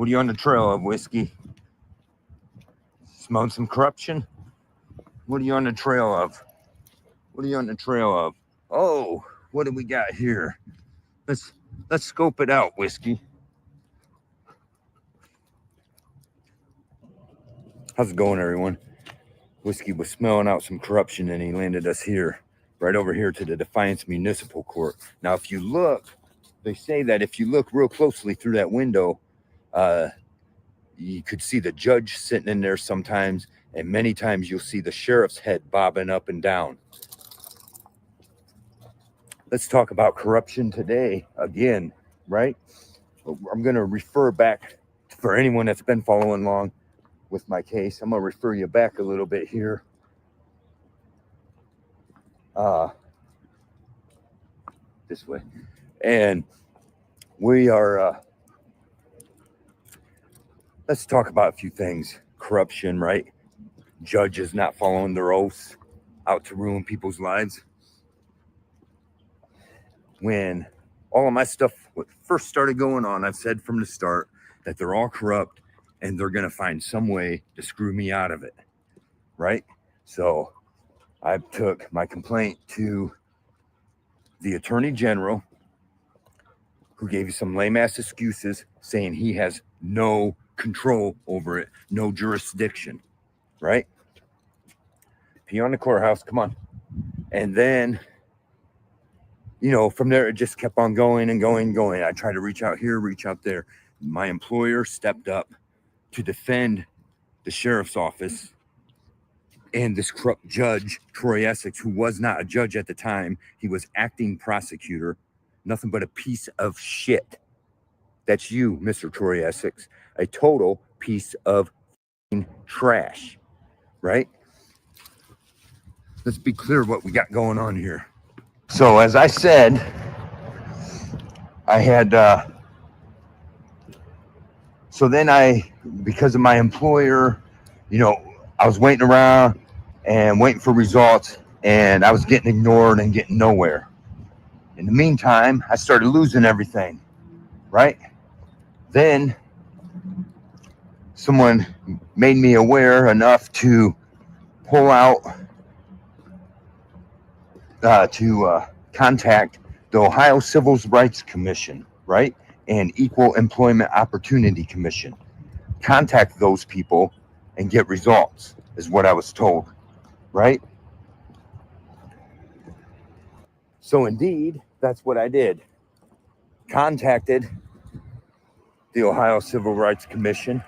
What are you on the trail of, Whiskey? Smelling some corruption? What are you on the trail of? What are you on the trail of? Oh, what do we got here? Let's scope it out, Whiskey. How's it going, everyone? Whiskey was smelling out some corruption and he landed us here, right over here to the Defiance Municipal Court. Now, if you look, they say that if you look real closely through that window, you could see the judge sitting in there sometimes, and many times you'll see the sheriff's head bobbing up and down. Let's talk about corruption today again, right? I'm going to refer back for anyone that's been following along with my case. I'm going to refer you back a little bit here. This way. And we are, let's talk about a few things. Corruption, right? Judges not following their oaths, out to ruin people's lives. When all of my stuff first started going on, I've said from the start that they're all corrupt and they're going to find some way to screw me out of it, right? So I took my complaint to the Attorney General, who gave you some lame-ass excuses saying he has no control over it, no jurisdiction, right? Pee on the courthouse, come on. And then, you know, from there, it just kept on going and going and going. I tried to reach out here, reach out there. My employer stepped up to defend the sheriff's office and this corrupt judge, Troy Essex, who was not a judge at the time. He was acting prosecutor, nothing but a piece of shit. That's you, Mr. Troy Essex, a total piece of trash, right? Let's be clear what we got going on here. So as I said, I had, so then because of my employer, you know, I was waiting around and waiting for results, and I was getting ignored and getting nowhere. In the meantime, I started losing everything, right? Then someone made me aware enough to pull out, to contact the Ohio Civil Rights Commission, right? And Equal Employment Opportunity Commission. Contact those people and get results, is what I was told, right? So indeed, that's what I did. Contacted the Ohio Civil Rights Commission,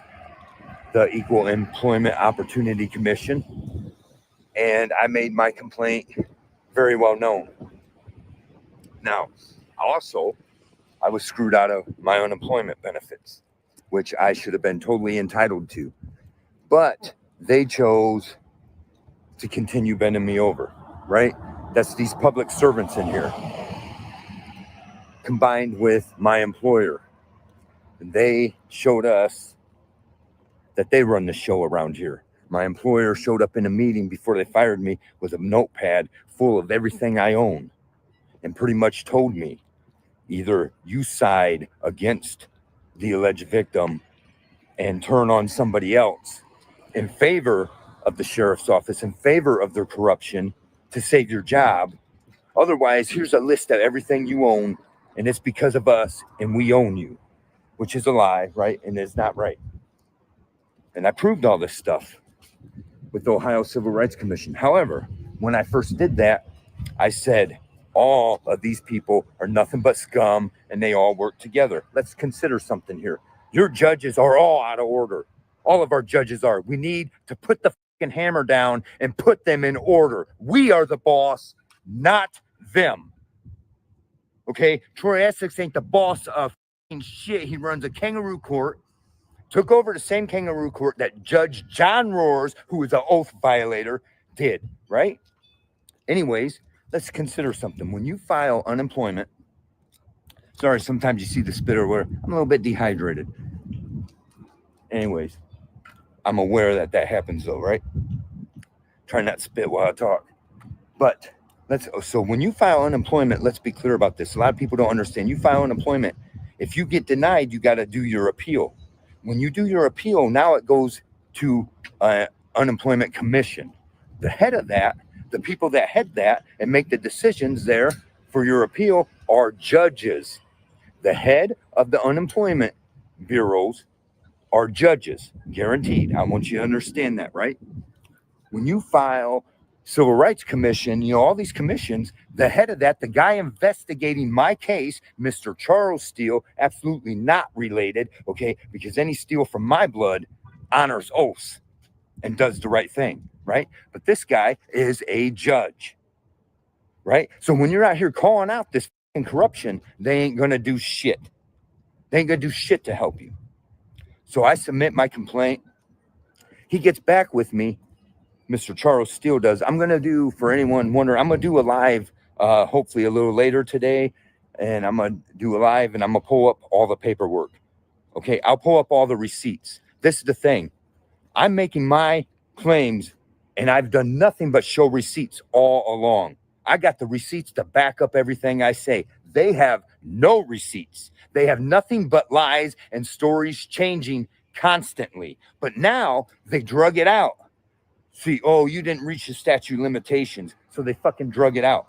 the Equal Employment Opportunity Commission, and I made my complaint very well known. Now, also, I was screwed out of my unemployment benefits, which I should have been totally entitled to. But they chose to continue bending me over, right? That's these public servants in here, combined with my employer. They showed us that they run the show around here. My employer showed up in a meeting before they fired me with a notepad full of everything I own and pretty much told me, either you side against the alleged victim and turn on somebody else in favor of the sheriff's office, in favor of their corruption to save your job. Otherwise, here's a list of everything you own, and it's because of us, and we own you, which is a lie, right? And it's not right. And I proved all this stuff with the Ohio Civil Rights Commission. However, when I first did that, I said, all of these people are nothing but scum, and they all work together. Let's consider something here. Your judges are all out of order. All of our judges are. We need to put the fucking hammer down and put them in order. We are the boss, not them. Okay? Troy Essex ain't the boss of fucking shit. He runs a kangaroo court. Took over the same kangaroo court that Judge John Roars, who is an oath violator, did, right? Anyways, let's consider something. When you file unemployment, sorry, sometimes you see the spitter where I'm a little bit dehydrated. Anyways, I'm aware that that happens though, right? Try not to spit while I talk. But so when you file unemployment, let's be clear about this. A lot of people don't understand. You file unemployment. If you get denied, you got to do your appeal. When you do your appeal, now it goes to unemployment commission. The head of that, the people that head that and make the decisions there for your appeal are judges. The head of the unemployment bureaus are judges, guaranteed. I want you to understand that, right? When you file Civil Rights Commission, all these commissions, the head of that, the guy investigating my case, Mr. Charles Steele, absolutely not related, okay, because any Steele from my blood honors oaths and does the right thing, right? But this guy is a judge, right? So when you're out here calling out this corruption, they ain't gonna do shit. They ain't gonna do shit to help you. So I submit my complaint. He gets back with me. Mr. Charles Steele does. I'm going to do, for anyone wondering, I'm going to do a live, hopefully a little later today. And I'm going to do a live and I'm going to pull up all the paperwork. Okay, I'll pull up all the receipts. This is the thing. I'm making my claims and I've done nothing but show receipts all along. I got the receipts to back up everything I say. They have no receipts. They have nothing but lies and stories changing constantly. But now they drug it out. See, oh, you didn't reach the statute of limitations. So they fucking drug it out.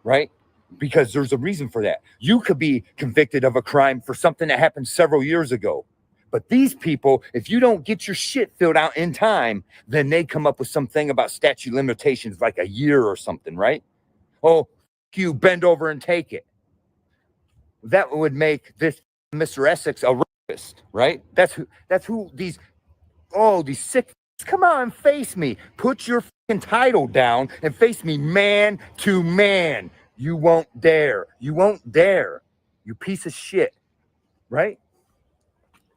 Right? Because there's a reason for that. You could be convicted of a crime for something that happened several years ago. But these people, if you don't get your shit filled out in time, then they come up with something about statute of limitations like a year or something, right? Oh, you bend over and take it. That would make this Mr. Essex a rapist, right? That's who these sick come out and face me. Put your fucking title down and face me man to man. You won't dare. You won't dare. You piece of shit, right?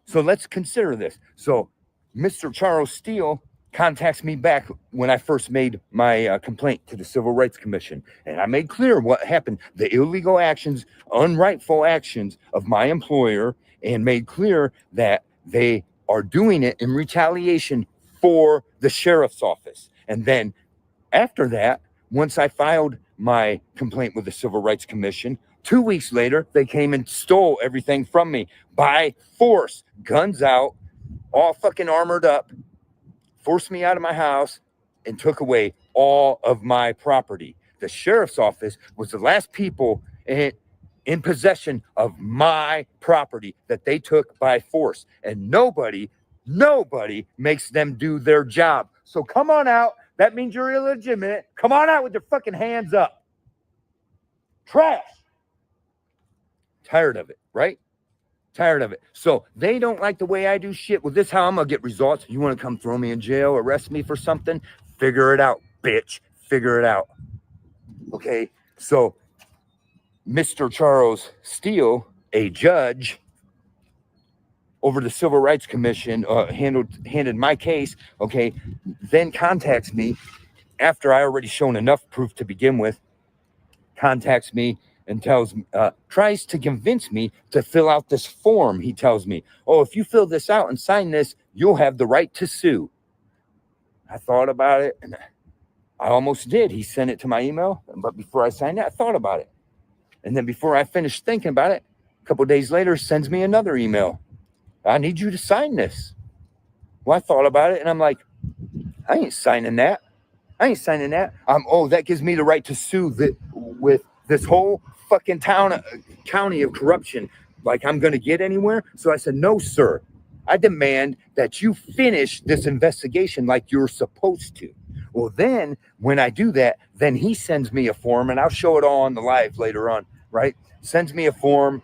So let's consider this. So Mr. Charles Steele contacts me back when I first made my complaint to the Civil Rights Commission. And I made clear what happened, the illegal actions, unrightful actions of my employer, and made clear that they are doing it in retaliation for the sheriff's office. And then after that, once I filed my complaint with the Civil Rights Commission, 2 weeks later, they came and stole everything from me by force, guns out, all fucking armored up, forced me out of my house and took away all of my property. The sheriff's office was the last people in possession of my property that they took by force. And nobody makes them do their job. So come on out. That means you're illegitimate. Come on out with your fucking hands up. Trash. Tired of it, right? Tired of it. So they don't like the way I do shit. Well, this is how I'm going to get results. You want to come throw me in jail, arrest me for something? Figure it out, bitch. Figure it out. Okay, so Mr. Charles Steele, a judge over the Civil Rights Commission, handed my case, okay, then contacts me after I already shown enough proof to begin with, contacts me and tries to convince me to fill out this form. He tells me, oh, if you fill this out and sign this, you'll have the right to sue. I thought about it and I almost did. He sent it to my email, but before I signed it, I thought about it. And then before I finished thinking about it, a couple of days later, sends me another email. I need you to sign this. Well, I thought about it and I'm like, I ain't signing that. I ain't signing that. That gives me the right to sue with this whole fucking county of corruption. Like I'm going to get anywhere. So I said, no, sir. I demand that you finish this investigation like you're supposed to. Well, then when I do that, then he sends me a form and I'll show it all on the live later on, right? Sends me a form,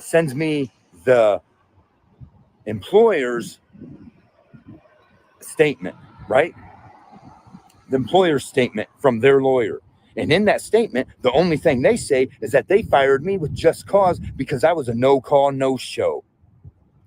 sends me the employer's statement, right? The employer's statement from their lawyer. And in that statement, the only thing they say is that they fired me with just cause because I was a no-call, no-show,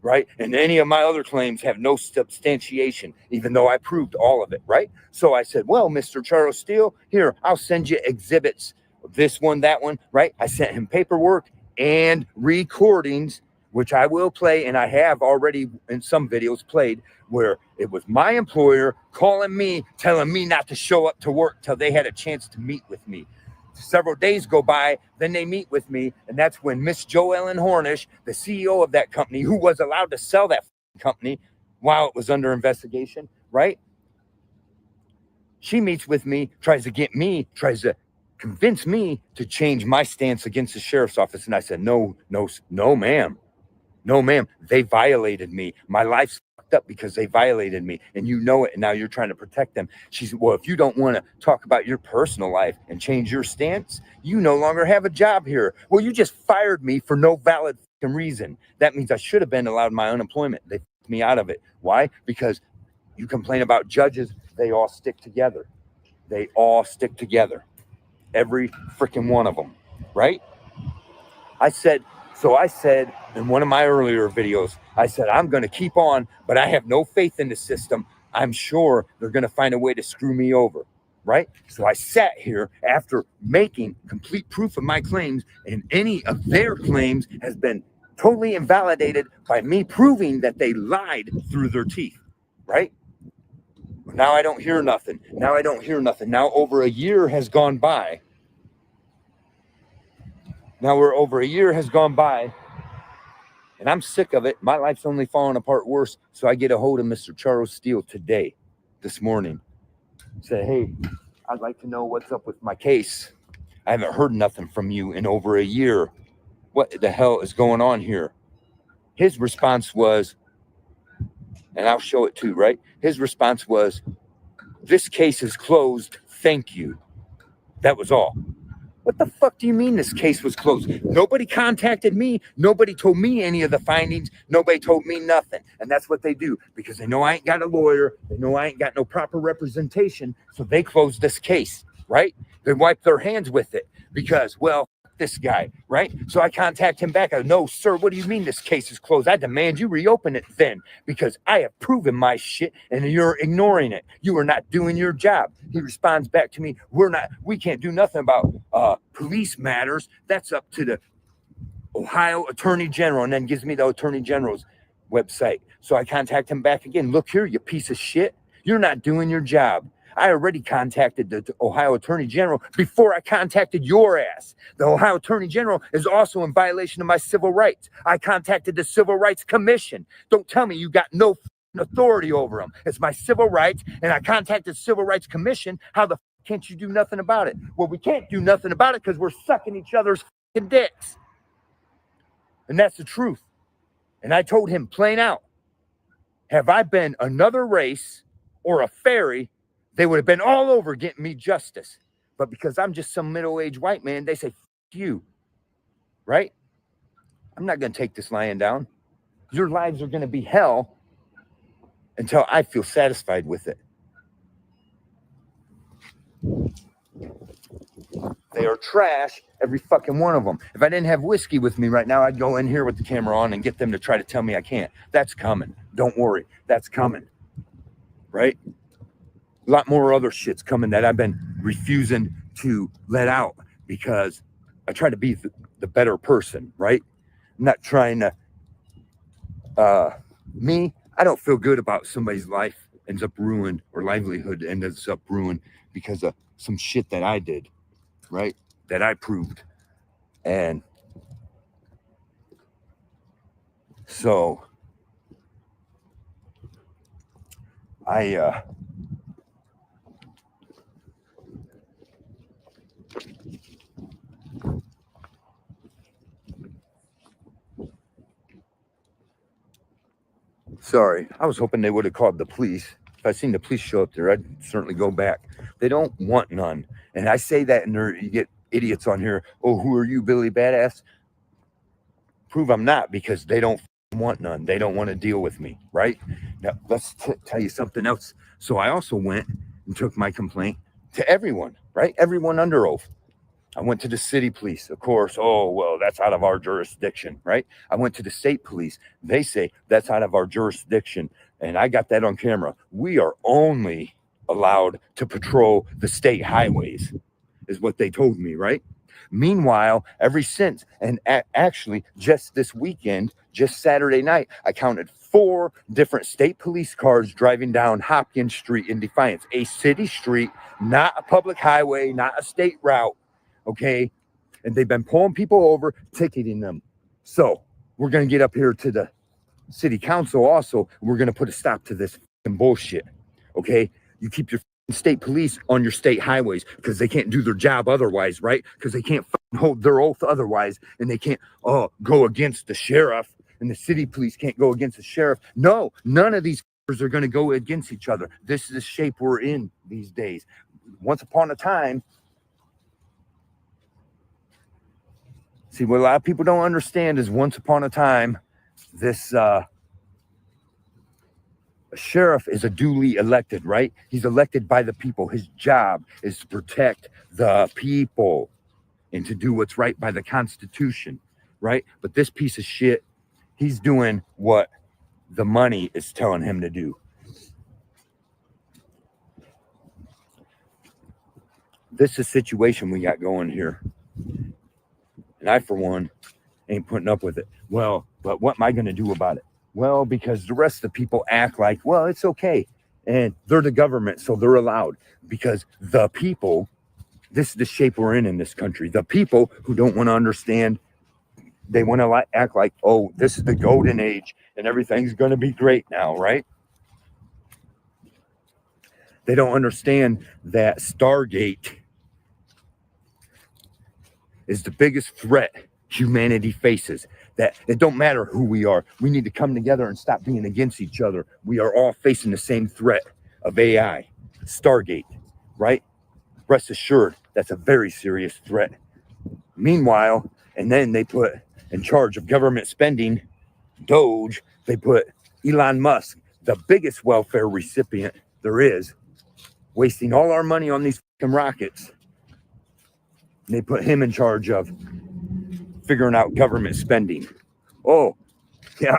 right? And any of my other claims have no substantiation, even though I proved all of it, right? So I said, well, Mr. Charles Steele, here, I'll send you exhibits, this one, that one, right? I sent him paperwork and recordings, which I will play, and I have already in some videos played, where it was my employer calling me, telling me not to show up to work till they had a chance to meet with me. Several days go by, then they meet with me, and that's when Miss Joellen Hornish, the CEO of that company, who was allowed to sell that company while it was under investigation, right? She meets with me, tries to convince me to change my stance against the sheriff's office. And I said, no, ma'am. No, ma'am. They violated me. My life's fucked up because they violated me. And you know it. And now you're trying to protect them. She said, well, if you don't want to talk about your personal life and change your stance, you no longer have a job here. Well, you just fired me for no valid reason. That means I should have been allowed my unemployment. They fucked me out of it. Why? Because you complain about judges. They all stick together. They all stick together. Every freaking one of them. Right? I said in one of my earlier videos, I said, I'm going to keep on, but I have no faith in the system. I'm sure they're going to find a way to screw me over, right? So I sat here after making complete proof of my claims, and any of their claims has been totally invalidated by me proving that they lied through their teeth, right? Now I don't hear nothing. Now over a year has gone by. Over a year has gone by, and I'm sick of it. My life's only falling apart worse. So I get a hold of Mr. Charles Steele this morning. Say, hey, I'd like to know what's up with my case. I haven't heard nothing from you in over a year. What the hell is going on here? His response was, and I'll show it too, right? His response was, this case is closed. Thank you. That was all. What the fuck do you mean this case was closed? Nobody contacted me. Nobody told me any of the findings. Nobody told me nothing. And that's what they do because they know I ain't got a lawyer. They know I ain't got no proper representation. So they closed this case, right? They wiped their hands with it because, well, this guy, right? So I contact him back. I go, no, sir, what do you mean this case is closed? I demand you reopen it then because I have proven my shit and you're ignoring it. You are not doing your job. He responds back to me, we can't do nothing about police matters. That's up to the Ohio Attorney General, and then gives me the Attorney General's website. So I contact him back again. Look here, you piece of shit. You're not doing your job. I already contacted the Ohio Attorney General before I contacted your ass. The Ohio Attorney General is also in violation of my civil rights. I contacted the Civil Rights Commission. Don't tell me you got no authority over them. It's my civil rights, and I contacted the Civil Rights Commission. How the can't you do nothing about it? Well, we can't do nothing about it because we're sucking each other's dicks. And that's the truth. And I told him plain out, have I been another race or a fairy, they would have been all over getting me justice. But because I'm just some middle-aged white man, they say, F you, right? I'm not going to take this lying down. Your lives are going to be hell until I feel satisfied with it. They are trash, every fucking one of them. If I didn't have whiskey with me right now, I'd go in here with the camera on and get them to try to tell me I can't. That's coming. Don't worry. That's coming. Right? A lot more other shit's coming that I've been refusing to let out because I try to be the better person, right? I'm not trying to, I don't feel good about somebody's life ends up ruined or livelihood ends up ruined because of some shit that I did, right? That I proved. And so sorry, I was hoping they would have called the police. If I seen the police show up there, I'd certainly go back. They don't want none. And I say that, and you get idiots on here. Oh, who are you, Billy Badass? Prove I'm not, because they don't want none. They don't want to deal with me, right? Now, let's tell you something else. So I also went and took my complaint to everyone, right? Everyone under oath. I went to the city police, of course. Oh, well, that's out of our jurisdiction, right? I went to the state police. They say that's out of our jurisdiction. And I got that on camera. We are only allowed to patrol the state highways, is what they told me, right? Meanwhile, ever since, and actually just this weekend, just Saturday night, I counted 4 different state police cars driving down Hopkins Street in Defiance, a city street, not a public highway, not a state route. okay? And they've been pulling people over, ticketing them. So we're going to get up here to the city council also. We're going to put a stop to this bullshit, okay? You keep your state police on your state highways because they can't do their job otherwise, right? Because they can't hold their oath otherwise, and they can't go against the sheriff, and the city police can't go against the sheriff. No, none of these are going to go against each other. This is the shape we're in these days. Once upon a time, see, what a lot of people don't understand is once upon a time, this a sheriff is a duly elected, right? He's elected by the people. His job is to protect the people and to do what's right by the Constitution, right? But this piece of shit, he's doing what the money is telling him to do. This is a situation we got going here. And I, for one, ain't putting up with it. Well, but what am I going to do about it? Well, because the rest of the people act like, well, it's okay. And they're the government, so they're allowed. Because the people, this is the shape we're in this country. The people who don't want to understand, they want to act like, oh, this is the golden age and everything's going to be great now, right? They don't understand that Stargate is the biggest threat humanity faces. That it don't matter who we are. We need to come together and stop being against each other. We are all facing the same threat of AI, Stargate, right? Rest assured, that's a very serious threat. Meanwhile, and then they put in charge of government spending, Doge, they put Elon Musk, the biggest welfare recipient there is, wasting all our money on these fucking rockets. And they put him in charge of figuring out government spending. Oh, yeah.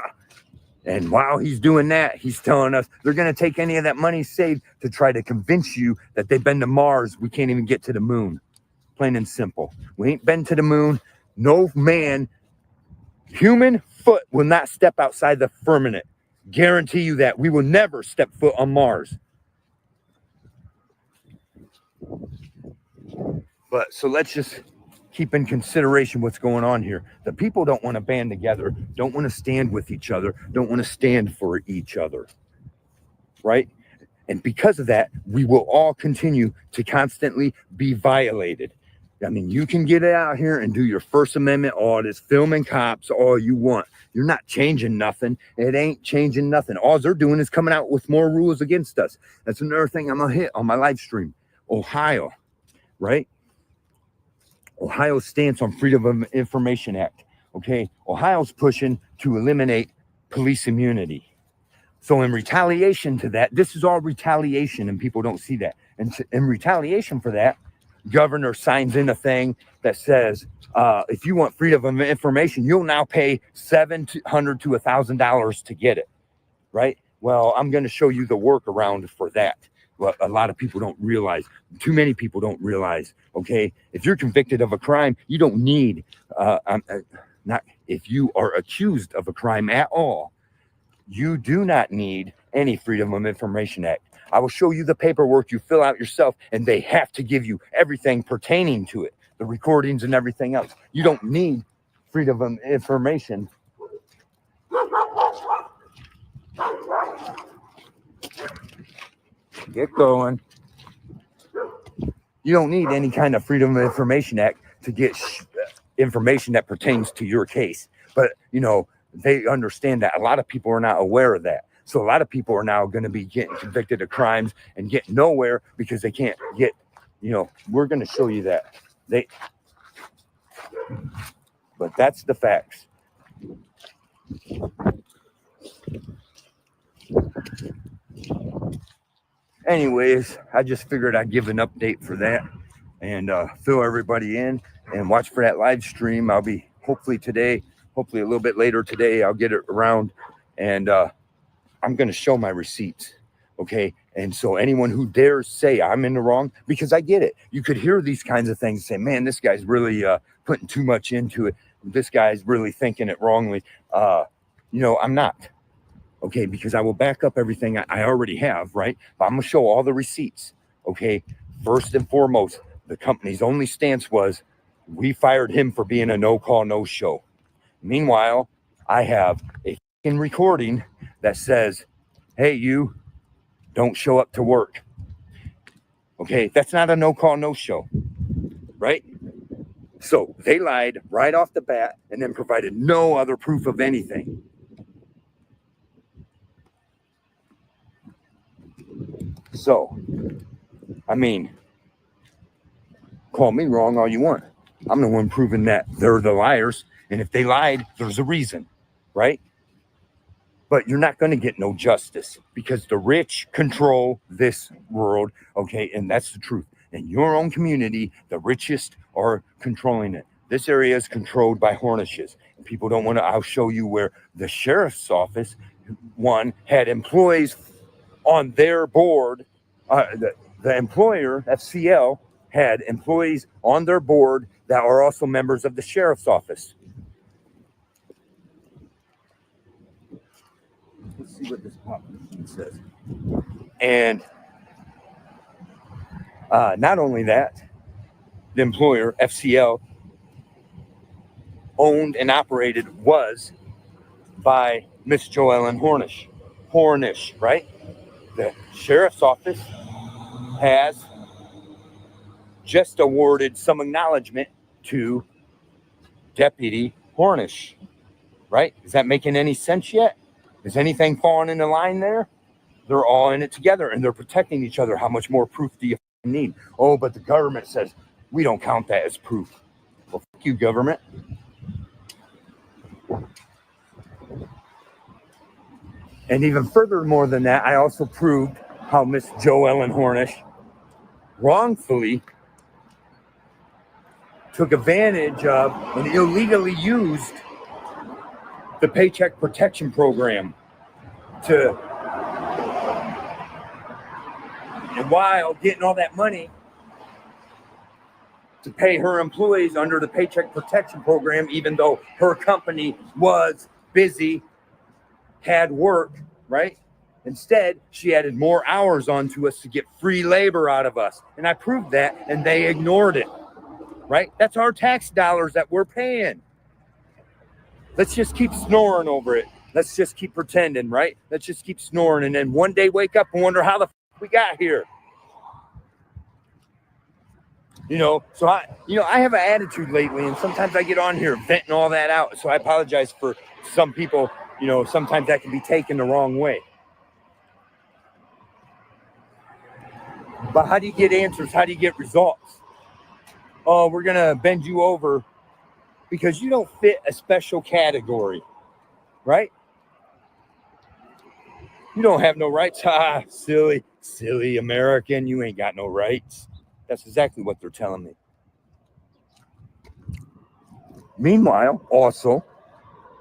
And while he's doing that, he's telling us they're going to take any of that money saved to try to convince you that they've been to Mars. We can't even get to the moon. Plain and simple. We ain't been to the moon. No man, human foot will not step outside the firmament. Guarantee you that. We will never step foot on Mars. But so let's just keep in consideration what's going on here. The people don't want to band together, don't want to stand with each other, don't want to stand for each other, right? And because of that, we will all continue to constantly be violated. I mean, you can get out here and do your First Amendment audits, filming cops all you want. You're not changing nothing. It ain't changing nothing. All they're doing is coming out with more rules against us. That's another thing I'm going to hit on my live stream. Ohio, right? Ohio's stance on Freedom of Information Act, okay? Ohio's pushing to eliminate police immunity. So in retaliation to that, this is all retaliation, and people don't see that. And in retaliation for that, governor signs in a thing that says, if you want freedom of information, you'll now pay $700 to $1,000 to get it, right? Well, I'm going to show you the workaround for that. What a lot of people don't realize, too many people don't realize, okay? If you're convicted of a crime, you don't need, not if you are accused of a crime at all, you do not need any Freedom of Information Act. I will show you the paperwork you fill out yourself, and they have to give you everything pertaining to it, the recordings and everything else. You don't need Freedom of Information. Get going. You don't need any kind of Freedom of Information Act to get information that pertains to your case. But, you know, they understand that a lot of people are not aware of that. So a lot of people are now going to be getting convicted of crimes and get nowhere because they can't get, you know, we're going to show you that. But that's the facts. Anyways, I just figured I'd give an update for that and fill everybody in and watch for that live stream. I'll be hopefully today, hopefully a little bit later today, I'll get it around and I'm going to show my receipts. Okay. And so anyone who dares say I'm in the wrong, because I get it. You could hear these kinds of things and say, man, this guy's really putting too much into it. This guy's really thinking it wrongly. You know, I'm not. Okay, because I will back up everything I already have, right? But I'm going to show all the receipts, okay? First and foremost, the company's only stance was We fired him for being a no-call, no-show. Meanwhile, I have a fucking recording that says, hey, you don't show up to work. Okay, that's not a no-call, no-show, right? So they lied right off the bat and then provided no other proof of anything. So, I mean, call me wrong all you want. I'm the one proving that they're the liars. And if they lied, there's a reason, right? But you're not going to get no justice because the rich control this world, okay? And that's the truth. In your own community, the richest are controlling it. This area is controlled by Hornishes. And people don't want to, I'll show you where the sheriff's office, one, had employees on their board. The employer, FCL, had employees on their board that are also members of the sheriff's office. Let's see what this population says. And not only that, the employer, FCL, owned and operated was by Miss Joellen Hornish, right? The sheriff's office has just awarded some acknowledgement to Deputy Hornish, right? Is that making any sense yet? Is anything falling into line there? They're all in it together and they're protecting each other. How much more proof do you need? Oh, but the government says we don't count that as proof. Well, fuck you, government. And even furthermore than that, I also proved how Miss Joellen Hornish wrongfully took advantage of and illegally used the Paycheck Protection Program and while getting all that money to pay her employees under the Paycheck Protection Program, even though her company was busy, had work, right? Instead, she added more hours onto us to get free labor out of us. And I proved that, and they ignored it, right? That's our tax dollars that we're paying. Let's just keep snoring over it. Let's just keep pretending, right? Let's just keep snoring, and then one day wake up and wonder how the we got here. So I have an attitude lately, and sometimes I get on here venting all that out. So I apologize for some people. Sometimes that can be taken the wrong way. But how do you get answers? How do you get results? Oh, we're going to bend you over because you don't fit a special category, right? You don't have no rights. Ha, silly American. You ain't got no rights. That's exactly what they're telling me. Meanwhile, also,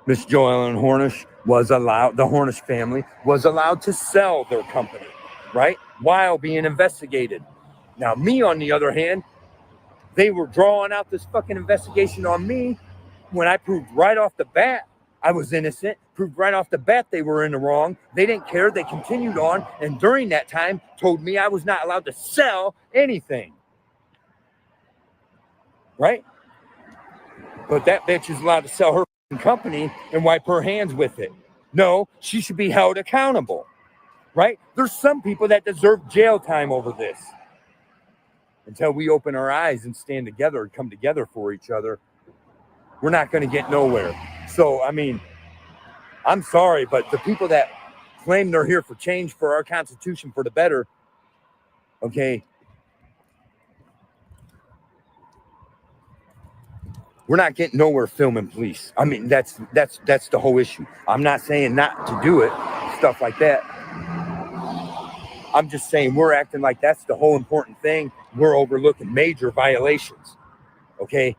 Miss Joellen Hornish the Hornish family was allowed to sell their company, right? While being investigated. Now, me, on the other hand, they were drawing out this fucking investigation on me when I proved right off the bat I was innocent, proved right off the bat they were in the wrong. They didn't care. They continued on. And during that time, told me I was not allowed to sell anything. Right? But that bitch is allowed to sell her company and wipe her hands with it. No, she should be held accountable. Right? There's some people that deserve jail time over this. Until we open our eyes and stand together and come together for each other, we're not going to get nowhere. So, I mean, I'm sorry, but the people that claim they're here for change, for our Constitution, for the better, okay, we're not getting nowhere filming police. I mean, that's the whole issue. I'm not saying not to do it, stuff like that. I'm just saying we're acting like that's the whole important thing. We're overlooking major violations, okay?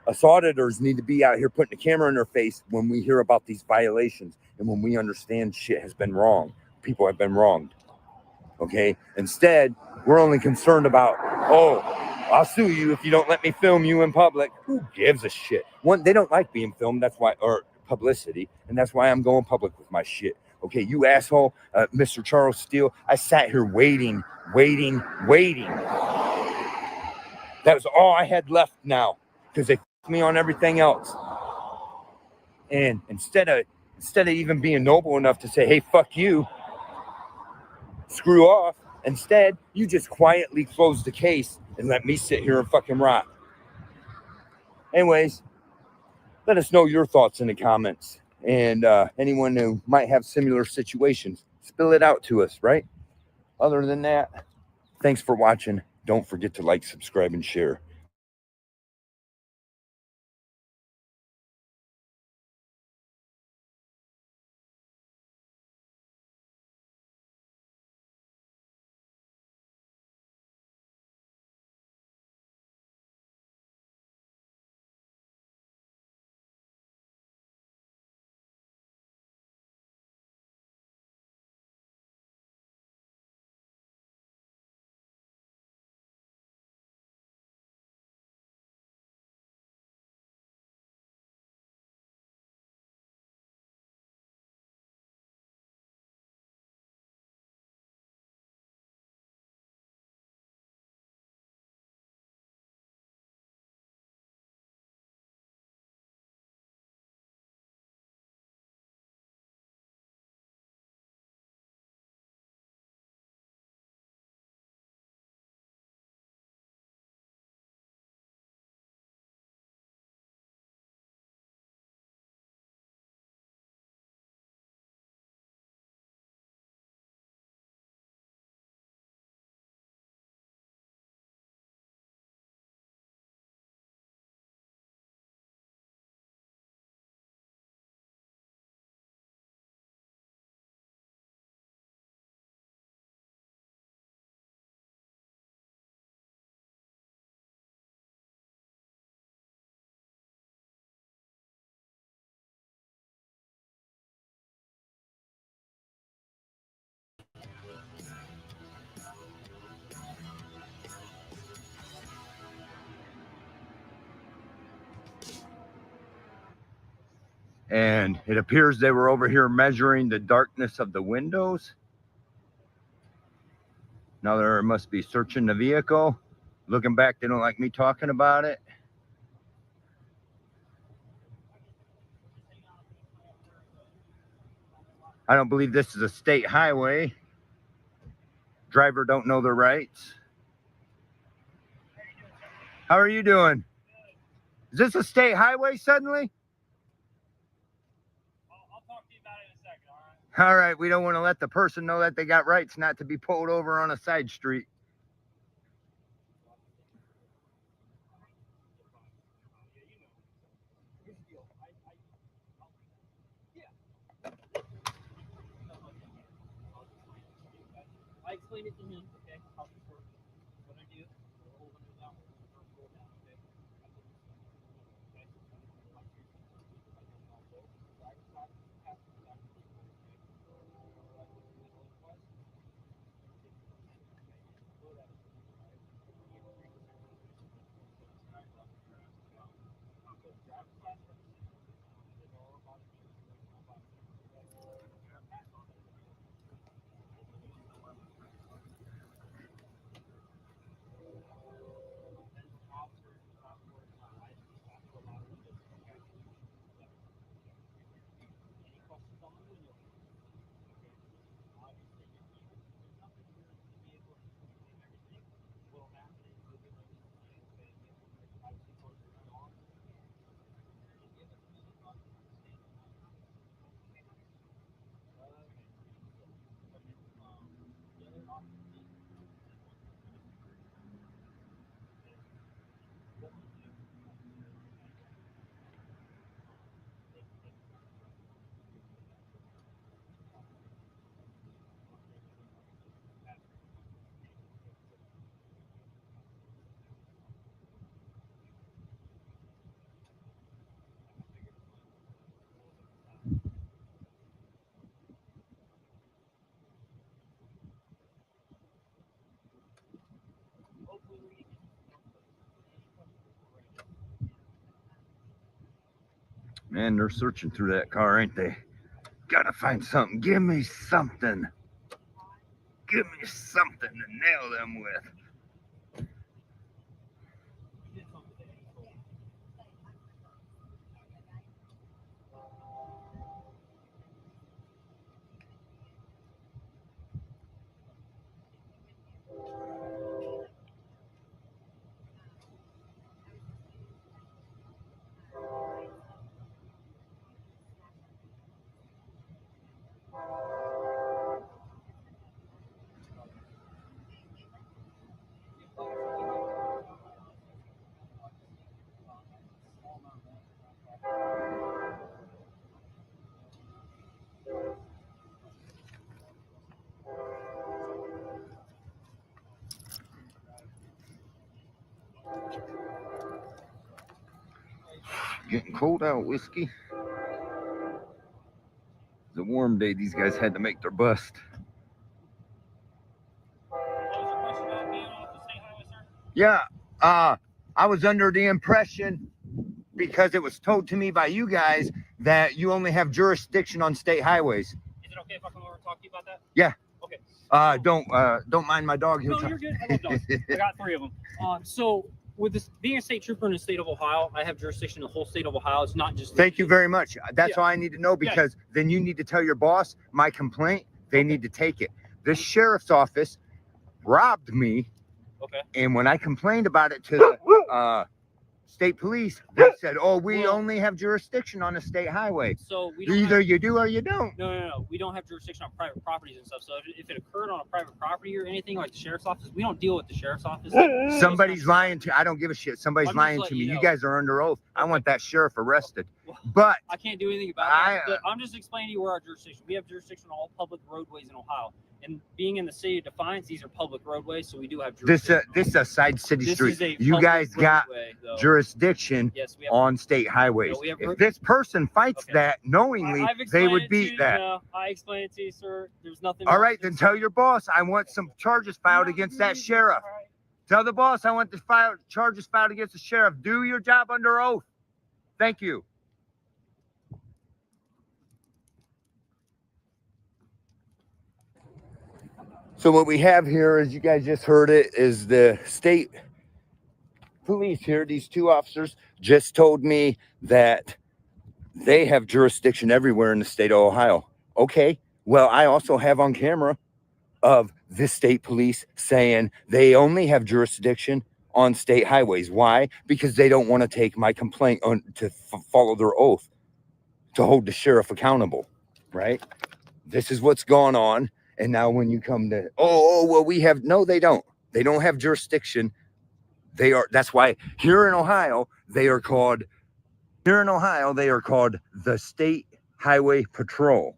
Us auditors need to be out here putting the camera in their face when we hear about these violations and when we understand shit has been wrong. People have been wronged. Okay? Instead, we're only concerned about, oh, I'll sue you if you don't let me film you in public. Who gives a shit? One, they don't like being filmed. That's why, or publicity. And that's why I'm going public with my shit. Okay, you asshole, Mr. Charles Steele. I sat here waiting. That was all I had left now because they f*** me on everything else. And instead of even being noble enough to say, hey, fuck you, screw off, instead, you just quietly close the case and let me sit here and fucking rot. Anyways, let us know your thoughts in the comments. And anyone who might have similar situations, spill it out to us, right? Other than that, thanks for watching. Don't forget to like, subscribe, and share. And it appears they were over here measuring the darkness of the windows. Now they must be searching the vehicle. Looking back, they don't like me talking about it. I don't believe this is a state highway. Driver don't know their rights. How are you doing? Is this a state highway suddenly? I'll talk to you about it in a second, all right? All right, we don't want to let the person know that they got rights not to be pulled over on a side street. I explained it to him, okay? How this works. What I do, we'll hold them down, roll down, okay? Okay? Driver's side, passenger side, Man, they're searching through that car, ain't they? Gotta find something. Give me something. Give me something to nail them with. Getting cold out, whiskey. It's a warm day. These guys had to make their bust. What was your question about being off the state highway, sir? Yeah. I was under the impression, because it was told to me by you guys, that you only have jurisdiction on state highways. Is it okay if I come over and talk to you about that? Yeah. Okay. Don't mind my dog. No, you're good. I love dogs. I got 3 of them. So with this being a state trooper in the state of Ohio, I have jurisdiction in the whole state of Ohio. It's not just. Thank you very much. That's Yeah. all I need to know, because then you need to tell your boss my complaint. They need to take it. This sheriff's office robbed me. Okay. And when I complained about it to the state police, they said, "Oh, we only have jurisdiction on a state highway. So we don't Either you do or you don't." No. We don't have jurisdiction on private properties and stuff. So if it occurred on a private property or anything like the sheriff's office, we don't deal with the sheriff's office. Somebody's lying to. I don't give a shit. Somebody's lying to me. You guys are under oath. I want that sheriff arrested. But I can't do anything about that. But I'm just explaining to you where our jurisdiction. We have jurisdiction on all public roadways in Ohio. And being in the city of Defiance, these are public roadways, so we do have jurisdiction. This is a side city This street. is a You public guys got roadway, though. jurisdiction Yes, we have. on state highways. No, we have- If this person fights Okay. that knowingly, I've they explained would it to beat you, that. No, I explained it to you, sir. There's nothing. All right, then tell your boss I want some charges filed against that sheriff. All right. Tell the boss I want the charges filed against the sheriff. Do your job under oath. Thank you. So what we have here, as you guys just heard it, is the state police here. These 2 officers just told me that they have jurisdiction everywhere in the state of Ohio. Okay, well, I also have on camera of the state police saying they only have jurisdiction on state highways. Why? Because they don't want to take my complaint on to follow their oath to hold the sheriff accountable, right? This is what's going on. And now when you come to, well, we have, no, they don't. They don't have jurisdiction. That's why here in Ohio, they are called the State Highway Patrol,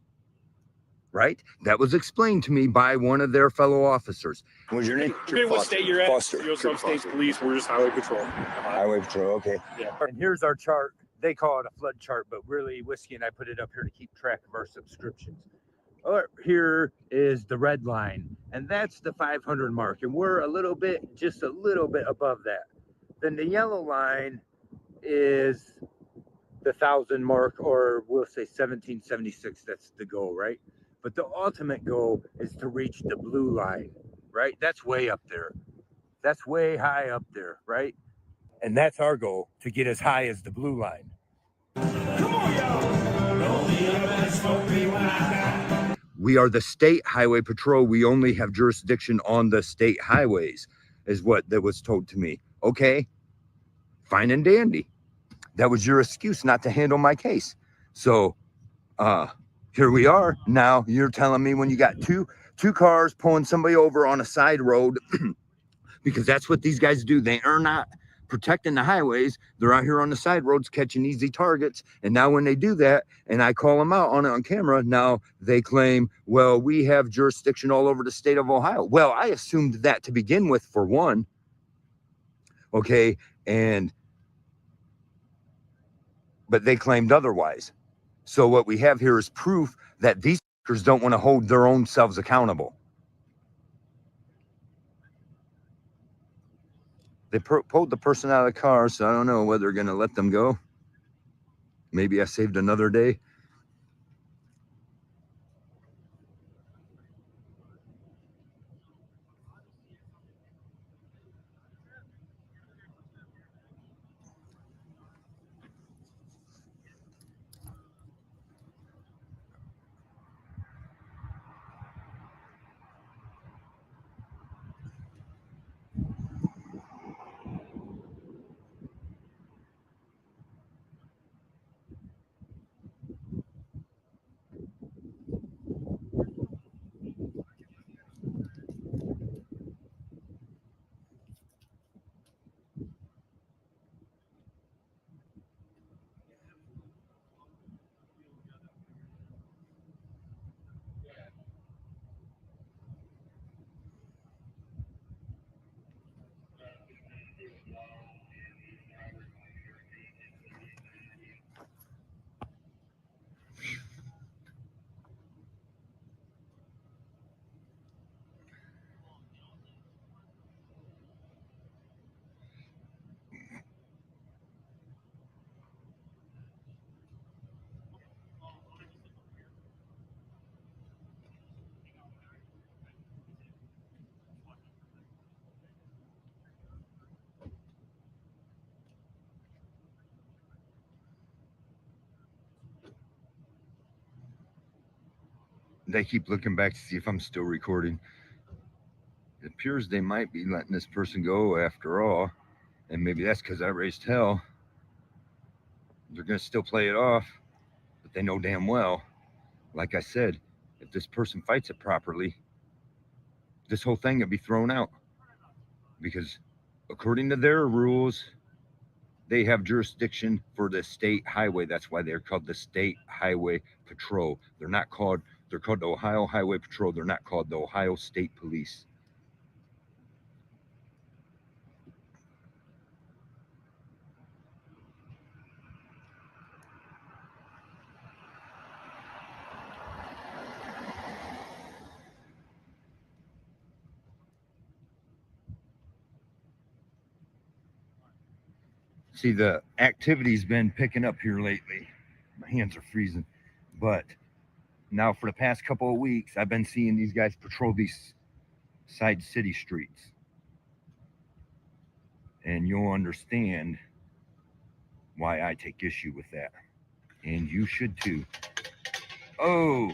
right? That was explained to me by one of their fellow officers. What was your name? Forget what state you're at. Foster. You're some state's police. We're just highway patrol. Highway Patrol, okay. Yeah. And here's our chart. They call it a flood chart, but really Whiskey and I put it up here to keep track of our subscriptions. Here is the red line, and that's the 500 mark, and we're just a little bit above that. Then the yellow line is the 1,000 mark, or we'll say 1776. That's the goal, right? But the ultimate goal is to reach the blue line, right? That's way up there. That's way high up there, right? And that's our goal, to get as high as the blue line. Come on, y'all. We are the State Highway Patrol. We only have jurisdiction on the state highways, is what that was told to me. Okay, fine and dandy. That was your excuse not to handle my case. So here we are. Now you're telling me when you got two cars pulling somebody over on a side road, because that's what these guys do. They are not protecting the highways. They're out here on the side roads catching easy targets. And now when they do that, and I call them out on it on camera, now they claim, well, we have jurisdiction all over the state of Ohio. Well, I assumed that to begin with, for one. Okay, but they claimed otherwise. So what we have here is proof that these fuckers don't want to hold their own selves accountable. They pulled the person out of the car, so I don't know whether they're going to let them go. Maybe I saved another day. They keep looking back to see if I'm still recording. It appears they might be letting this person go after all, and maybe that's because I raised hell. They're going to still play it off, but they know damn well, like I said, if this person fights it properly, this whole thing will be thrown out. Because according to their rules, they have jurisdiction for the state highway. That's why they're called the State Highway Patrol. They're called the Ohio Highway Patrol. They're not called the Ohio State Police. See, the activity's been picking up here lately. My hands are freezing. But now for the past couple of weeks, I've been seeing these guys patrol these side city streets. And you'll understand why I take issue with that. And you should too. Oh,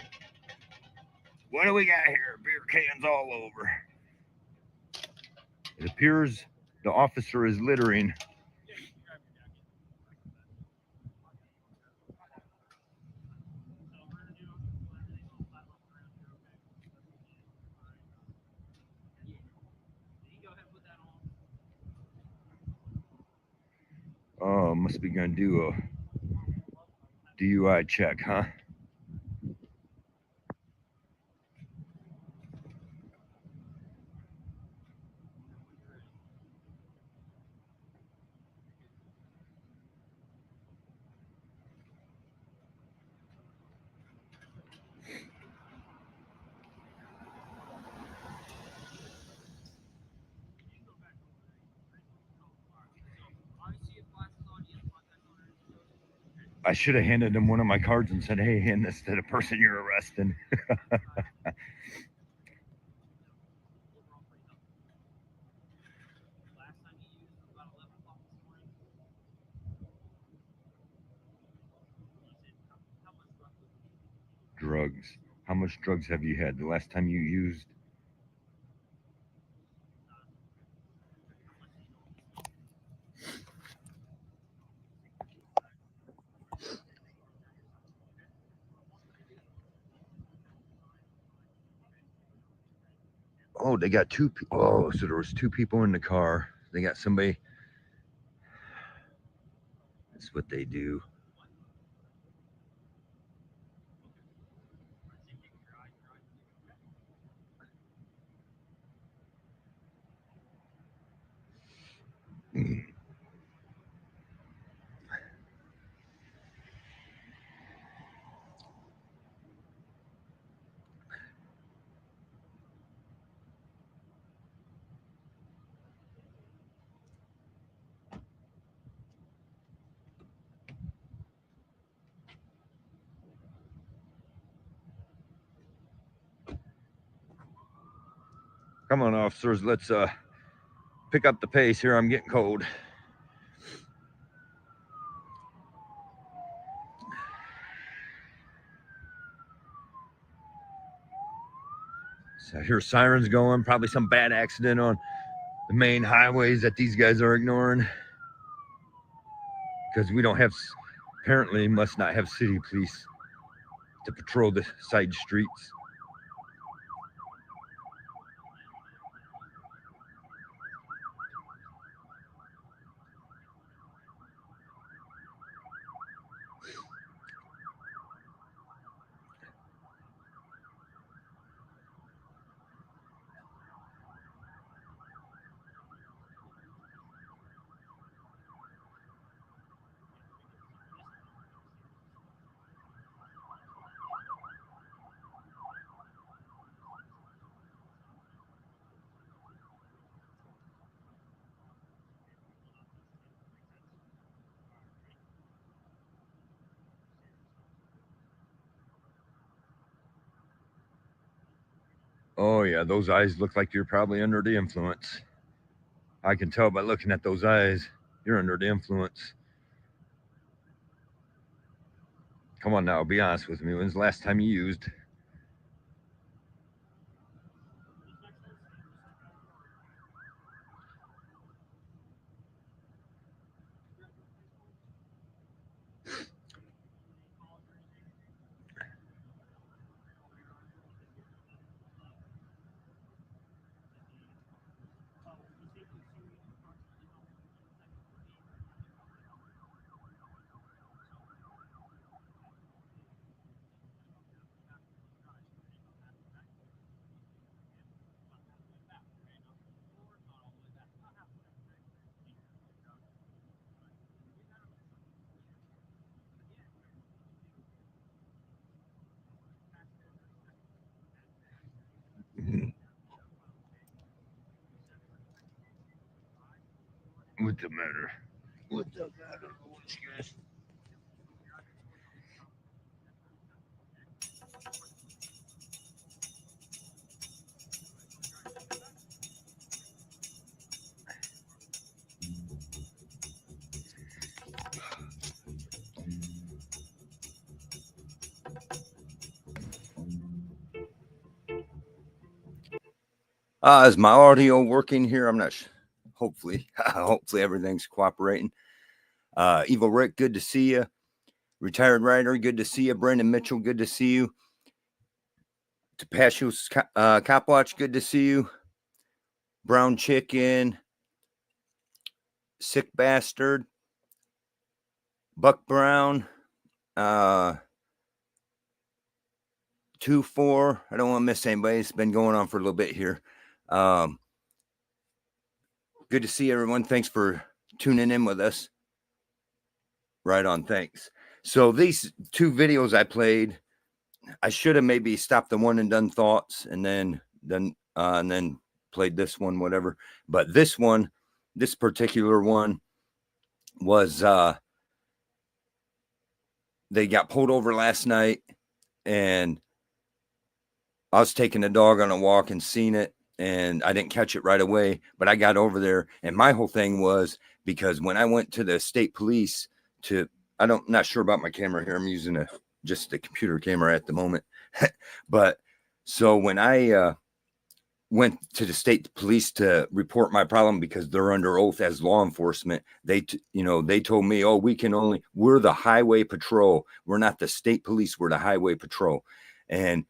what do we got here? Beer cans all over. It appears the officer is littering. Oh, must be gonna do a DUI check, huh? I should have handed him one of my cards and said, hey, hand this to the person you're arresting. Drugs. How much drugs have you had the last time you used? Oh, they got two. Oh, so there was two people in the car. They got somebody. That's what they do. Come on, officers. Let's pick up the pace here. I'm getting cold. So I hear sirens going. Probably some bad accident on the main highways that these guys are ignoring. Because we don't have, apparently must not have city police to patrol the side streets. Oh, yeah, those eyes look like you're probably under the influence. I can tell by looking at those eyes, you're under the influence. Come on now, be honest with me. When's the last time you used? What's the matter? What's the matter, boys, guys? Is my audio working here? I'm not sure. Hopefully, hopefully everything's cooperating. Evil Rick, good to see you. Retired writer, good to see you. Brandon Mitchell, good to see you. Tapashios Cop Watch, good to see you. Brown Chicken, Sick Bastard, Buck Brown, 2-4. I don't want to miss anybody. It's been going on for a little bit here. Good to see everyone. Thanks for tuning in with us. Right on. Thanks. So these two videos I played, I should have maybe stopped the one and done thoughts and then played this one, whatever. But this one, this particular one was, they got pulled over last night and I was taking the dog on a walk and seen it and I didn't catch it right away, but I got over there and my whole thing was because when I went to the state police not sure about my camera here. I'm using just the computer camera at the moment. But so when I went to the state police to report my problem because they're under oath as law enforcement, they told me, oh, we're the highway patrol. We're not the state police. We're the highway patrol. And,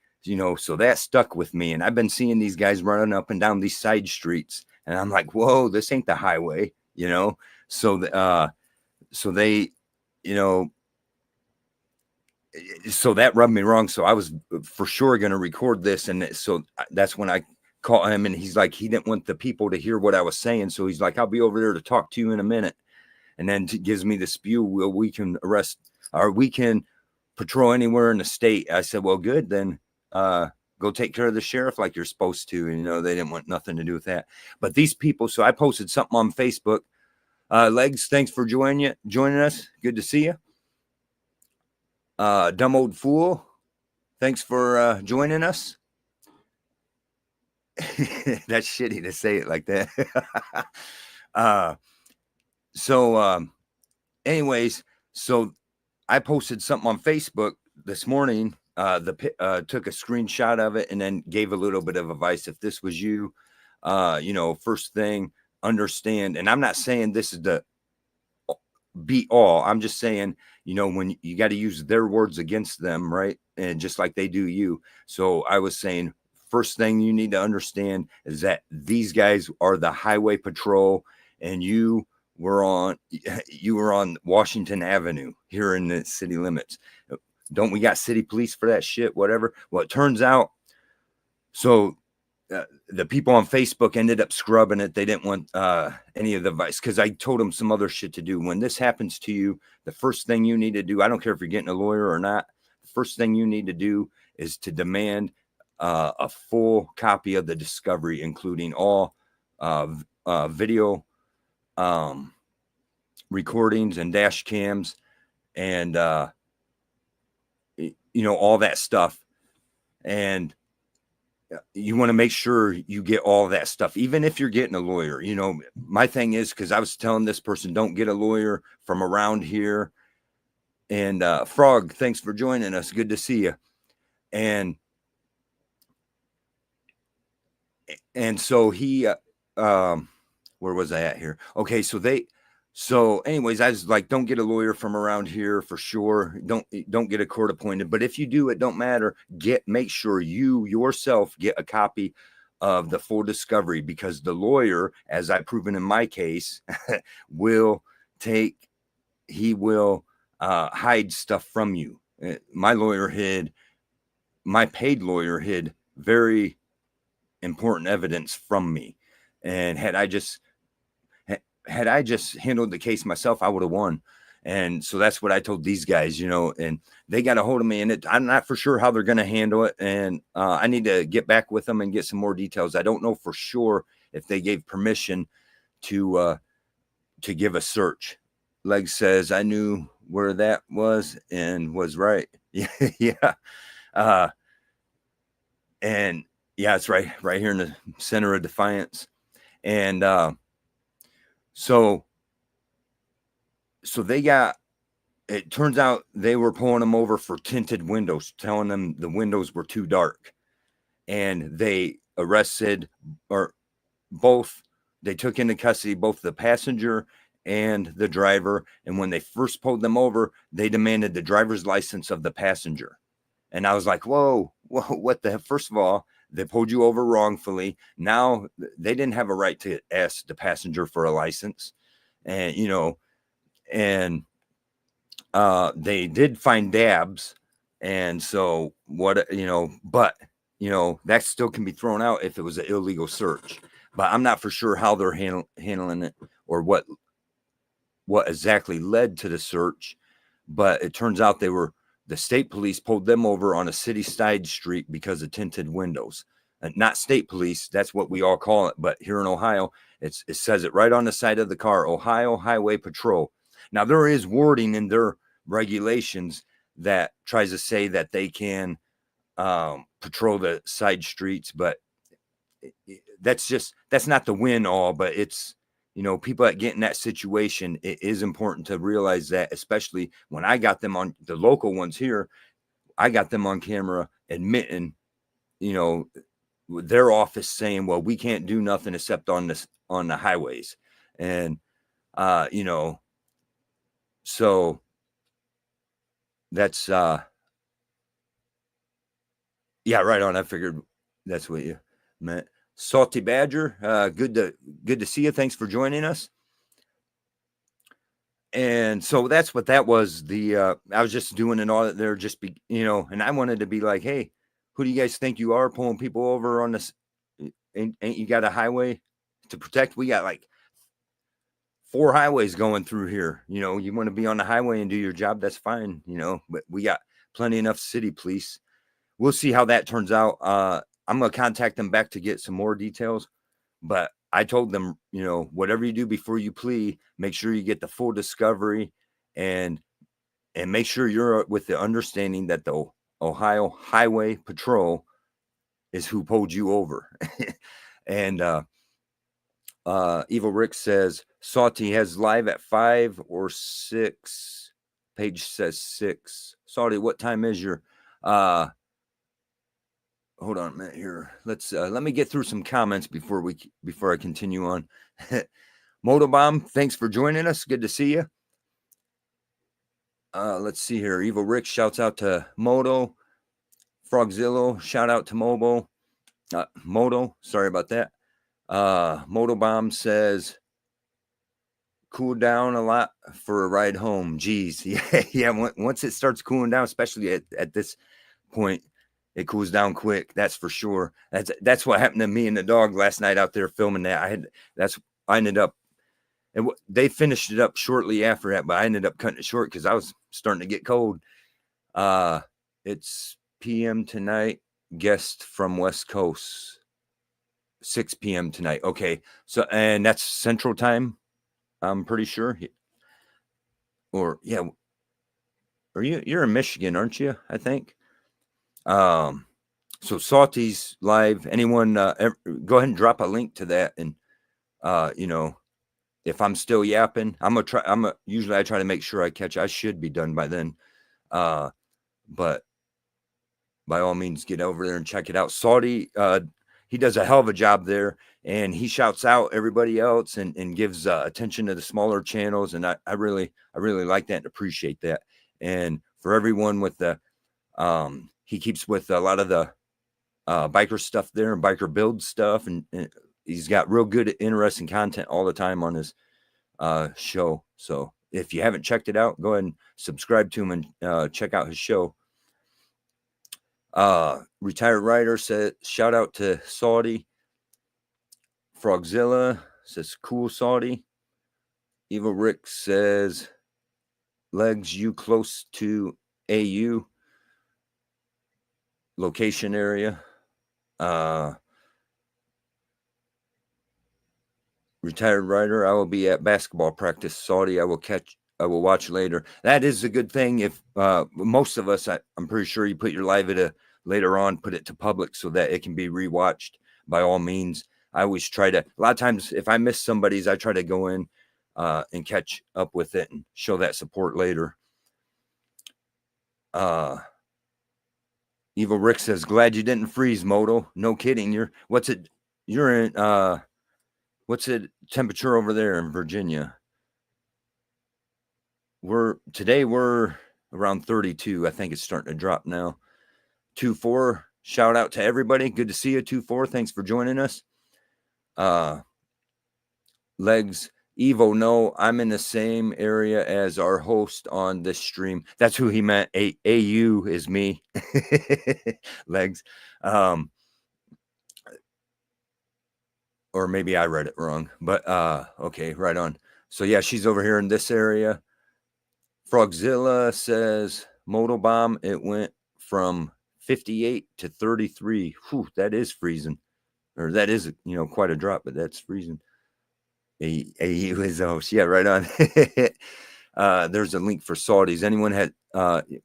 so that stuck with me. And I've been seeing these guys running up and down these side streets and I'm like, whoa, this ain't the highway, So they, so that rubbed me wrong. So I was for sure going to record this. And so that's when I called him and he's like, he didn't want the people to hear what I was saying. So he's like, I'll be over there to talk to you in a minute. And then gives me the spew. Well, we can arrest or we can patrol anywhere in the state. I said, well, good. Then go take care of the sheriff like you're supposed to. And, they didn't want nothing to do with that. But these people, so I posted something on Facebook. Legs, thanks for joining us. Good to see you. Dumb Old Fool, thanks for joining us. That's shitty to say it like that. Anyways, so I posted something on Facebook this morning. Took a screenshot of it and then gave a little bit of advice. If this was you, first thing, understand. And I'm not saying this is the be all. I'm just saying, when you got to use their words against them, right? And just like they do you. So I was saying, first thing you need to understand is that these guys are the highway patrol and you were on Washington Avenue here in the city limits. Don't we got city police for that shit? Whatever. Well, it turns out, so the people on Facebook ended up scrubbing it. They didn't want any of the advice because I told them some other shit to do. When this happens to you, the first thing you need to do, I don't care if you're getting a lawyer or not, the first thing you need to do is to demand a full copy of the discovery, including all video recordings and dash cams and, all that stuff. And you want to make sure you get all that stuff, even if you're getting a lawyer. My thing is, because I was telling this person, don't get a lawyer from around here. And Frog, thanks for joining us. Good to see you. And so he, where was I at here? Okay, so anyways, I was like, don't get a lawyer from around here for sure. Don't get a court appointed. But if you do, it don't matter. Make sure you yourself get a copy of the full discovery, because the lawyer, as I've proven in my case, will hide stuff from you. My paid lawyer hid very important evidence from me. And had I just handled the case myself, I would have won. And so that's what I told these guys, and they got a hold of me, and I'm not for sure how they're going to handle it. And I need to get back with them and get some more details. I don't know for sure if they gave permission to to give a search. Leg says, I knew where that was and was right. Yeah. And yeah, it's right here in the center of Defiance. And so they got, it turns out they were pulling them over for tinted windows, telling them the windows were too dark. And they arrested, or both, they took into custody both the passenger and the driver. And when they first pulled them over, they demanded the driver's license of the passenger. And I was like, whoa, what the heck? First of all, they pulled you over wrongfully. Now they didn't have a right to ask the passenger for a license. And, you know, and they did find dabs. And so what, you know, but, you know, that still can be thrown out if it was an illegal search. But I'm not for sure how they're handling it, or what exactly led to the search. But it turns out the state police pulled them over on a city side street because of tinted windows. Not state police, that's what we all call it. But here in Ohio, it says it right on the side of the car, Ohio Highway Patrol. Now, there is wording in their regulations that tries to say that they can patrol the side streets, but that's not the win all. But it's, you know, people that get in that situation, it is important to realize that, especially when I got them on the local ones here, I got them on camera admitting, you know, their office saying, well, we can't do nothing except on the highways. And, you know, so that's, yeah, right on. I figured that's what you meant. Salty Badger, good to see you. Thanks for joining us. And so that's what that was. I was just doing an audit there, you know, and I wanted to be like, hey, who do you guys think you are pulling people over on this? Ain't you got a highway to protect? We got like 4 highways going through here. You know, you want to be on the highway and do your job, that's fine, you know, but we got plenty enough city police. We'll see how that turns out. I'm going to contact them back to get some more details, but I told them, you know, whatever you do before you plea, make sure you get the full discovery, and make sure you're with the understanding that the Ohio Highway Patrol is who pulled you over. And Evil Rick says Salty has live at 5 or 6. Page says 6. Salty, what time is your hold on a minute here. Let me get through some comments before I continue on. Motobomb, thanks for joining us. Good to see you. Let's see here. Evil Rick shouts out to Moto. Frogzillo, shout out to Moto. Sorry about that. Motobomb says, cool down a lot for a ride home. Geez. Yeah. Once it starts cooling down, especially at this point, it cools down quick. That's for sure. That's what happened to me and the dog last night out there filming that. I ended up, and they finished it up shortly after that, but I ended up cutting it short because I was starting to get cold. It's PM tonight. Guest from West Coast. 6 p.m. tonight. Okay. So, and that's Central Time, I'm pretty sure. Or yeah. Or you're in Michigan, aren't you? I think. So Salty's live. Anyone go ahead and drop a link to that. And you know, if I'm still yapping, usually I try to make sure I should be done by then. But by all means, get over there and check it out. Salty, he does a hell of a job there, and he shouts out everybody else and gives attention to the smaller channels. And I really like that and appreciate that. And for everyone with he keeps with a lot of the biker stuff there and biker build stuff. And he's got real good, interesting content all the time on his show. So if you haven't checked it out, go ahead and subscribe to him and check out his show. Retired Writer said, shout out to Saudi. Frogzilla says, cool Saudi. Evil Rick says, legs, you close to AU location area. Retired writer, I will be at basketball practice. Saudi, I will watch later. That is a good thing. If most of us, I'm pretty sure you put your live later on, put it to public so that it can be rewatched. By all means, I always try to. A lot of times, if I miss somebody's, I try to go in and catch up with it and show that support later. Evil Rick says, "Glad you didn't freeze, Moto. No kidding. You're in what's the temperature over there in Virginia? Today we're around 32. I think it's starting to drop now. 2-4. Shout out to everybody. Good to see you, 2-4. Thanks for joining us. Legs Evo, no, I'm in the same area as our host on this stream. That's who he meant. AU is me. Legs. Or maybe I read it wrong, but okay, right on. So yeah, she's over here in this area. Frogzilla says Motobomb, it went from 58 to 33. Whew, that is freezing. Or that is, quite a drop, but that's freezing. AU is host. Yeah, right on. There's a link for Saudis. Anyone had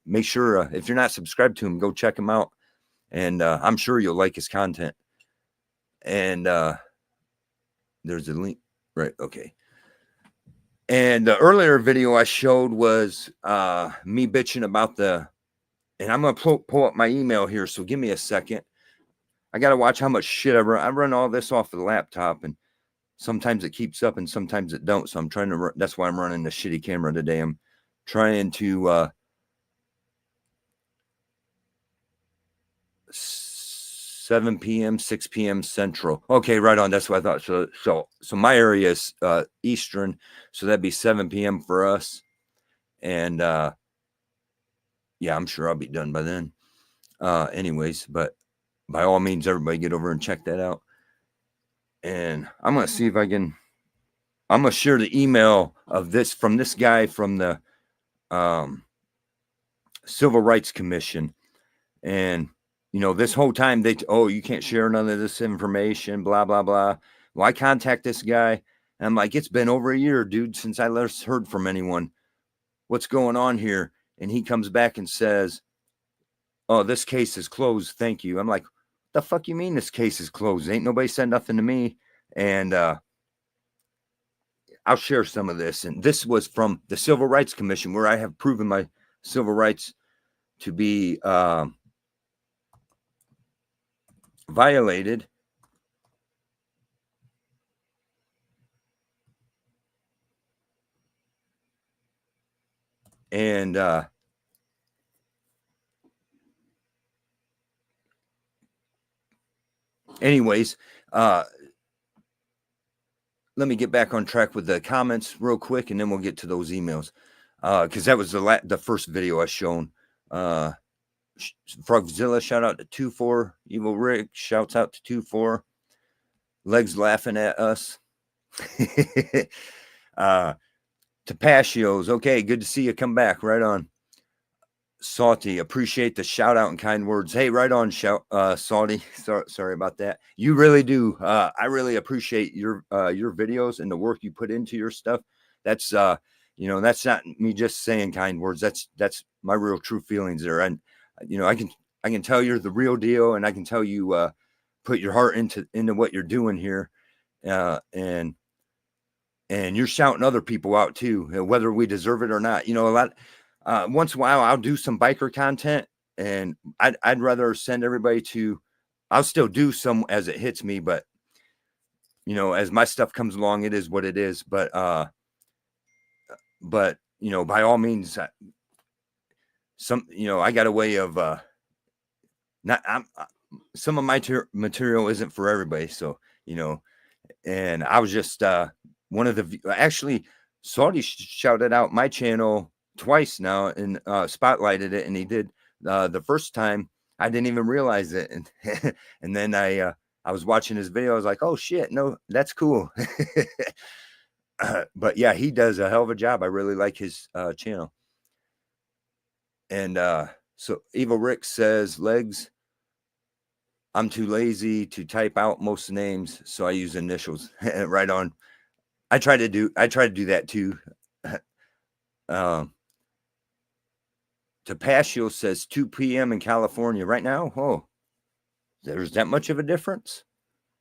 make sure if you're not subscribed to him, go check him out. And I'm sure you'll like his content. And there's a link. Right. Okay. And the earlier video I showed was me bitching about and I'm going to pull up my email here. So give me a second. I got to watch how much shit I run. I run all this off of the laptop, and sometimes it keeps up and sometimes it don't. So I'm trying to, that's why I'm running the shitty camera today. I'm trying to 7 p.m., 6 p.m. Central. Okay, right on. That's what I thought. So my area is Eastern, so that'd be 7 p.m. for us. And yeah, I'm sure I'll be done by then. Anyways, but by all means, everybody get over and check that out. And I'm gonna see if I'm gonna share the email of this from this guy from the Civil Rights Commission. And this whole time you can't share none of this information, blah, blah, blah. Well, I contact this guy and I'm like, it's been over a year, dude, since I last heard from anyone. What's going on here? And he comes back and says, oh, this case is closed. Thank you. I'm like, what the fuck you mean this case is closed? Ain't nobody said nothing to me. And I'll share some of this. And this was from the Civil Rights Commission, where I have proven my civil rights to be violated. And anyways, let me get back on track with the comments real quick, and then we'll get to those emails. Because that was the first video I shown. Frogzilla, shout out to 2-4. Evil Rick, shouts out to 2-4. Legs laughing at us. Tapacios, okay, good to see you come back. Right on. Salty, appreciate the shout out and kind words. Hey, right on, Salty. Sorry about that. You really do. I really appreciate your videos and the work you put into your stuff. That's that's not me just saying kind words. That's my real true feelings there. And I can tell you're the real deal, and I can tell you put your heart into what you're doing here, and you're shouting other people out too, whether we deserve it or not. A lot. Once in a while, I'll do some biker content, and I'd rather send everybody to. I'll still do some as it hits me, but as my stuff comes along, it is what it is. But by all means, I got a way of some of my material isn't for everybody, so and I was just one of the actually Saudi shouted out my channel twice now and spotlighted it, and he did the first time. I didn't even realize it, and and then I was watching his video. I was like, oh shit, no, that's cool. But yeah, he does a hell of a job. I really like his channel. And so Evil Rick says, Legs, I'm too lazy to type out most names, so I use initials. Right on. I try to do that too. Tapasio says 2 p.m. in California right now. Oh, there's that much of a difference.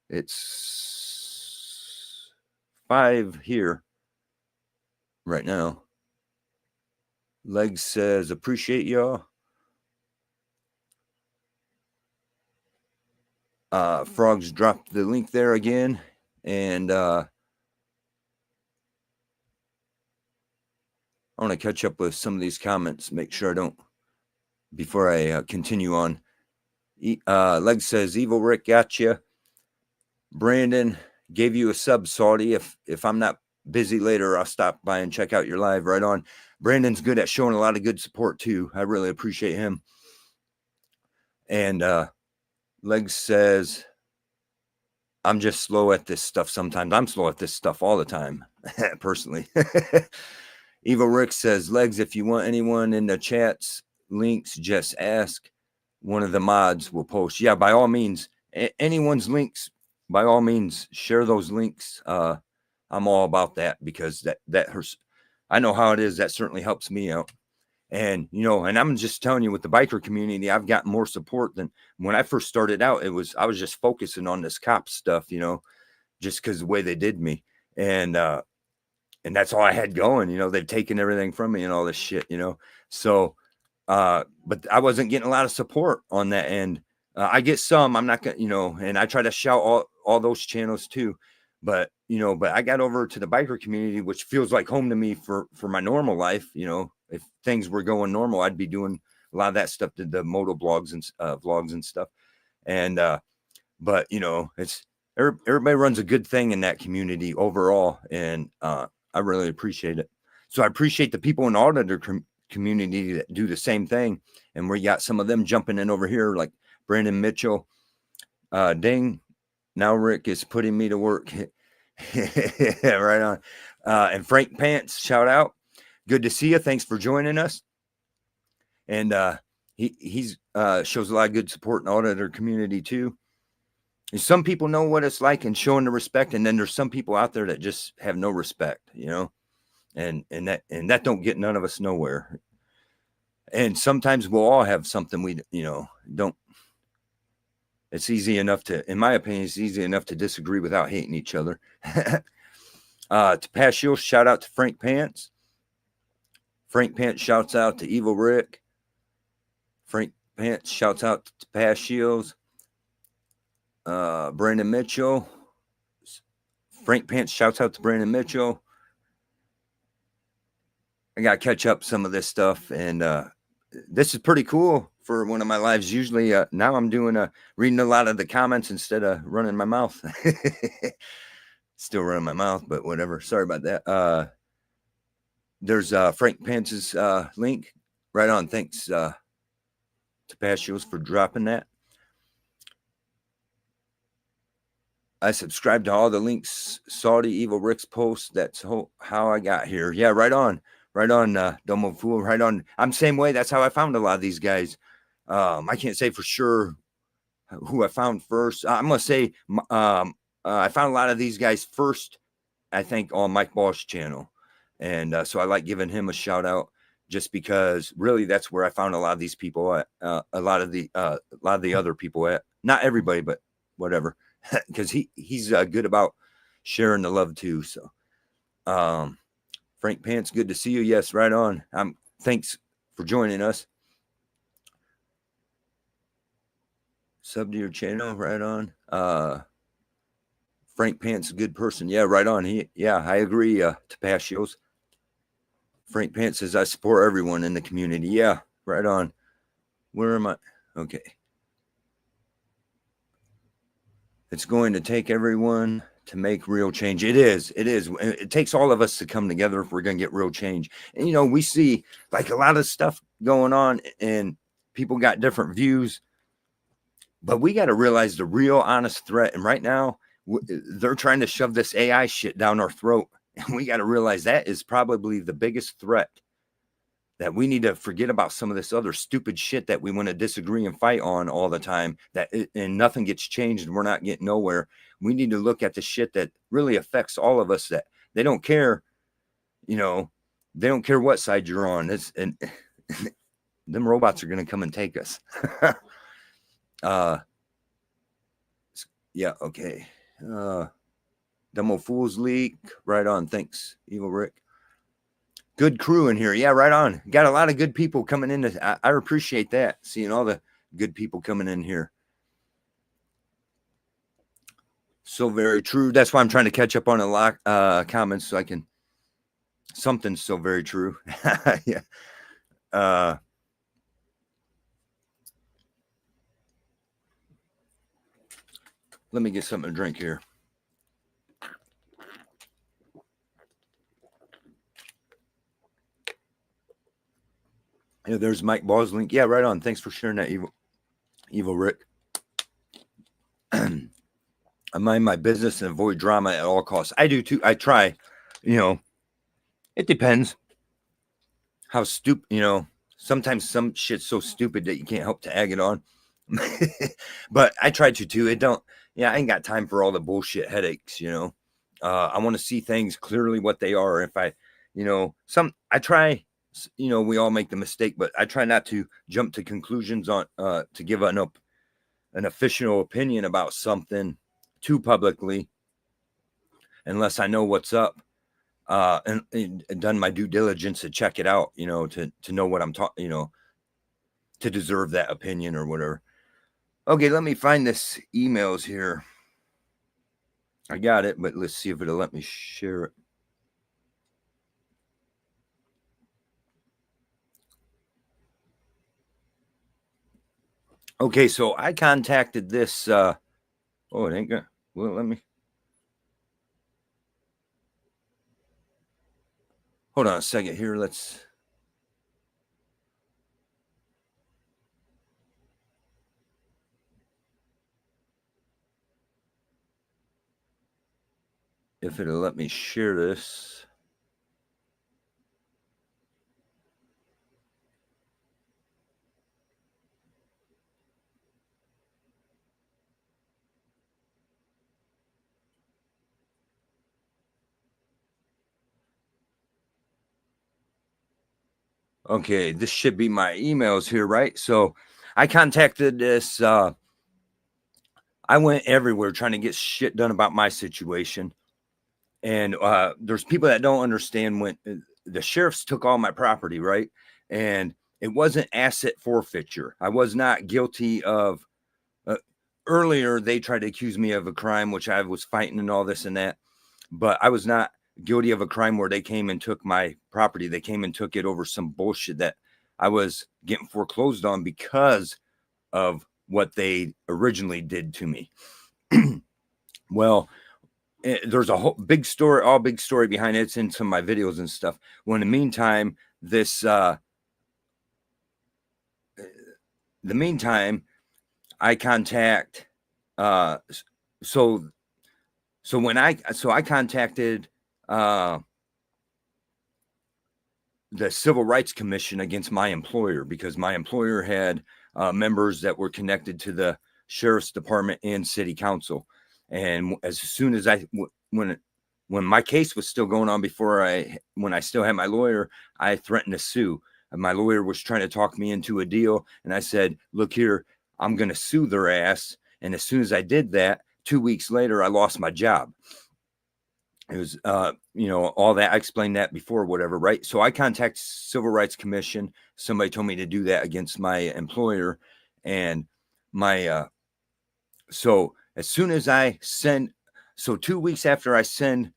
It's 5 here right now. Legs says, appreciate y'all. Frogs dropped the link there again. And I want to catch up with some of these comments, make sure I don't, before I continue on. Legs says, Evil Rick, gotcha. Brandon gave you a sub, Saudi. If I'm not busy later, I'll stop by and check out your live. Right on. Brandon's good at showing a lot of good support too. I really appreciate him. And Legs says, I'm just slow at this stuff sometimes. I'm slow at this stuff all the time, personally. Evil Rick says, Legs, if you want anyone in the chats links, just ask. One of the mods will post. Yeah, by all means, anyone's links, by all means, share those links. I'm all about that because that hurts. I know how it is. That certainly helps me out. And, you know, and I'm just telling you, with the biker community, I've gotten more support than when I first started out. I was just focusing on this cop stuff, you know, just because the way they did me. And that's all I had going, you know. They've taken everything from me and all this shit, you know. So, but I wasn't getting a lot of support on that end. I get some, I'm not gonna, you know, and I try to shout all those channels too. But, you know, but I got over to the biker community, which feels like home to me for my normal life. You know, if things were going normal, I'd be doing a lot of that stuff, the moto blogs and vlogs and stuff. And, but, you know, it's everybody runs a good thing in that community overall. And I really appreciate it. So I appreciate the people in the auditor community that do the same thing. And we got some of them jumping in over here, like Brandon Mitchell. Ding. Now Rick is putting me to work. Yeah, right on. And Frank Pants, shout out. Good to see you. Thanks for joining us. And he's shows a lot of good support in the auditor community too. And some people know what it's like and showing the respect, and then there's some people out there that just have no respect, you know, and that don't get none of us nowhere. And sometimes we'll all have something we, you know, don't. It's easy enough to, in my opinion, it's easy enough to disagree without hating each other. Tapasio, shout out to Frank Pants. Frank Pants shouts out to Evil Rick. Frank Pants shouts out to Tapasio's. Brandon Mitchell. Frank Pants shouts out to Brandon Mitchell. I got to catch up some of this stuff, and this is pretty cool for one of my lives. Usually now I'm doing reading a lot of the comments instead of running my mouth. Still running my mouth, but whatever. Sorry about that. There's Frank Pants's link. Right on. Thanks to Pastios for dropping that. I subscribe to all the links, Saudi Evil Rick's post. That's how I got here. Yeah, right on. Right on, Domo Fool. Right on. I'm same way. That's how I found a lot of these guys. I can't say for sure who I found first. I'm going to say I found a lot of these guys first, I think, on Mike Bosch's channel. And so I like giving him a shout out just because really that's where I found a lot of these people at, a lot of the other people at. Not everybody, but whatever. Because he's good about sharing the love too. So Frank Pants, good to see you. Yes, right on. Thanks for joining us. Sub to your channel, right on. Frank Pants, a good person. Yeah, right on. I agree, Tapasio's. Frank Pants says, I support everyone in the community. Yeah, right on. Where am I? Okay. It's going to take everyone to make real change. It is. It takes all of us to come together if we're going to get real change. And, you know, we see like a lot of stuff going on and people got different views, but we got to realize the real honest threat. And right now they're trying to shove this AI shit down our throat. And we got to realize that is probably the biggest threat, that we need to forget about some of this other stupid shit that we want to disagree and fight on all the time, and nothing gets changed and we're not getting nowhere. We need to look at the shit that really affects all of us, that They don't care, you know, they don't care what side you're on. And them robots are going to come and take us. Yeah, okay. Demo Fools Leak, right on. Thanks, Evil Rick. Good crew in here. Yeah, right on. Got a lot of good people coming in. I appreciate that, seeing all the good people coming in here. So very true. That's why I'm trying to catch up on a lot comments so I can. Something's so very true. Yeah. Let me get something to drink here. Yeah, there's Mike Ball's link. Yeah, right on. Thanks for sharing that, Evil Rick. I mind my business and avoid drama at all costs. I do too. I try. It depends how stupid. Sometimes some shit's so stupid that you can't help to egg it on. But I try to too. I ain't got time for all the bullshit headaches. I want to see things clearly what they are. If I try. We all make the mistake, but I try not to jump to conclusions on to give an official opinion about something too publicly unless I know what's up and done my due diligence to check it out, to know what I'm talking, to deserve that opinion or whatever. Okay, let me find this emails here. I got it, but let's see if it'll let me share it. Okay, so I contacted this. It ain't gonna. Well, let me. Hold on a second here. Let's. If it'll let me share this. Okay, this should be my emails here, right? So I contacted this. I went everywhere trying to get shit done about my situation. And there's people that don't understand when the sheriffs took all my property, right? And it wasn't asset forfeiture. I was not guilty of. Earlier, they tried to accuse me of a crime, which I was fighting and all this and that. But I was not guilty of a crime where they came and took my property. They came and took it over some bullshit that I was getting foreclosed on because of what they originally did to me. Well, there's a whole big story behind it. It's in some of my videos and stuff. Well, in the meantime, I contact, so I contacted, the Civil Rights Commission against my employer because my employer had members that were connected to the sheriff's department and city council. And as soon as when my case was still going on when I still had my lawyer, I threatened to sue. And my lawyer was trying to talk me into a deal. And I said, look here, I'm going to sue their ass. And as soon as I did that, 2 weeks later, I lost my job. It was, all that. I explained that before, whatever, right? So I contacted Civil Rights Commission. Somebody told me to do that against my employer. And so as soon as 2 weeks after I send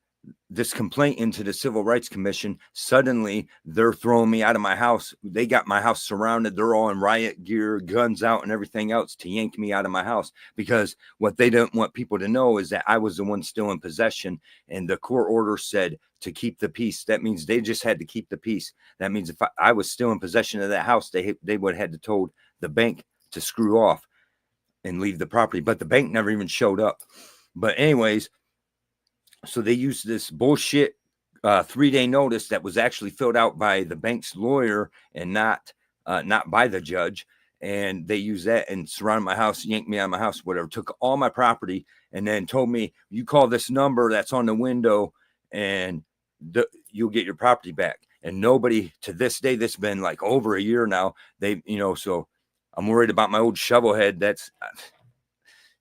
this complaint into the Civil Rights Commission, suddenly they're throwing me out of my house. They got my house surrounded. They're all in riot gear, guns out and everything else to yank me out of my house, because what they don't want people to know is that I was the one still in possession, and the court order said to keep the peace. That means they just had to keep the peace. That means if I was still in possession of that house, they would have had to told the bank to screw off and leave the property, but the bank never even showed up. But anyways, so they used this bullshit 3-day notice that was actually filled out by the bank's lawyer and not by the judge. And they used that and surrounded my house, yanked me out of my house, whatever, took all my property, and then told me, you call this number that's on the window and you'll get your property back. And nobody to this day, this has been like over a year now. They, so I'm worried about my old shovel head. That's,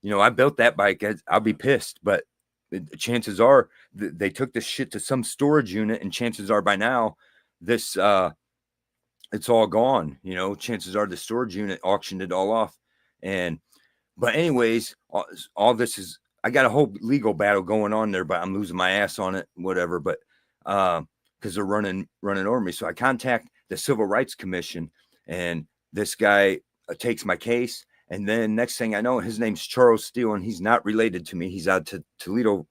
I built that bike. I'll be pissed, but chances are they took this shit to some storage unit, and chances are by now this, it's all gone. Chances are the storage unit auctioned it all off. But anyways, all this is, I got a whole legal battle going on there, but I'm losing my ass on it, whatever. But because they're running over me, so I contact the Civil Rights Commission, and this guy takes my case. And then next thing I know, his name's Charles Steele, and he's not related to me. He's out to Toledo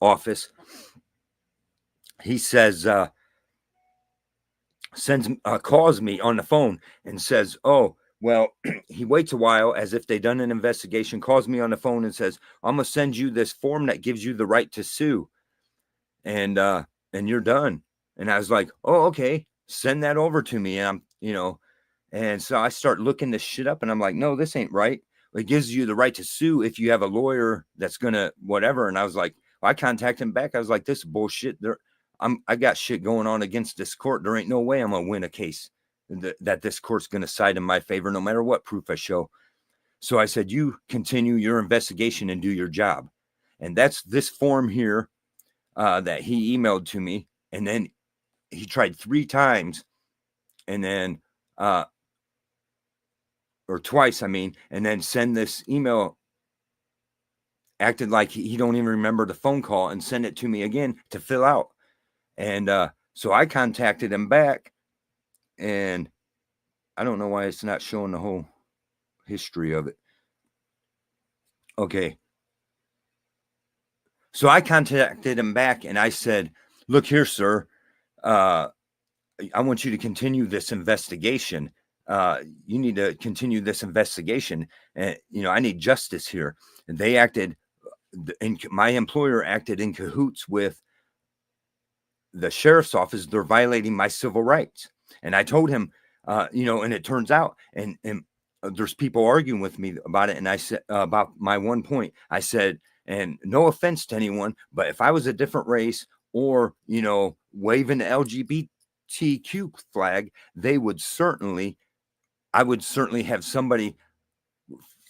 office. He says, calls me on the phone and says, oh, well, he waits a while as if they've done an investigation, calls me on the phone and says, I'm going to send you this form that gives you the right to sue. And you're done. And I was like, oh, okay, send that over to me. And and so I start looking this shit up, and I'm like, no, this ain't right. It gives you the right to sue if you have a lawyer that's going to whatever. And I was like, I contacted him back. I was like, this is bullshit. I got shit going on against this court. There ain't no way I'm going to win a case that this court's going to side in my favor, no matter what proof I show. So I said, you continue your investigation and do your job. And that's this form here that he emailed to me. And then he tried 3 times, and then, or twice, and then send this email, acted like he don't even remember the phone call, and send it to me again to fill out. And so I contacted him back, and I don't know why it's not showing the whole history of it. Okay. So I contacted him back, and I said, look here, sir, I want you to continue this investigation. You need to continue this investigation. And, I need justice here. And they acted, my employer acted in cahoots with the sheriff's office. They're violating my civil rights. And I told him, and it turns out, and there's people arguing with me about it. And I said, about my one point, I said, and no offense to anyone, but if I was a different race, or, waving the LGBTQ flag, I would certainly have somebody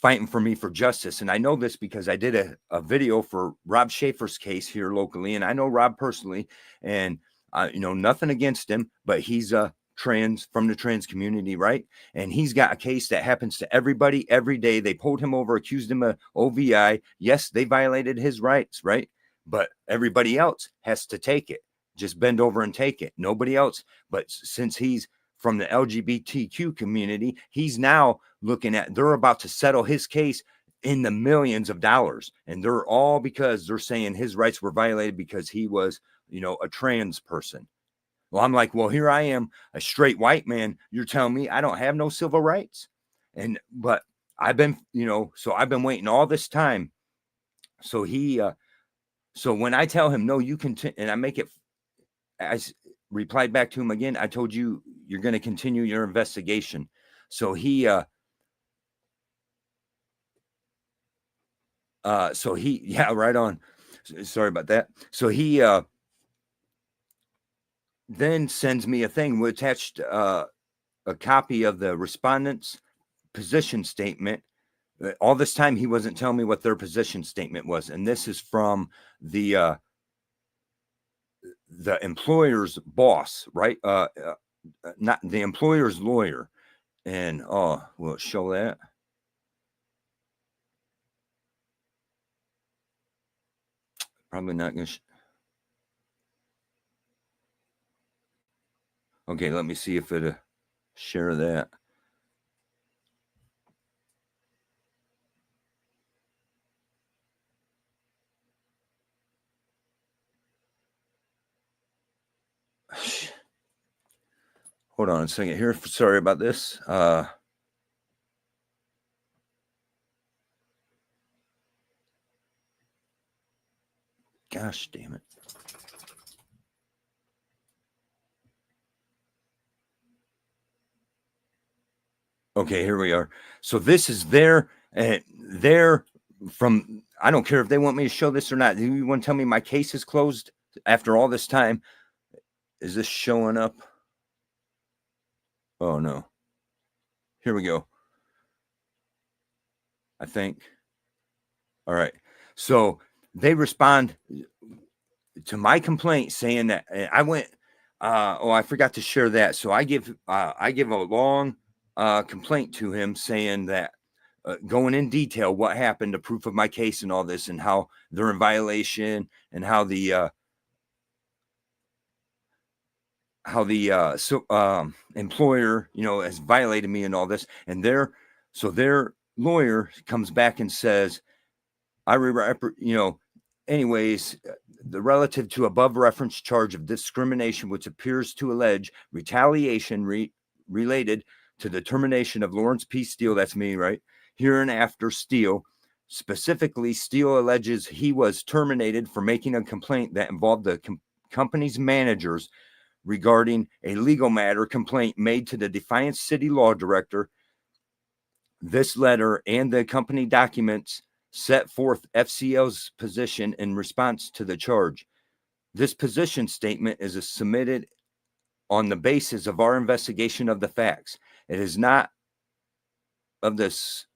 fighting for me for justice. And I know this because I did a video for Rob Schaefer's case here locally. And I know Rob personally, and nothing against him, but he's a trans, from the trans community, right? And he's got a case that happens to everybody every day. They pulled him over, accused him of OVI. Yes, they violated his rights, right? But everybody else has to take it. Just bend over and take it. Nobody else. But since he's from the LGBTQ community, he's now looking at, they're about to settle his case in the millions of dollars. And they're all because they're saying his rights were violated because he was, a trans person. Well, I'm like, well, here I am, a straight white man. You're telling me I don't have no civil rights? But I've been, so I've been waiting all this time. So so when I tell him, no, you continue, and I replied back to him again, I told you, you're going to continue your investigation. So yeah, right on. Sorry about that. So he then sends me a thing with attached a copy of the respondent's position statement. All this time, he wasn't telling me what their position statement was. And this is from the employer's boss, right? Not the employer's lawyer. And, will it show that? Probably not going to. Okay, let me see if it'll share that. Hold on a second here. Sorry about this. Gosh damn it. Okay, here we are. So this is their from, I don't care if they want me to show this or not. Do you want to tell me my case is closed after all this time. Is this showing up? Oh no. Here we go. I think. All right. So they respond to my complaint saying that I went. I forgot to share that. So I give a long complaint to him saying that going in detail what happened, the proof of my case and all this, and how they're in violation, and how the employer, has violated me and all this. And their lawyer comes back and says, anyways, the relative to above reference charge of discrimination, which appears to allege retaliation related to the termination of Lawrence P. Steele, that's me, right? Hereinafter Steele, specifically, Steele alleges he was terminated for making a complaint that involved the company's managers regarding a legal matter complaint made to the Defiance City Law Director. This letter and the company documents set forth FCL's position in response to the charge. This position statement is submitted on the basis of our investigation of the facts. It is not of this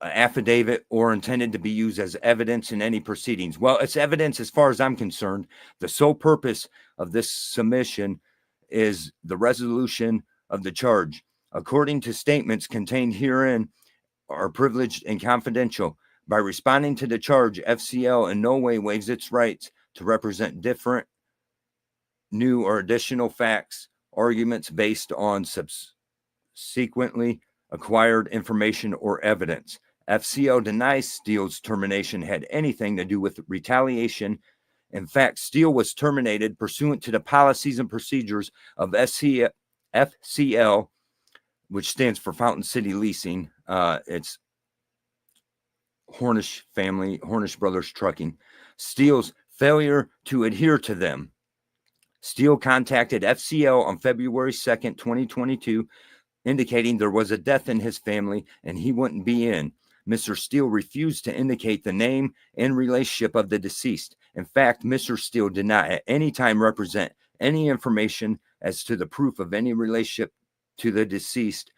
affidavit or intended to be used as evidence in any proceedings. Well, it's evidence as far as I'm concerned. The sole purpose of this submission is the resolution of the charge. According to statements contained herein are privileged and confidential. By responding to the charge, FCL in no way waives its rights to represent different, new, or additional facts, arguments based on subsequently acquired information or evidence. FCL denies Steele's termination had anything to do with retaliation. In fact, Steele was terminated pursuant to the policies and procedures of FCL, which stands for Fountain City Leasing. It's Hornish Brothers Trucking. Steele's failure to adhere to them. Steele contacted FCL on February 2nd, 2022, indicating there was a death in his family and he wouldn't be in. Mr. Steele refused to indicate the name and relationship of the deceased. In fact, Mr. Steele did not at any time represent any information as to the proof of any relationship to the deceased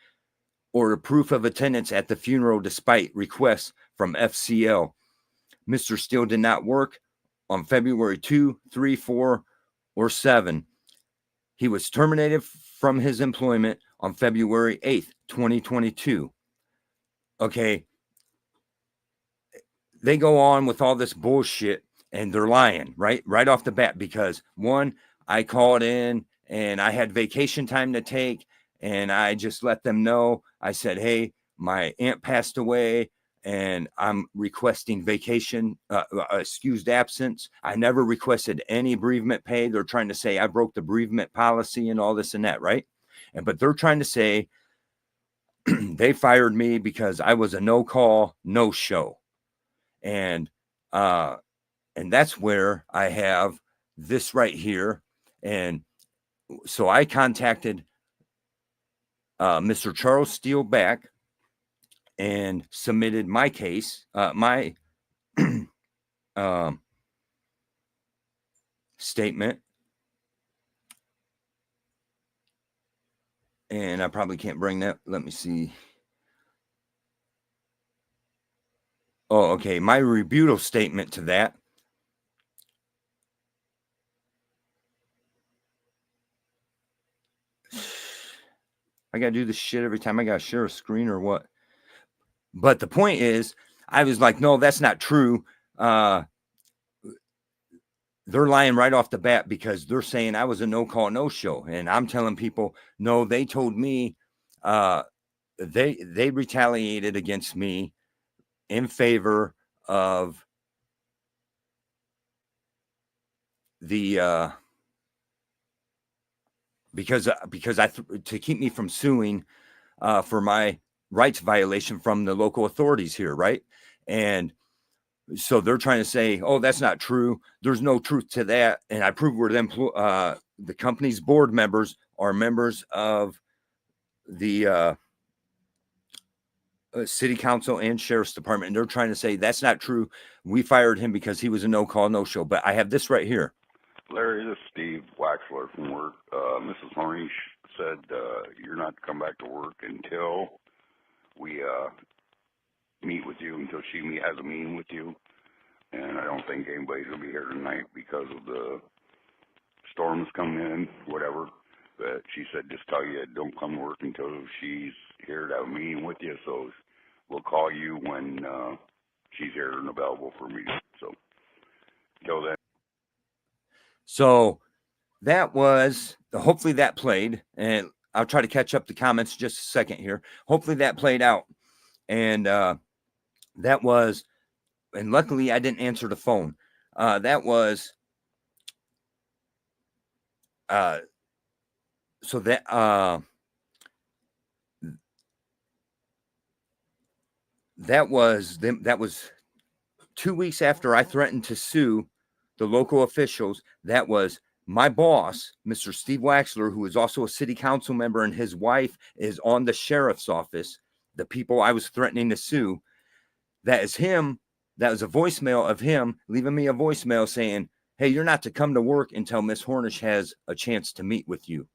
or a proof of attendance at the funeral despite requests from FCL. Mr. Steele did not work on February 2, 3, 4, or 7. He was terminated from his employment on February 8th, 2022. Okay. They go on with all this bullshit and they're lying right off the bat because, one, I called in and I had vacation time to take and I just let them know. I said, hey, my aunt passed away and I'm requesting vacation, excused absence. I never requested any bereavement pay. They're trying to say I broke the bereavement policy and all this and that, right? But they're trying to say they fired me because I was a no-call, no-show. And that's where I have this right here. And so I contacted Mr. Charles Steele back and submitted my case, my statement. And I probably can't bring that. Let me see. Oh, okay. My rebuttal statement to that. I got to do this shit every time I got to share a screen or what? But the point is, I was like, no, that's not true. They're lying right off the bat because they're saying I was a no-call, no-show. And I'm telling people, no, they told me they retaliated against me in favor of the because to keep me from suing for my rights violation from the local authorities here, right? And so they're trying to say, oh, that's not true. There's no truth to that. And I prove where the company's board members are members of the city council and sheriff's department. And they're trying to say that's not true. We fired him because he was a no-call, no-show. But I have this right here. Larry, this is Steve Waxler from work. Mrs. Hornish said you're not to come back to work until we meet with you, until she has a meeting with you. And I don't think anybody's going to be here tonight because of the storms coming in, whatever. But she said just tell you don't come to work until she's here to have a meeting with you. So we'll call you when she's here and available for a meeting. So until then. So that was, hopefully that played, and I'll try to catch up the comments just a second here. Hopefully that played out. And that was, and luckily I didn't answer the phone. That was, so that was 2 weeks after I threatened to sue the local officials. That was my boss, Mr. Steve Waxler, who is also a city council member, and his wife is on the sheriff's office. The people I was threatening to sue, that is him. That was a voicemail of him leaving me a voicemail saying, hey, you're not to come to work until Miss Hornish has a chance to meet with you.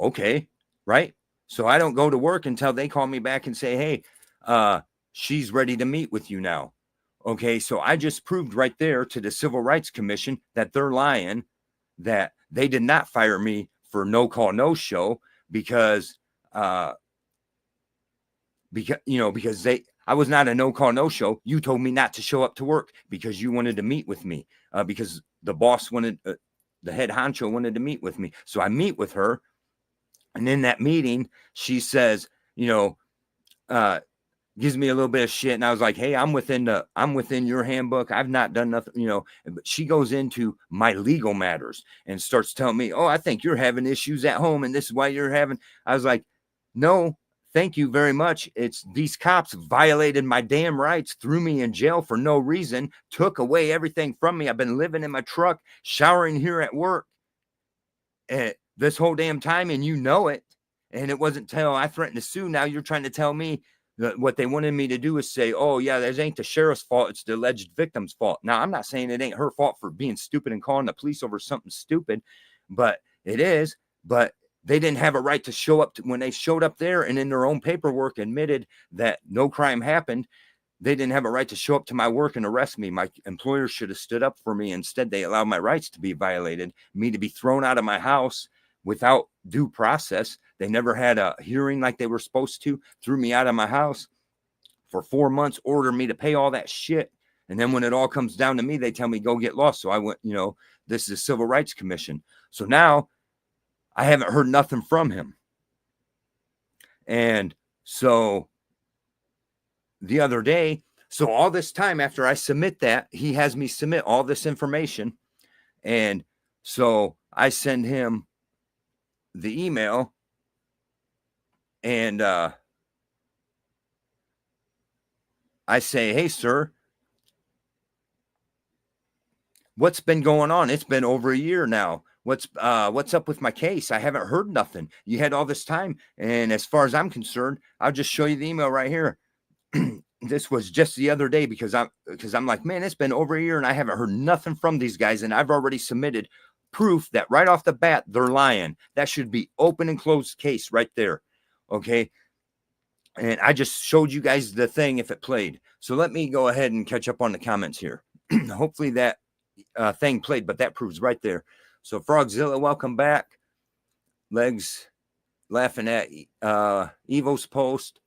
Okay, right? So I don't go to work until they call me back and say, hey, she's ready to meet with you now. Okay, so I just proved right there to the Civil Rights Commission that they're lying, that they did not fire me for no call, no show because I was not a no call, no show. You told me not to show up to work because you wanted to meet with me, because the boss wanted, the head honcho wanted to meet with me. So I meet with her. And in that meeting, she says, gives me a little bit of shit. And I was like, hey, I'm within your handbook. I've not done nothing, but she goes into my legal matters and starts telling me, oh, I think you're having issues at home. And this is why you're having, I was like, no, thank you very much. It's these cops violated my damn rights, threw me in jail for no reason, took away everything from me. I've been living in my truck, showering here at work this whole damn time, and you know it. And it wasn't till I threatened to sue. Now you're trying to tell me that what they wanted me to do is say, oh, yeah, that ain't the sheriff's fault. It's the alleged victim's fault. Now, I'm not saying it ain't her fault for being stupid and calling the police over something stupid, but it is. But they didn't have a right to show up when they showed up there and in their own paperwork admitted that no crime happened. They didn't have a right to show up to my work and arrest me. My employer should have stood up for me. Instead, they allowed my rights to be violated, me to be thrown out of my house without due process. They never had a hearing like they were supposed to, threw me out of my house for 4 months, ordered me to pay all that shit. And then when it all comes down to me, they tell me, go get lost. So I went, this is a Civil Rights Commission. So now I haven't heard nothing from him. And so the other day, so all this time after I submit that, he has me submit all this information. And so I send him the email, and I say, hey, sir, what's been going on? It's been over a year now. What's up with my case? I haven't heard nothing. You had all this time. And as far as I'm concerned, I'll just show you the email right here. This was just the other day because I'm like, man, it's been over a year and I haven't heard nothing from these guys. And I've already submitted proof that right off the bat, they're lying. That should be open and closed case right there. Okay. And I just showed you guys the thing if it played. So let me go ahead and catch up on the comments here. Hopefully that thing played, but that proves right there. So Frogzilla, welcome back. Legs laughing at Evo's post.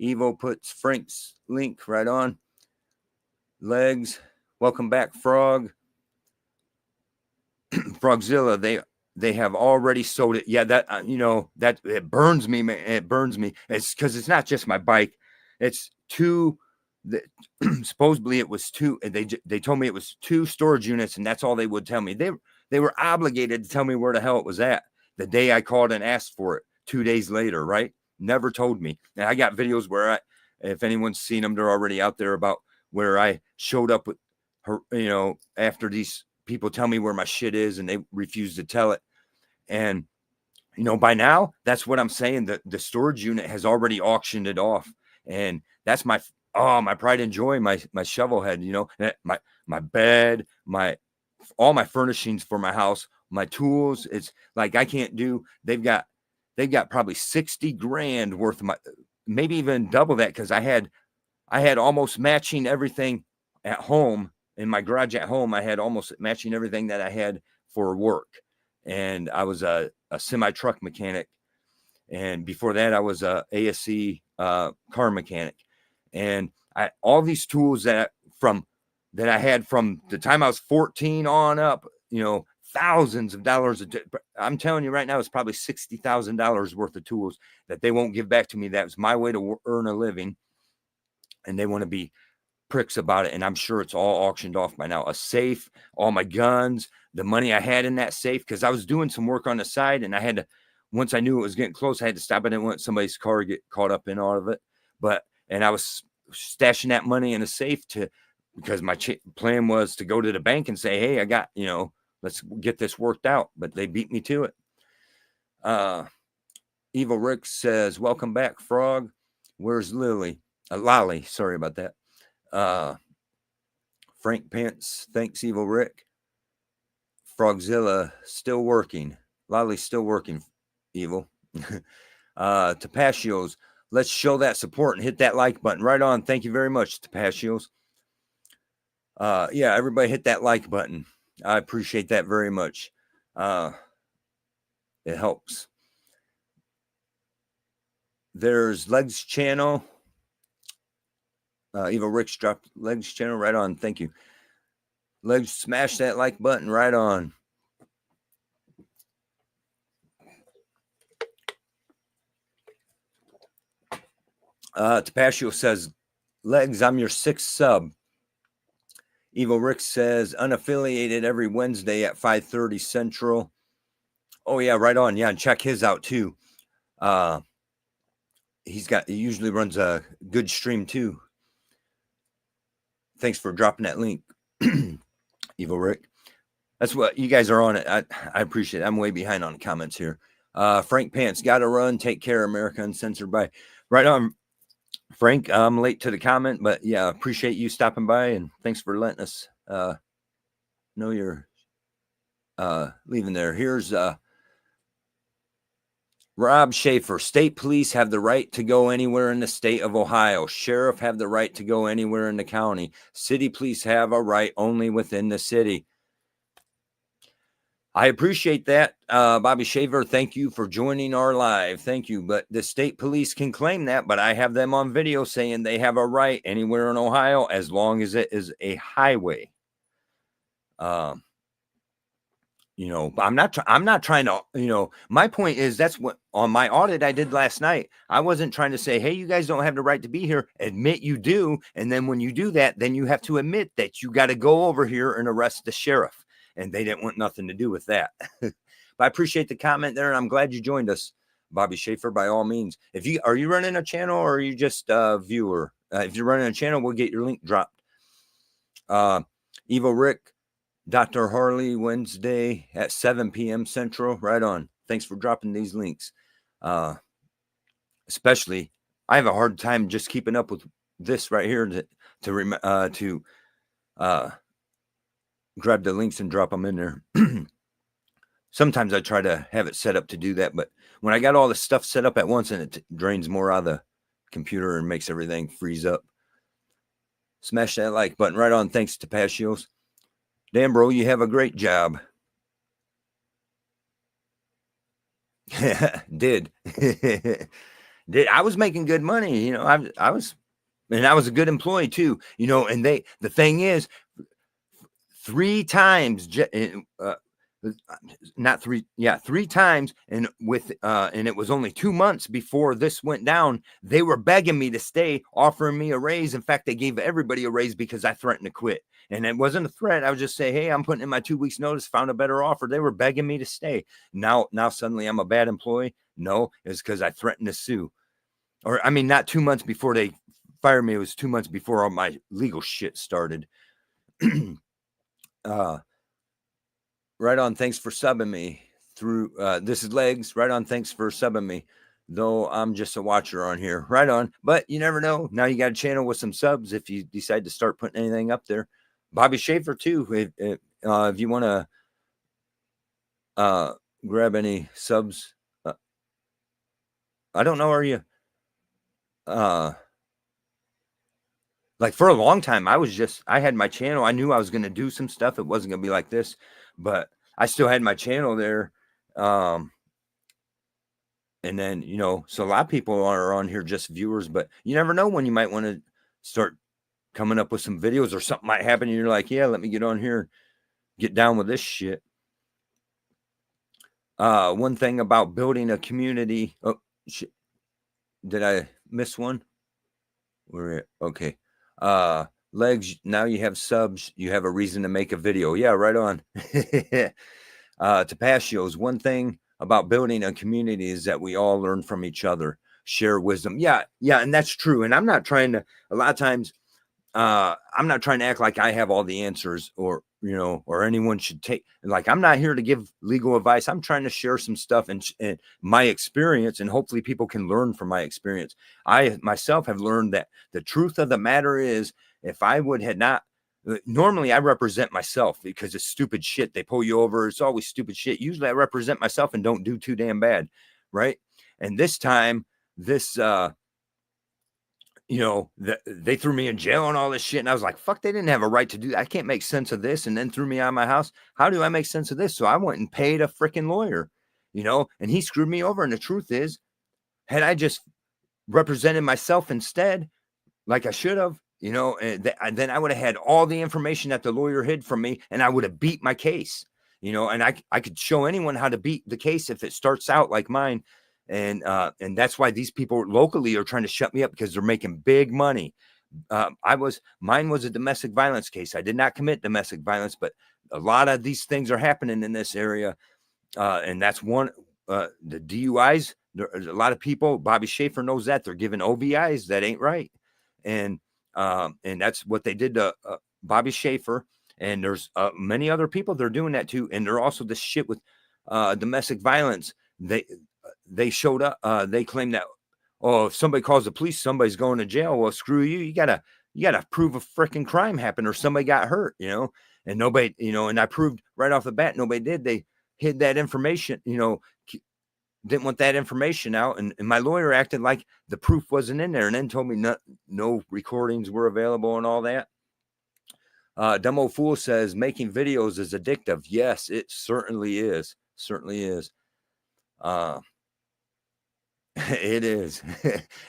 Evo puts Frank's link right on. Legs, welcome back, Frog. Frogzilla, they have already sold it. Yeah, that that it burns me, man. It burns me. It's because it's not just my bike. It's two. Supposedly it was two. They told me it was 2 storage units, and that's all they would tell me. They were obligated to tell me where the hell it was at the day I called and asked for it. 2 days later, right? Never told me. And I got videos where if anyone's seen them, they're already out there about where I showed up with her, after these people tell me where my shit is and they refuse to tell it. And, by now, that's what I'm saying. The storage unit has already auctioned it off. And that's my oh, my pride and joy, my shovel head, you know, my bed, all my furnishings for my house, my tools. It's like I can't do. They've got probably 60 grand worth of maybe even double that, because I had almost matching everything at home in my garage at home. I had almost matching everything that I had for work, and I was a semi truck mechanic, and before that I was a ASC car mechanic, and all these tools that I had from the time I was 14 on up, you know, thousands of dollars. I'm telling you right now, it's probably $60,000 worth of tools that they won't give back to me. That was my way to earn a living, and they want to be pricks about it. And I'm sure it's all auctioned off by now. A safe, all my guns, the money I had in that safe, because I was doing some work on the side, and I had to, once I knew it was getting close, I had to stop. I didn't want somebody's car to get caught up in all of it. And I was stashing that money in a safe because my plan was to go to the bank and say, hey, I got, you know, let's get this worked out. But they beat me to it. Evil Rick says, welcome back, Frog. Where's Lily? Lolly, sorry about that. Frank Pence, thanks, Evil Rick. Frogzilla, still working. Lolly's still working, Evil. Tapacios, let's show that support and hit that like button. Right on. Thank you very much, Tapacios. Yeah, everybody hit that like button. I appreciate that very much. It helps. There's Legs channel. Evil Rick's dropped Legs channel. Right on. Thank you. Legs, smash that like button. Right on. Tapatio says, Legs, I'm your 6th sub. Evil Rick says, unaffiliated every Wednesday at 5:30 Central. Oh, yeah, right on. Yeah, and check his out, too. He usually runs a good stream, too. Thanks for dropping that link, Evil Rick. That's what you guys are on it. I appreciate it. I'm way behind on the comments here. Frank Pants, gotta run. Take care, America Uncensored. Bye. Right on, Frank. I'm late to the comment, but yeah, appreciate you stopping by, and thanks for letting us know you're leaving there. Here's Rob Schaefer. State police have the right to go anywhere in the state of Ohio. Sheriff have the right to go anywhere in the county. City police have a right only within the city. I appreciate that, Bobby Shaver. Thank you for joining our live. Thank you. But the state police can claim that, but I have them on video saying they have a right anywhere in Ohio as long as it is a highway. You know, I'm not trying to, you know, my point is that's what on my audit I did last night. I wasn't trying to say, hey, you guys don't have the right to be here. Admit you do. And then when you do that, then you have to admit that you got to go over here and arrest the sheriff. And they didn't want nothing to do with that. But I appreciate the comment there, and I'm glad you joined us, Bobby Schaefer. By all means, are you running a channel, or are you just a viewer? If you're running a channel, we'll get your link dropped. Evil Rick, Dr. Harley, Wednesday at 7 p.m. Central. Right on. Thanks for dropping these links. Especially, I have a hard time just keeping up with this right here to grab the links and drop them in there. Sometimes I try to have it set up to do that, but when I got all the stuff set up at once, and it drains more out of the computer and makes everything freeze up. Smash that like button. Right on. Thanks to Pacios. Damn, bro, you have a great job. Did. I was making good money, you know. I was a good employee too, you know. And the thing is, 3 times, 3 times, and and it was only 2 months before this went down. They were begging me to stay, offering me a raise. In fact, they gave everybody a raise because I threatened to quit. And it wasn't a threat. I would just say, hey, I'm putting in my 2 weeks notice, found a better offer. They were begging me to stay. Now suddenly I'm a bad employee. No, it's because I threatened to sue. Or, I mean, not 2 months before they fired me. It was 2 months before all my legal shit started. Right on. Thanks for subbing me through. This is Legs. Right on. Thanks for subbing me. though I'm just a watcher on here. Right on. But you never know. Now you got a channel with some subs if you decide to start putting anything up there. Bobby Schaefer too. If you want to grab any subs, I don't know. Are you like for a long time? I had my channel. I knew I was going to do some stuff. It wasn't going to be like this, but I still had my channel there. And then, so a lot of people are on here just viewers, but you never know when you might want to start coming up with some videos or something might happen. And you're like, yeah, let me get on here and get down with this shit. One thing about building a community. Oh, shit. Did I miss one? Okay. Legs, now you have subs. You have a reason to make a video. Yeah, right on. Tapacios, one thing about building a community is that we all learn from each other, share wisdom. Yeah, and that's true. And I'm not trying to, a lot of times, I'm not trying to act like I have all the answers or anyone should take, like, I'm not here to give legal advice. I'm trying to share some stuff and my experience, and hopefully people can learn from my experience. I myself have learned that the truth of the matter is, if I had not, normally I represent myself because it's stupid shit. They pull you over. It's always stupid shit. Usually I represent myself and don't do too damn bad. Right. And this time, they threw me in jail and all this shit. And I was like, fuck, they didn't have a right to do that. I can't make sense of this. And then threw me out of my house. How do I make sense of this? So I went and paid a freaking lawyer, and he screwed me over. And the truth is, had I just represented myself instead, like I should have, and then I would have had all the information that the lawyer hid from me, and I would have beat my case, and I could show anyone how to beat the case if it starts out like mine. And that's why these people locally are trying to shut me up, because they're making big money. Mine was a domestic violence case. I did not commit domestic violence, but a lot of these things are happening in this area. And that's one, the DUIs, there's a lot of people, Bobby Schaefer knows that they're giving OVIs. That ain't right. And that's what they did to Bobby Schaefer. And there's many other people they're doing that too. And they're also this shit with domestic violence. They showed up. They claim that, if somebody calls the police, somebody's going to jail. Well, screw you. You gotta prove a freaking crime happened or somebody got hurt. And nobody. And I proved right off the bat nobody did. They hid that information. Didn't want that information out, and my lawyer acted like the proof wasn't in there, and then told me no recordings were available and all that. Dumb old fool says making videos is addictive. Yes, it certainly is. It is.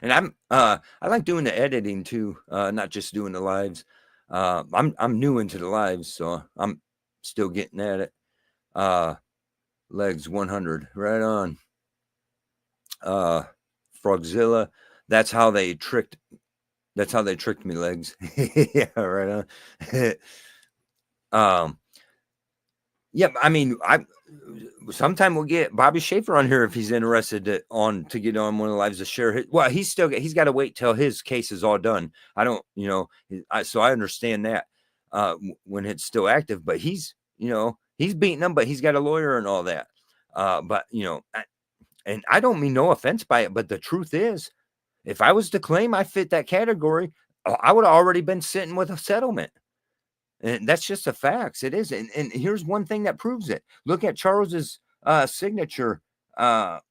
And I like doing the editing too, not just doing the lives. I'm new into the lives, so I'm still getting at it. Legs 100, right on. Frogzilla, that's how they tricked me, Legs. Yeah, right on. Yeah, I mean, sometime we'll get Bobby Schaefer on here if he's interested to get on one of the lives to share his. Well, he's got to wait till his case is all done. I don't, so I understand that when it's still active, but he's beating them, but he's got a lawyer and all that. But and I don't mean no offense by it, but the truth is, if I was to claim I fit that category, I would have already been sitting with a settlement. And that's just the facts. It is. And here's one thing that proves it. Look at Charles's signature on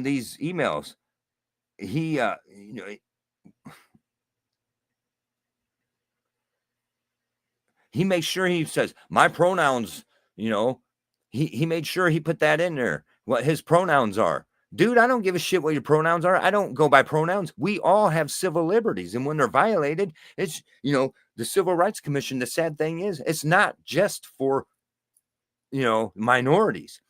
these emails. He, he makes sure he says my pronouns, he made sure he put that in there, what his pronouns are. Dude, I don't give a shit what your pronouns are. I don't go by pronouns. We all have civil liberties. And when they're violated, it's, the Civil Rights Commission, the sad thing is, it's not just for, minorities.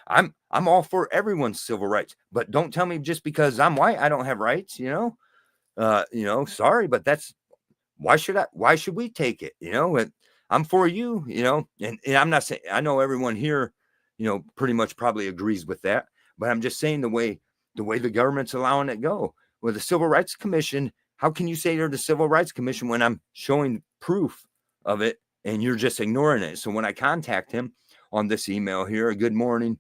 I'm all for everyone's civil rights. But don't tell me just because I'm white, I don't have rights, sorry, but that's, why should we take it? I'm for you, and I'm not saying, I know everyone here, pretty much probably agrees with that, but I'm just saying the way the government's allowing it go. With the Civil Rights Commission, how can you say you're the Civil Rights Commission when I'm showing proof of it and you're just ignoring it? So when I contact him on this email here, good morning,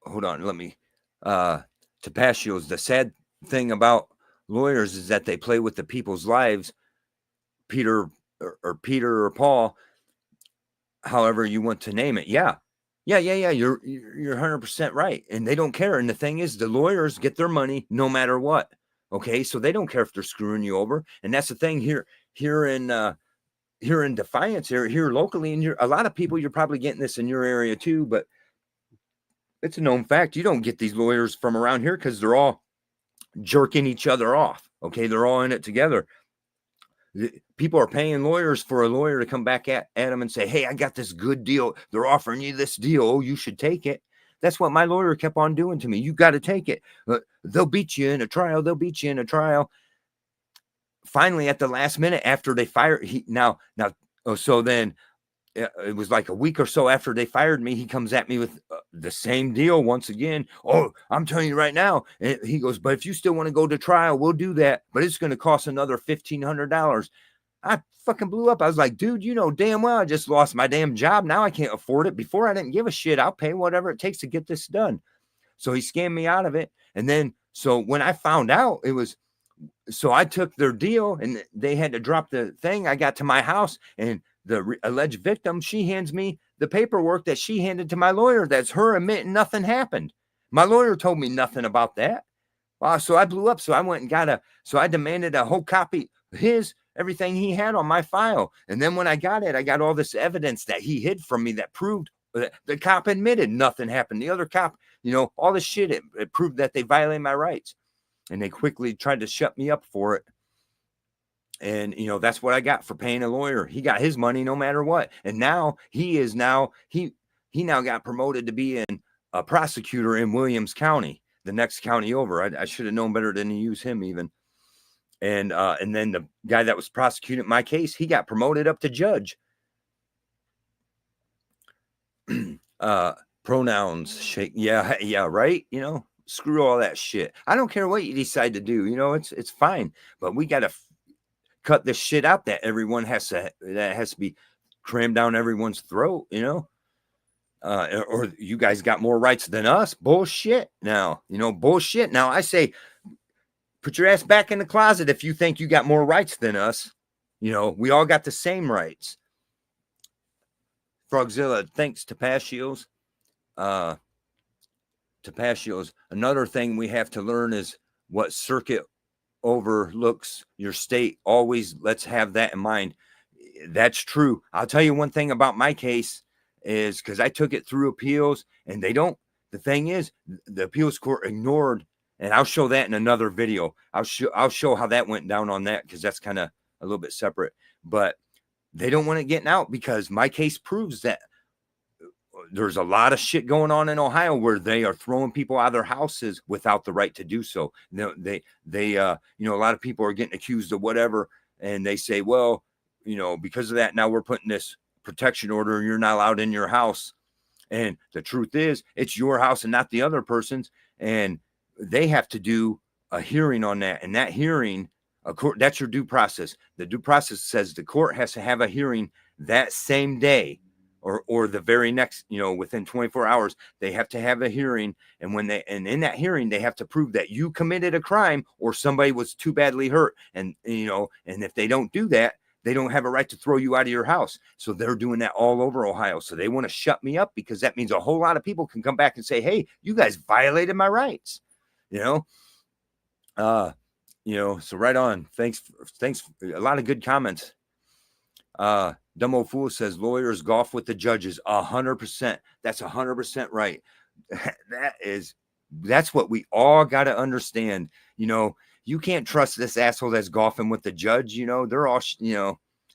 hold on, let me, Tapacio's, the sad thing about lawyers is that they play with the people's lives, Peter Peter or Paul, however you want to name it. Yeah. You're 100% right. And they don't care. And the thing is, the lawyers get their money no matter what. Okay. So they don't care if they're screwing you over. And that's the thing here in Defiance, here locally, and a lot of people, you're probably getting this in your area too, but it's a known fact. You don't get these lawyers from around here because they're all jerking each other off. Okay. They're all in it together. People are paying lawyers for a lawyer to come back at them and say, hey, I got this good deal. They're offering you this deal. Oh, you should take it. That's what my lawyer kept on doing to me. You got to take it. They'll beat you in a trial. They'll beat you in a trial. Finally, at the last minute, after they fired, so then it was like a week or so after they fired me, he comes at me with the same deal once again. Oh, I'm telling you right now. And he goes, but if you still want to go to trial, we'll do that. But it's going to cost another $1,500. I fucking blew up. I was like, dude, you know damn well I just lost my damn job. Now I can't afford it. Before I didn't give a shit. I'll pay whatever it takes to get this done. So he scammed me out of it. And then, so when I found out, so I took their deal and they had to drop the thing. I got to my house and the alleged victim, she hands me the paperwork that she handed to my lawyer. That's her admitting nothing happened. My lawyer told me nothing about that. So I blew up. So I went and I demanded a whole copy of everything he had on my file. And then when I got it, I got all this evidence that he hid from me that proved that the cop admitted nothing happened. The other cop, all this shit, it proved that they violated my rights. And they quickly tried to shut me up for it. And, that's what I got for paying a lawyer. He got his money no matter what. And now he now got promoted to be a prosecutor in Williams County, the next county over. I should have known better than to use him even. And then the guy that was prosecuting my case, he got promoted up to judge. Pronouns shake. Yeah, right. Screw all that shit. I don't care what you decide to do. It's fine. But we got to cut this shit out that that has to be crammed down everyone's throat, or you guys got more rights than us. Bullshit. Now, bullshit. Now I say, put your ass back in the closet if you think you got more rights than us. We all got the same rights. Frogzilla, thanks to Pacios. Another thing we have to learn is what circuit overlooks your state. Always, let's have that in mind. That's true. I'll tell you one thing about my case is because I took it through appeals and the thing is the appeals court ignored, and I'll show that in another video. I'll show how that went down on that because that's kind of a little bit separate, but they don't want it getting out because my case proves that there's a lot of shit going on in Ohio where they are throwing people out of their houses without the right to do so. They a lot of people are getting accused of whatever, and they say, well, because of that, now we're putting this protection order and you're not allowed in your house. And the truth is, it's your house and not the other person's. And they have to do a hearing on that. And that hearing, that's your due process. The due process says the court has to have a hearing that same day. Or the very next, within 24 hours, they have to have a hearing. And in that hearing, they have to prove that you committed a crime or somebody was too badly hurt. And, and if they don't do that, they don't have a right to throw you out of your house. So they're doing that all over Ohio. So they want to shut me up because that means a whole lot of people can come back and say, hey, you guys violated my rights, so right on. Thanks. A lot of good comments. Dumbo Fool says lawyers golf with the judges. 100%. That's 100% right. That's what we all got to understand. You can't trust this asshole that's golfing with the judge. They're all,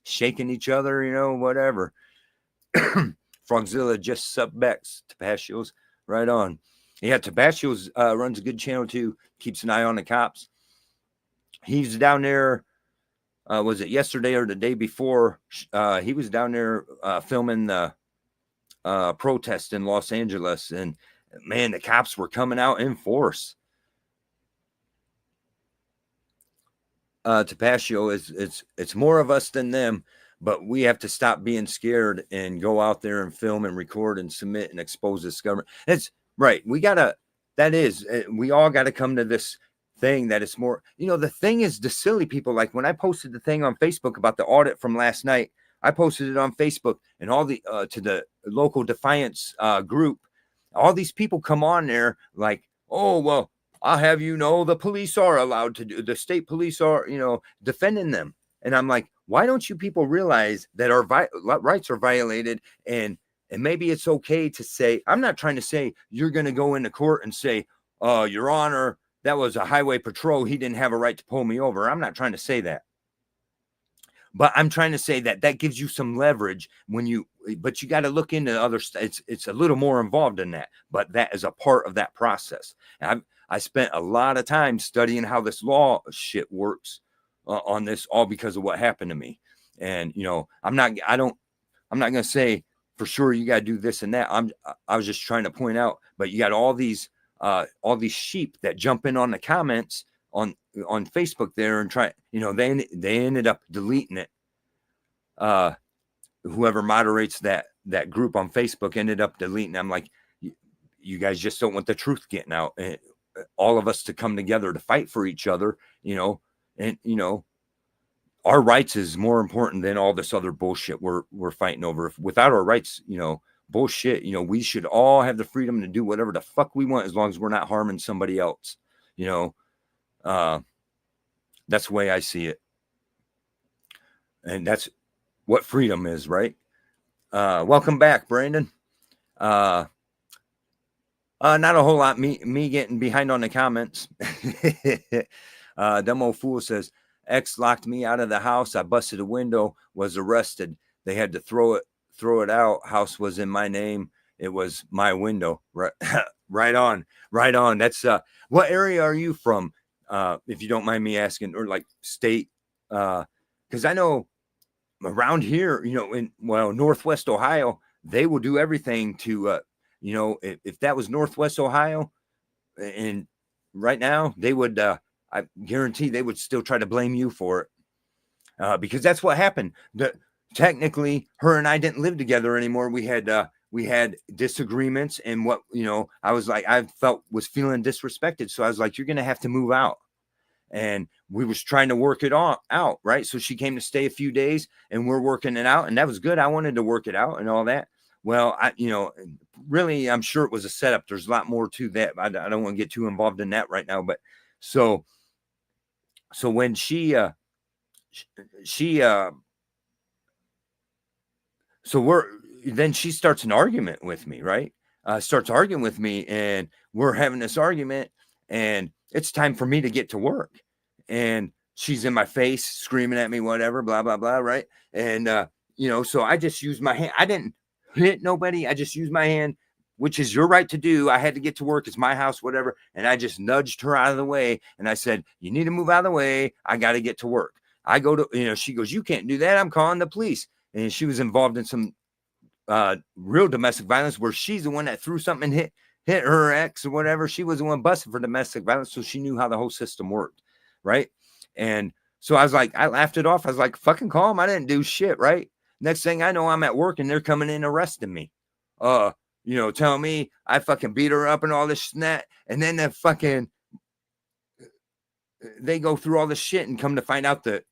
shaking each other, whatever. Frogzilla just sub-backs Tapacios. Right on. Yeah, Tapacios runs a good channel too. Keeps an eye on the cops. He's down there. Was it yesterday or the day before? He was down there filming the protest in Los Angeles, and man, the cops were coming out in force. Tapatio it's more of us than them, but we have to stop being scared and go out there and film and record and submit and expose this government. Right. We all got to come to this thing that it's more, the thing is the silly people. Like when I posted the thing on Facebook about the audit from last night, I posted it on Facebook and all the, to the local Defiance group. All these people come on there like, oh, well, I'll have the police are allowed to do, the state police are, defending them. And I'm like, why don't you people realize that our rights are violated? And maybe it's okay to say, I'm not trying to say you're going to go into court and say, Your Honor, that was a highway patrol. He didn't have a right to pull me over. I'm not trying to say that. But I'm trying to say that gives you some leverage but you got to look into other stuff. It's a little more involved than that, but that is a part of that process. And I spent a lot of time studying how this law shit works on this, all because of what happened to me. And, I'm not going to say for sure you got to do this and that. I was just trying to point out, but you got all these sheep that jump in on the comments on Facebook there and try, they ended up deleting it. Whoever moderates that group on Facebook ended up deleting. I'm like, you guys just don't want the truth getting out, and all of us to come together to fight for each other, and our rights is more important than all this other bullshit we're fighting over. Without our rights, bullshit, we should all have the freedom to do whatever the fuck we want as long as we're not harming somebody else. That's the way I see it. And that's what freedom is, right? Welcome back, Brandon. Not a whole lot. Me getting behind on the comments. Dumb old fool says, X locked me out of the house. I busted a window, was arrested. They had to throw it out. House was in my name. It was my window. Right, right on. That's what area are you from? If you don't mind me asking, or like state, because I know around here, in Northwest Ohio, they will do everything to, if that was Northwest Ohio, and right now they would, I guarantee they would still try to blame you for it, because that's what happened. Technically, her and I didn't live together anymore. We had disagreements, and what I felt was feeling disrespected. So I was like, "You're gonna have to move out." And we was trying to work it out, right? So she came to stay a few days, and we're working it out, and that was good. I wanted to work it out and all that. Well, really, I'm sure it was a setup. There's a lot more to that. I don't want to get too involved in that right now, but so when so then she starts an argument with me, right? Starts arguing with me, and we're having this argument, and it's time for me to get to work. And she's in my face, screaming at me, whatever, blah, blah, blah, right? And, so I just used my hand. I didn't hit nobody. I just used my hand, which is your right to do. I had to get to work. It's my house, whatever. And I just nudged her out of the way. And I said, you need to move out of the way. I got to get to work. I go to, she goes, you can't do that. I'm calling the police. And she was involved in some real domestic violence where she's the one that threw something and hit her ex or whatever. She was the one busted for domestic violence. So she knew how the whole system worked. Right. And so I was like, I laughed it off. I was like, fucking call them. I didn't do shit. Right. Next thing I know, I'm at work and they're coming in arresting me. Telling me I fucking beat her up and all this snap. And then they go through all the shit and come to find out that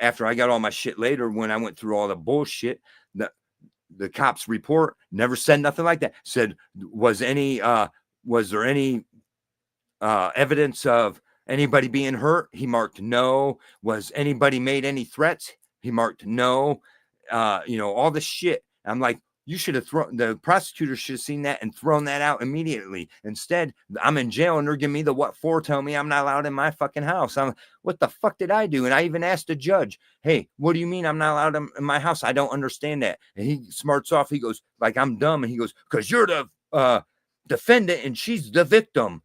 after I got all my shit later, when I went through all the bullshit, the cops report never said nothing like that. Said, was there any evidence of anybody being hurt? He marked no. Was anybody made any threats? He marked no. All this shit. I'm like, you should have the prosecutor should have seen that and thrown that out immediately. Instead, I'm in jail and they're giving me the what for, telling me I'm not allowed in my fucking house. What the fuck did I do? And I even asked the judge, hey, what do you mean I'm not allowed in my house? I don't understand that. And he smarts off. He goes, like, I'm dumb. And he goes, because you're the defendant and she's the victim.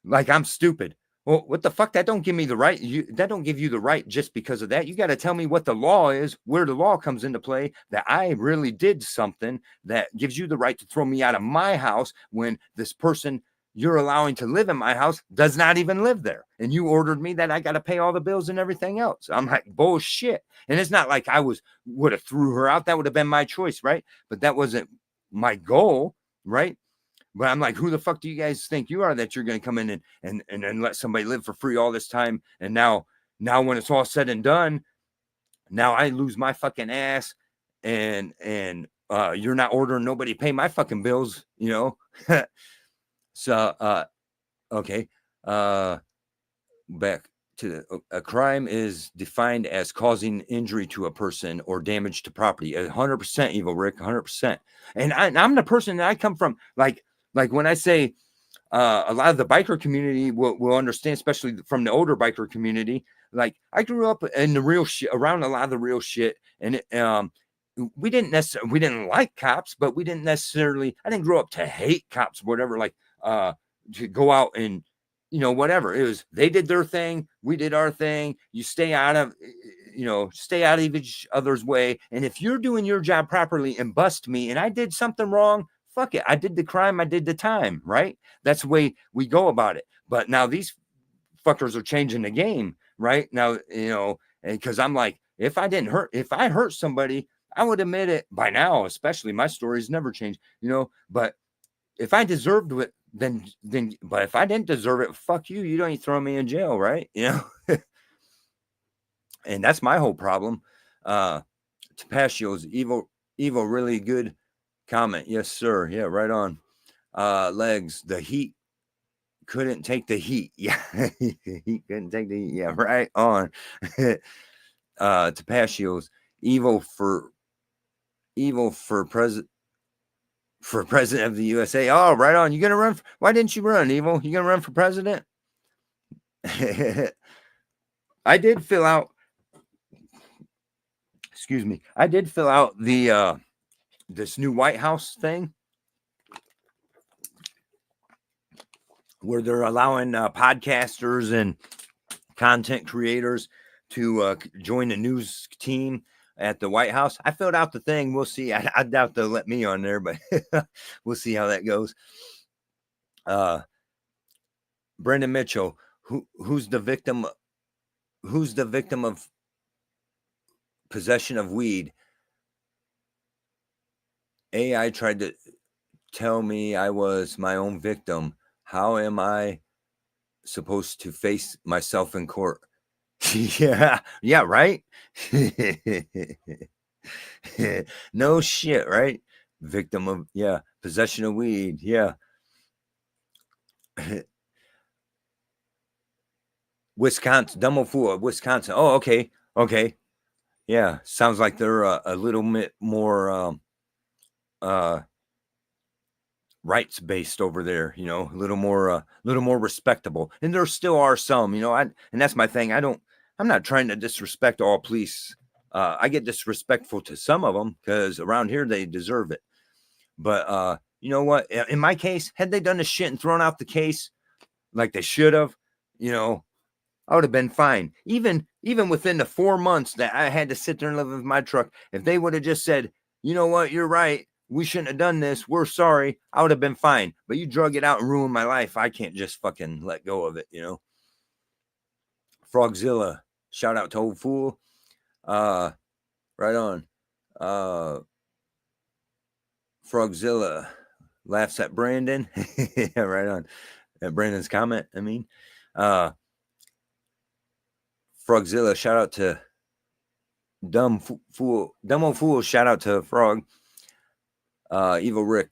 Like, I'm stupid. Well, what the fuck? That don't give me the right. That don't give you the right just because of that. You got to tell me what the law is, where the law comes into play, that I really did something that gives you the right to throw me out of my house when this person you're allowing to live in my house does not even live there. And you ordered me that I got to pay all the bills and everything else. I'm like, bullshit. And it's not like I would have threw her out. That would have been my choice, right? But that wasn't my goal, right? But I'm like, who the fuck do you guys think you are that you're going to come in and then let somebody live for free all this time? And now when it's all said and done, now I lose my fucking ass, and you're not ordering nobody to pay my fucking bills, you know? So, okay. Back to a crime is defined as causing injury to a person or damage to property. 100% evil, Rick, 100%. And I'm the person that I come from. Like when I say a lot of the biker community will understand, especially from the older biker community. Like I grew up in the real shit, around a lot of the real shit, and we didn't like cops, but we didn't necessarily. I didn't grow up to hate cops, whatever. Like to go out and whatever it was, they did their thing, we did our thing. You stay out of each other's way, and if you're doing your job properly and bust me, and I did something wrong. Fuck it. I did the crime. I did the time, right? That's the way we go about it. But now these fuckers are changing the game, right? Now, because I'm like, if I hurt somebody, I would admit it by now, especially my story's never changed, but if I deserved it, then, but if I didn't deserve it, fuck you. You don't even throw me in jail, right? And that's my whole problem. Tapacio's evil, really good comment. Yes, sir. Yeah, right on. Legs, the heat couldn't take the heat. Yeah, he couldn't take the heat. Yeah, right on. Tapacio's evil for president of the USA. Oh, right on. You gonna run? Why didn't you run, Evil? You gonna run for president? I did fill out. Excuse me. I did fill out the this new White House thing, where they're allowing podcasters and content creators to join the news team at the White House. I filled out the thing. We'll see. I doubt they'll let me on there, but we'll see how that goes. Brendan Mitchell, who's the victim? Who's the victim of possession of weed? AI tried to tell me I was my own victim. How am I supposed to face myself in court? Yeah, right. No shit, right? Victim of possession of weed. Yeah. Wisconsin, dumbo fool, Wisconsin. Oh, okay. Yeah, sounds like they're a little bit more rights based over there, a little more respectable. And there still are some, and that's my thing. I'm not trying to disrespect all police. I get disrespectful to some of them because around here they deserve it. But you know what? In my case, had they done the shit and thrown out the case like they should have, I would have been fine. Even within the 4 months that I had to sit there and live with my truck, if they would have just said, you know what, you're right, we shouldn't have done this, we're sorry, I would have been fine. But you drug it out and ruined my life. I can't just fucking let go of it, Frogzilla, shout out to Old Fool. Right on. Frogzilla laughs at Brandon. Yeah, right on. At Brandon's comment, I mean. Frogzilla, shout out to Dumb Old Fool, shout out to Frog. Evil Rick.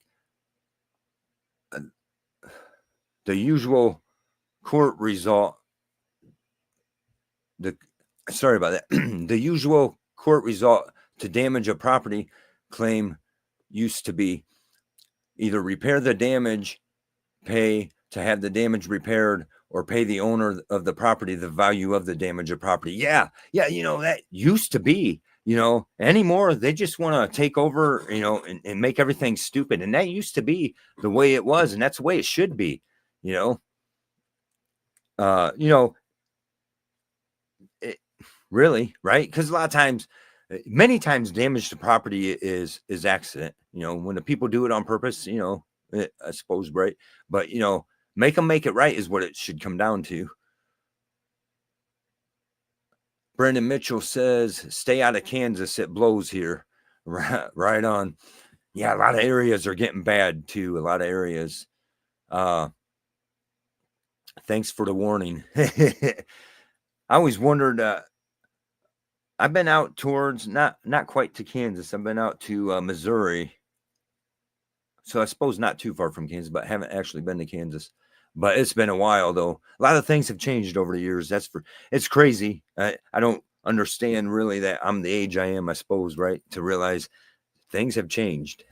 The usual court result. Sorry about that. The usual court result to damage a property claim used to be either repair the damage, pay to have the damage repaired, or pay the owner of the property the value of the damage of property. Yeah, that used to be, anymore. They just want to take over, and make everything stupid. And that used to be the way it was, and that's the way it should be, really, right? Because a lot of times, many times damage to property is accident, when the people do it on purpose, I suppose, right? But, make them make it right is what it should come down to. Brendan Mitchell says, stay out of Kansas. It blows here. Right on. Yeah, a lot of areas are getting bad too. A lot of areas. Thanks for the warning. I always wondered, I've been out towards, not quite to Kansas. I've been out to Missouri. So I suppose not too far from Kansas, but haven't actually been to Kansas. But it's been a while, though. A lot of things have changed over the years. It's crazy. I don't understand really that I'm the age I am, I suppose, right? To realize things have changed,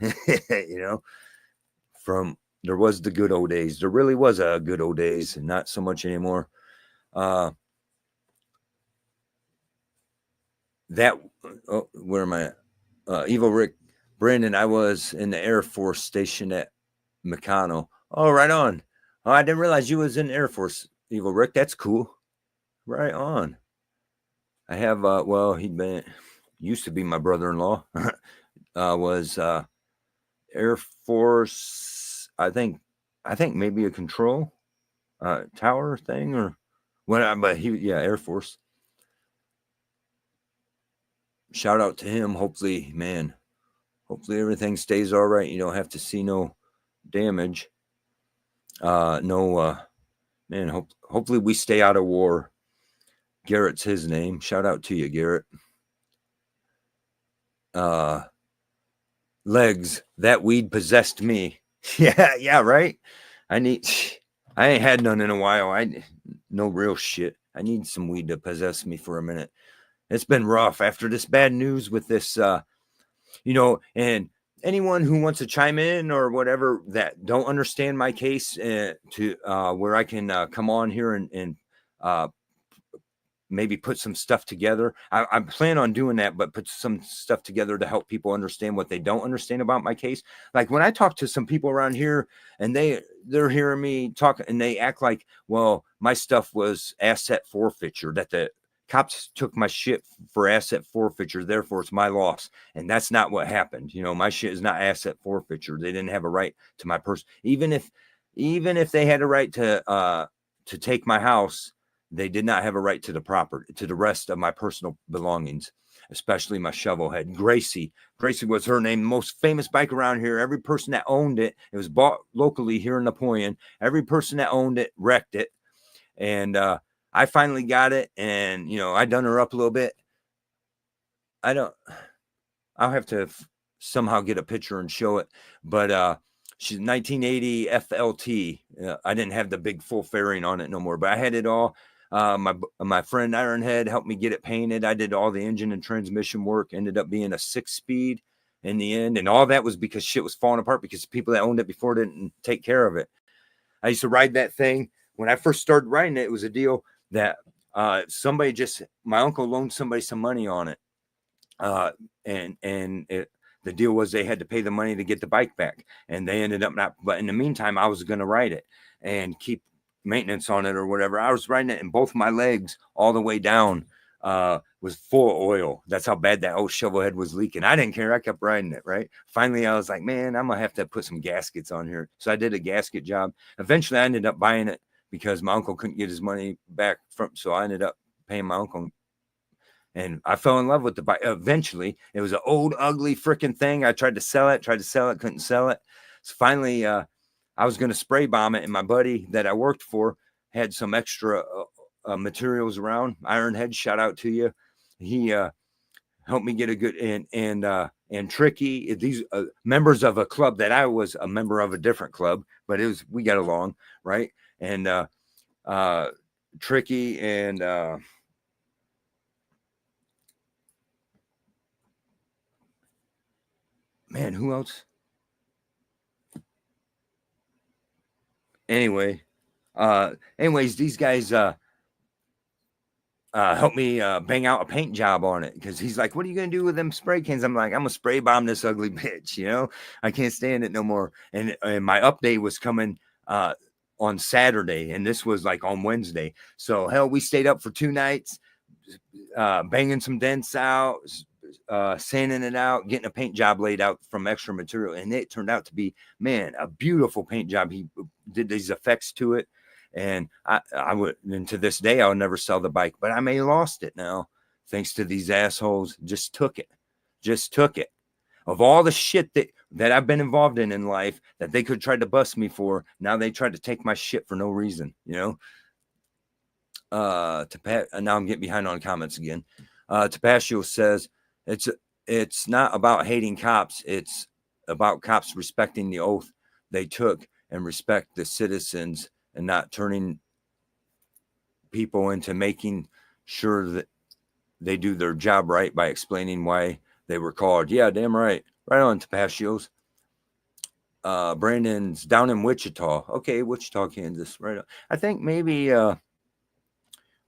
from there was the good old days. There really was a good old days, and not so much anymore. Where am I? Evil Rick Brandon, I was in the Air Force station at Meccano. Oh, right on. Oh, I didn't realize you was in the Air Force, Evil Rick. That's cool. Right on. I have, used to be my brother-in-law. Was Air Force, I think maybe a control tower thing or what, but Air Force. Shout out to him. Hopefully everything stays all right. You don't have to see no damage. Hopefully we stay out of war. Garrett's his name. Shout out to you, Garrett. Legs, that weed possessed me. Yeah, right. I ain't had none in a while. No real shit. I need some weed to possess me for a minute. It's been rough after this bad news with this, and anyone who wants to chime in or whatever that don't understand my case to where I can come on here and maybe put some stuff together. I plan on doing that, but put some stuff together to help people understand what they don't understand about my case. Like when I talk to some people around here and they're hearing me talk and they act like, well, my stuff was asset forfeiture, that the cops took my shit for asset forfeiture, therefore it's my loss. And that's not what happened. My shit is not asset forfeiture. They didn't have a right to my person. Even if they had a right to take my house, they did not have a right to the property, to the rest of my personal belongings, especially my shovel head. Gracie was her name, most famous bike around here. Every person that owned it was bought locally here in Napoleon. Every person that owned it wrecked it. And I finally got it. And, I done her up a little bit. I'll have to somehow get a picture and show it. But she's 1980 FLT. I didn't have the big full fairing on it no more, but I had it all. My friend Ironhead helped me get it painted. I did all the engine and transmission work. Ended up being a 6-speed in the end, and all that was because shit was falling apart because people that owned it before didn't take care of it. I used to ride that thing. When I first started riding it, it was a deal that my uncle loaned somebody some money on it, the deal was they had to pay the money to get the bike back, and they ended up not. But in the meantime, I was going to ride it and keep maintenance on it or whatever. I was riding it, and both my legs all the way down was full of oil. That's how bad that old shovel head was leaking. I didn't care. I kept riding it, right? Finally, I was like, man, I'm going to have to put some gaskets on here. So I did a gasket job. Eventually, I ended up buying it because my uncle couldn't get his money back so I ended up paying my uncle. And I fell in love with the bike. Eventually, it was an old, ugly freaking thing. I tried to sell it, couldn't sell it. So finally, I was going to spray bomb it. And my buddy that I worked for had some extra materials around. Ironhead, shout out to you. He helped me get a good, and Tricky, these members of a club that I was a member of, a different club, but we got along, right? And Tricky and man, who else? Anyways, these guys helped me bang out a paint job on it because he's like, what are you going to do with them spray cans? I'm like, I'm going to spray bomb this ugly bitch, I can't stand it no more. And my update was coming on Saturday, and this was like on Wednesday. So, hell, we stayed up for 2 nights, banging some dents out, sanding it out, getting a paint job laid out from extra material. And it turned out to be, man, a beautiful paint job. He did these effects to it. And I would, and to this day, I'll never sell the bike, but I may have lost it now thanks to these assholes. Just took it. Of all the shit that that I've been involved in life that they could try to bust me for. Now they try to take my shit for no reason, you know. Now I'm getting behind on comments again. Tapasio says it's not about hating cops. It's about cops respecting the oath they took and respect the citizens and not turning people into making sure that they do their job right by explaining why they were called. Yeah, damn right. Right on, Tapacios. Brandon's down in Wichita. Okay, Wichita, Kansas. Right on. I think maybe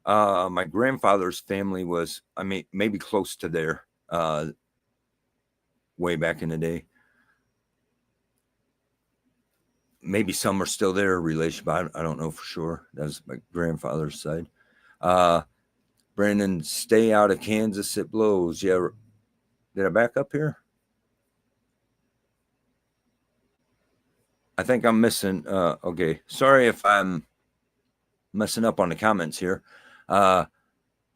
my grandfather's family was, I mean, maybe close to there way back in the day. Maybe some are still there, relation, but I don't know for sure. That's my grandfather's side. Brandon, stay out of Kansas. It blows. Yeah. Did I back up here? I think I'm missing. Okay. Sorry if I'm messing up on the comments here.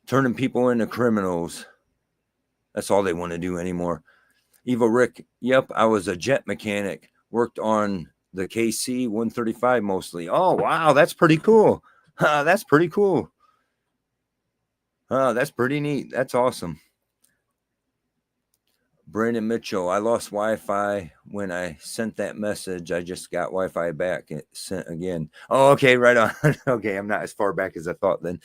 Turning people into criminals. That's all they want to do anymore. Evil Rick. Yep. I was a jet mechanic. Worked on the KC 135 mostly. Oh, wow. That's pretty cool. That's pretty cool. That's pretty neat. That's awesome. Brandon Mitchell, I lost Wi-Fi when I sent that message. I just got Wi-Fi back. It sent again. Oh, okay, right on. Okay, I'm not as far back as I thought then.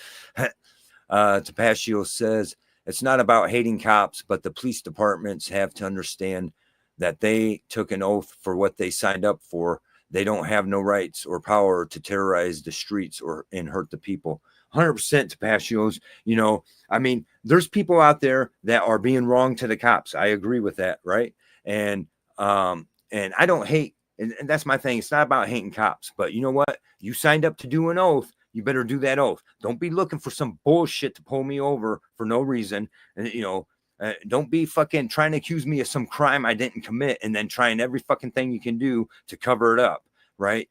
Tapasio says, it's not about hating cops, but the police departments have to understand that they took an oath for what they signed up for. They don't have no rights or power to terrorize the streets and hurt the people. 100% Tapacios. You know, I mean, there's people out there that are being wrong to the cops. I agree with that, right? And I don't hate, and that's my thing. It's not about hating cops, but you know what? You signed up to do an oath. You better do that oath. Don't be looking for some bullshit to pull me over for no reason. And you know, don't be fucking trying to accuse me of some crime I didn't commit and then trying every fucking thing you can do to cover it up, right?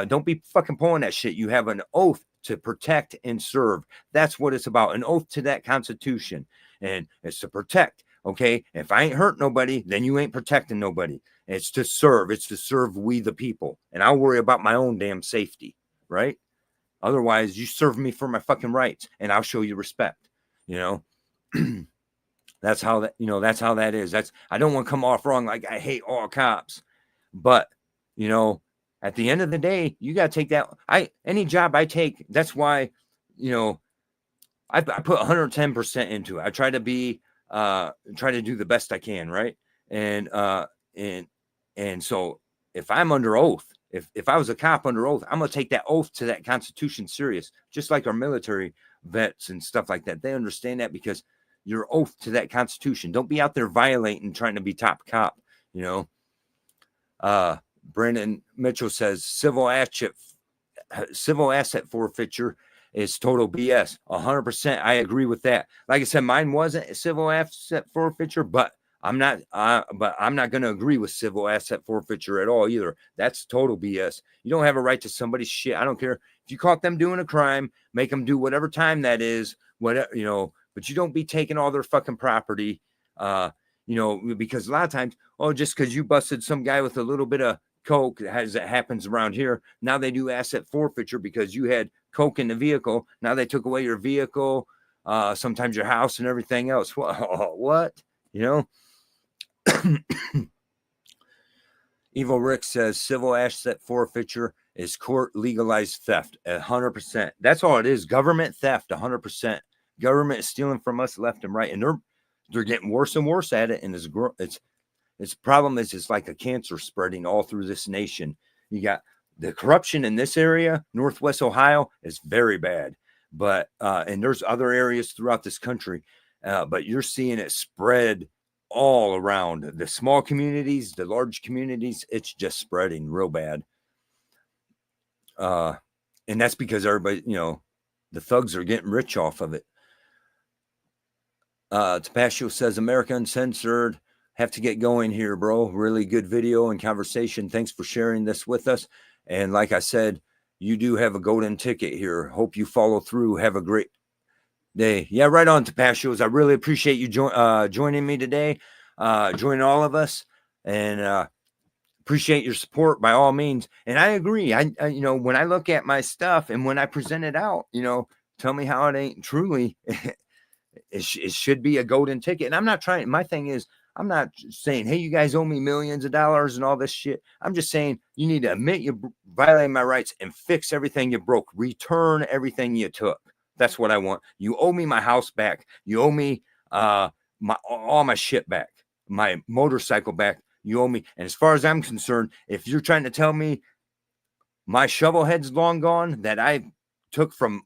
Don't be fucking pulling that shit. You have an oath to protect and serve. That's what it's about. An oath to that Constitution. And it's to protect. Okay. If I ain't hurt nobody, then you ain't protecting nobody. It's to serve. It's to serve we the people. And I'll worry about my own damn safety. Right. Otherwise, you serve me for my fucking rights and I'll show you respect. You know, that's how that, you know, that's how that is. I don't want to come off wrong like I hate all cops. But, you know, at the end of the day, you got to take that. Any job I take, that's why, you know, I put 110% into it. I try to do the best I can, right? And so if I'm under oath, if I was a cop under oath, I'm gonna take that oath to that Constitution serious, just like our military vets and stuff like that. They understand that because your oath to that Constitution. Don't be out there violating, trying to be top cop, you know. Brandon Mitchell says civil asset forfeiture is total BS. 100%. I agree with that. Like I said, mine wasn't a civil asset forfeiture, but I'm not going to agree with civil asset forfeiture at all either. That's total BS. You don't have a right to somebody's shit. I don't care if you caught them doing a crime, make them do whatever time that is, whatever, you know, but you don't be taking all their fucking property, you know, because a lot of times, oh, just because you busted some guy with a little bit of coke, as it happens around here, now they do asset forfeiture because you had coke in the vehicle. Now they took away your vehicle, sometimes your house and everything else. What? You know? Evil Rick says civil asset forfeiture is court legalized theft. 100%. That's all it is. Government theft. 100%. Government is stealing from us left and right, and they're getting worse and worse at it. And its problem is it's like a cancer spreading all through this nation. You got the corruption in this area, Northwest Ohio, is very bad. But and there's other areas throughout this country, but you're seeing it spread all around the small communities, the large communities. It's just spreading real bad. And that's because everybody, you know, the thugs are getting rich off of it. Tapasio says America Uncensored. Have to get going here, bro. Really good video and conversation. Thanks for sharing this with us. And like I said, you do have a golden ticket here. Hope you follow through. Have a great day. Yeah, right on, Tapasios. I really appreciate you joining me today, joining all of us. And appreciate your support by all means. And I agree. I you know, when I look at my stuff and when I present it out, you know, tell me how it ain't truly. It should be a golden ticket. And I'm not trying. My thing is, I'm not saying, hey, you guys owe me millions of dollars and all this shit. I'm just saying you need to admit you violated my rights and fix everything you broke. Return everything you took. That's what I want. You owe me my house back. You owe me all my shit back, my motorcycle back. You owe me. And as far as I'm concerned, if you're trying to tell me my shovel head's long gone that I took from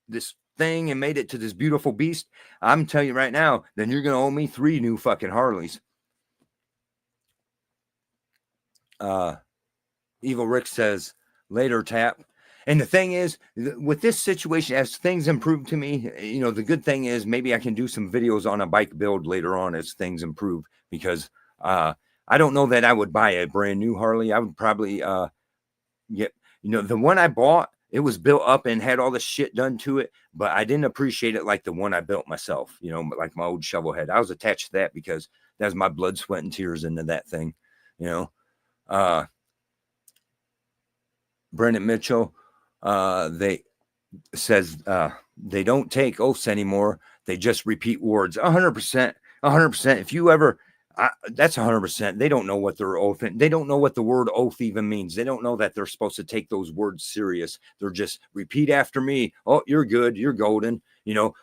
this thing and made it to this beautiful beast, I'm telling you right now, then you're gonna owe me 3 new fucking Harleys. Evil Rick says later, Tap. And the thing is, with this situation, as things improve to me, you know, the good thing is maybe I can do some videos on a bike build later on as things improve, because I don't know that I would buy a brand new Harley. I would probably get, you know, the one I bought, it was built up and had all the shit done to it, but I didn't appreciate it like the one I built myself, you know, like my old shovel head. I was attached to that because that was my blood, sweat, and tears into that thing, you know. Brendan Mitchell, they says they don't take oaths anymore. They just repeat words. 100%, 100%. If you ever, that's 100%. They don't know what their oath, they don't know what the word oath even means. They don't know that they're supposed to take those words serious. They're just repeat after me. Oh, you're good. You're golden. You know,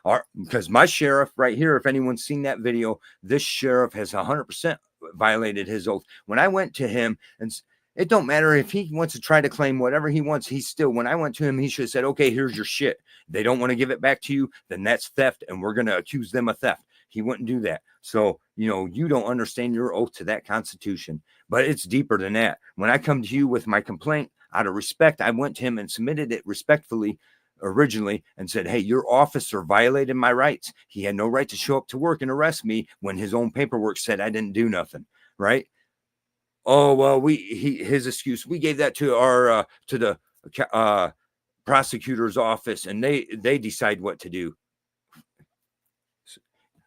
because my sheriff right here, if anyone's seen that video, this sheriff has 100% violated his oath. When I went to him, and it don't matter if he wants to try to claim whatever he wants, he's still, when I went to him, he should have said, okay, here's your shit. They don't want to give it back to you, then that's theft, and we're going to accuse them of theft. He wouldn't do that. So, you know, you don't understand your oath to that Constitution, but it's deeper than that. When I come to you with my complaint, out of respect, I went to him and submitted it respectfully originally and said, hey, your officer violated my rights. He had no right to show up to work and arrest me when his own paperwork said I didn't do nothing, right? Oh, well, his excuse, we gave that to our to the prosecutor's office, and they decide what to do.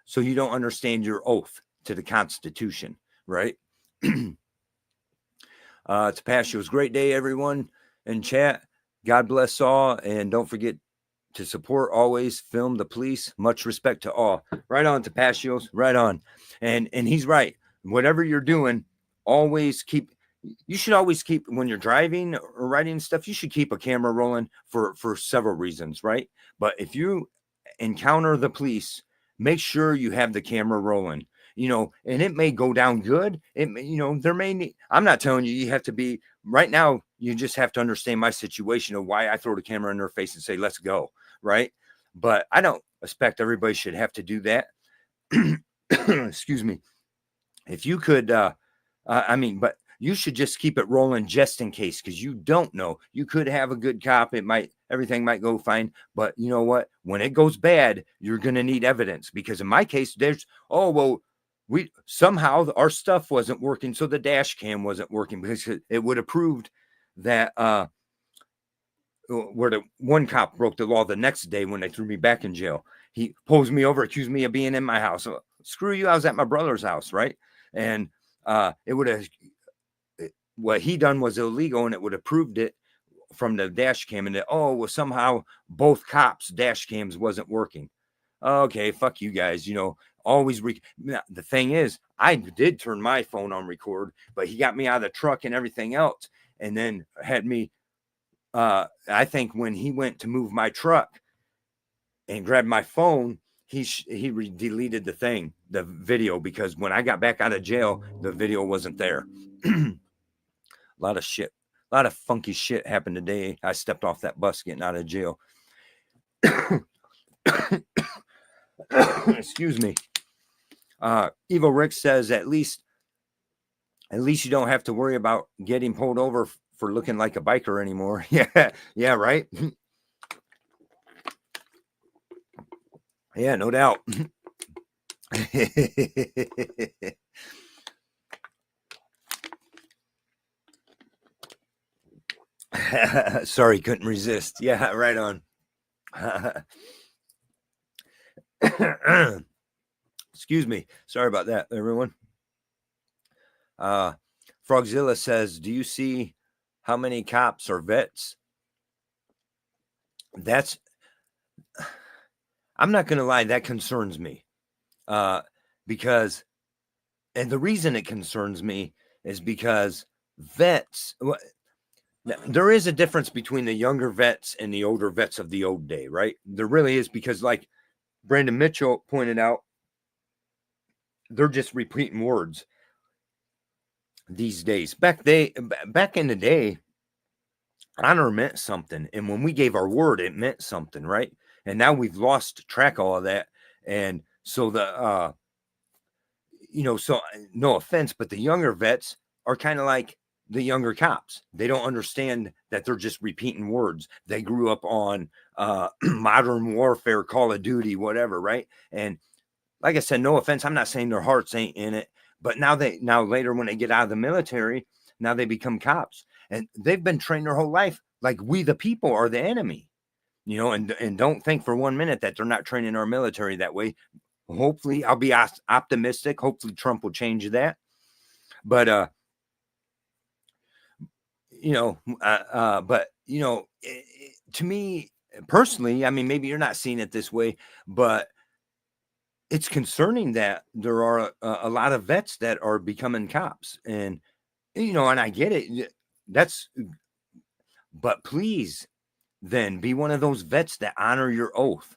So you don't understand your oath to the Constitution, right? Tapashio's great day, everyone in chat. God bless all, and don't forget to support always. Film the police. Much respect to all. Right on, Tapashio's. Right on. And he's right. Whatever you're doing, you should always keep, when you're driving or writing stuff, you should keep a camera rolling for several reasons, right? But if you encounter the police, make sure you have the camera rolling, you know, and it may go down good. It may, you know, I'm not telling you have to be right now. You just have to understand my situation of why I throw the camera in their face and say, let's go. Right. But I don't expect everybody should have to do that. Excuse me. If you could, but you should just keep it rolling just in case, because you don't know. You could have a good cop. Everything might go fine. But you know what? When it goes bad, you're going to need evidence, because in my case, somehow our stuff wasn't working. So the dash cam wasn't working, because it would have proved that, where the one cop broke the law the next day when they threw me back in jail. He pulls me over, accused me of being in my house. Screw you. I was at my brother's house. Right. And it would have, what he done was illegal, and it would have proved it from the dash cam, and that, somehow both cops' dash cams wasn't working. Okay, fuck you guys, you know, always the thing is, I did turn my phone on record, but he got me out of the truck and everything else, and then had me, I think when he went to move my truck and grabbed my phone, he deleted the video, because when I got back out of jail, the video wasn't there. A lot of funky shit happened today. I stepped off that bus getting out of jail. Excuse me. Evil Rick says, at least you don't have to worry about getting pulled over for looking like a biker anymore. Yeah, right. Yeah, no doubt. Sorry, couldn't resist. Yeah, right on. Excuse me. Sorry about that, everyone. Frogzilla says, do you see how many cops are vets? I'm not going to lie, that concerns me. Because, and the reason it concerns me is because vets, there is a difference between the younger vets and the older vets of the old day, right? There really is, because like Brandon Mitchell pointed out, they're just repeating words these days. Back in the day, honor meant something. And when we gave our word, it meant something, right? And now we've lost track of all of that. And so so no offense, but the younger vets are kind of like the younger cops. They don't understand that they're just repeating words. They grew up on modern warfare, Call of Duty, whatever, right? And like I said, no offense, I'm not saying their hearts ain't in it, but now later when they get out of the military, now they become cops, and they've been trained their whole life like we the people are the enemy, and don't think for 1 minute that they're not training our military that way. Hopefully, I'll be optimistic. Hopefully Trump will change that. But to me personally, I mean, maybe you're not seeing it this way, but it's concerning that there are a lot of vets that are becoming cops, and I get it. But please, then be one of those vets that honor your oath.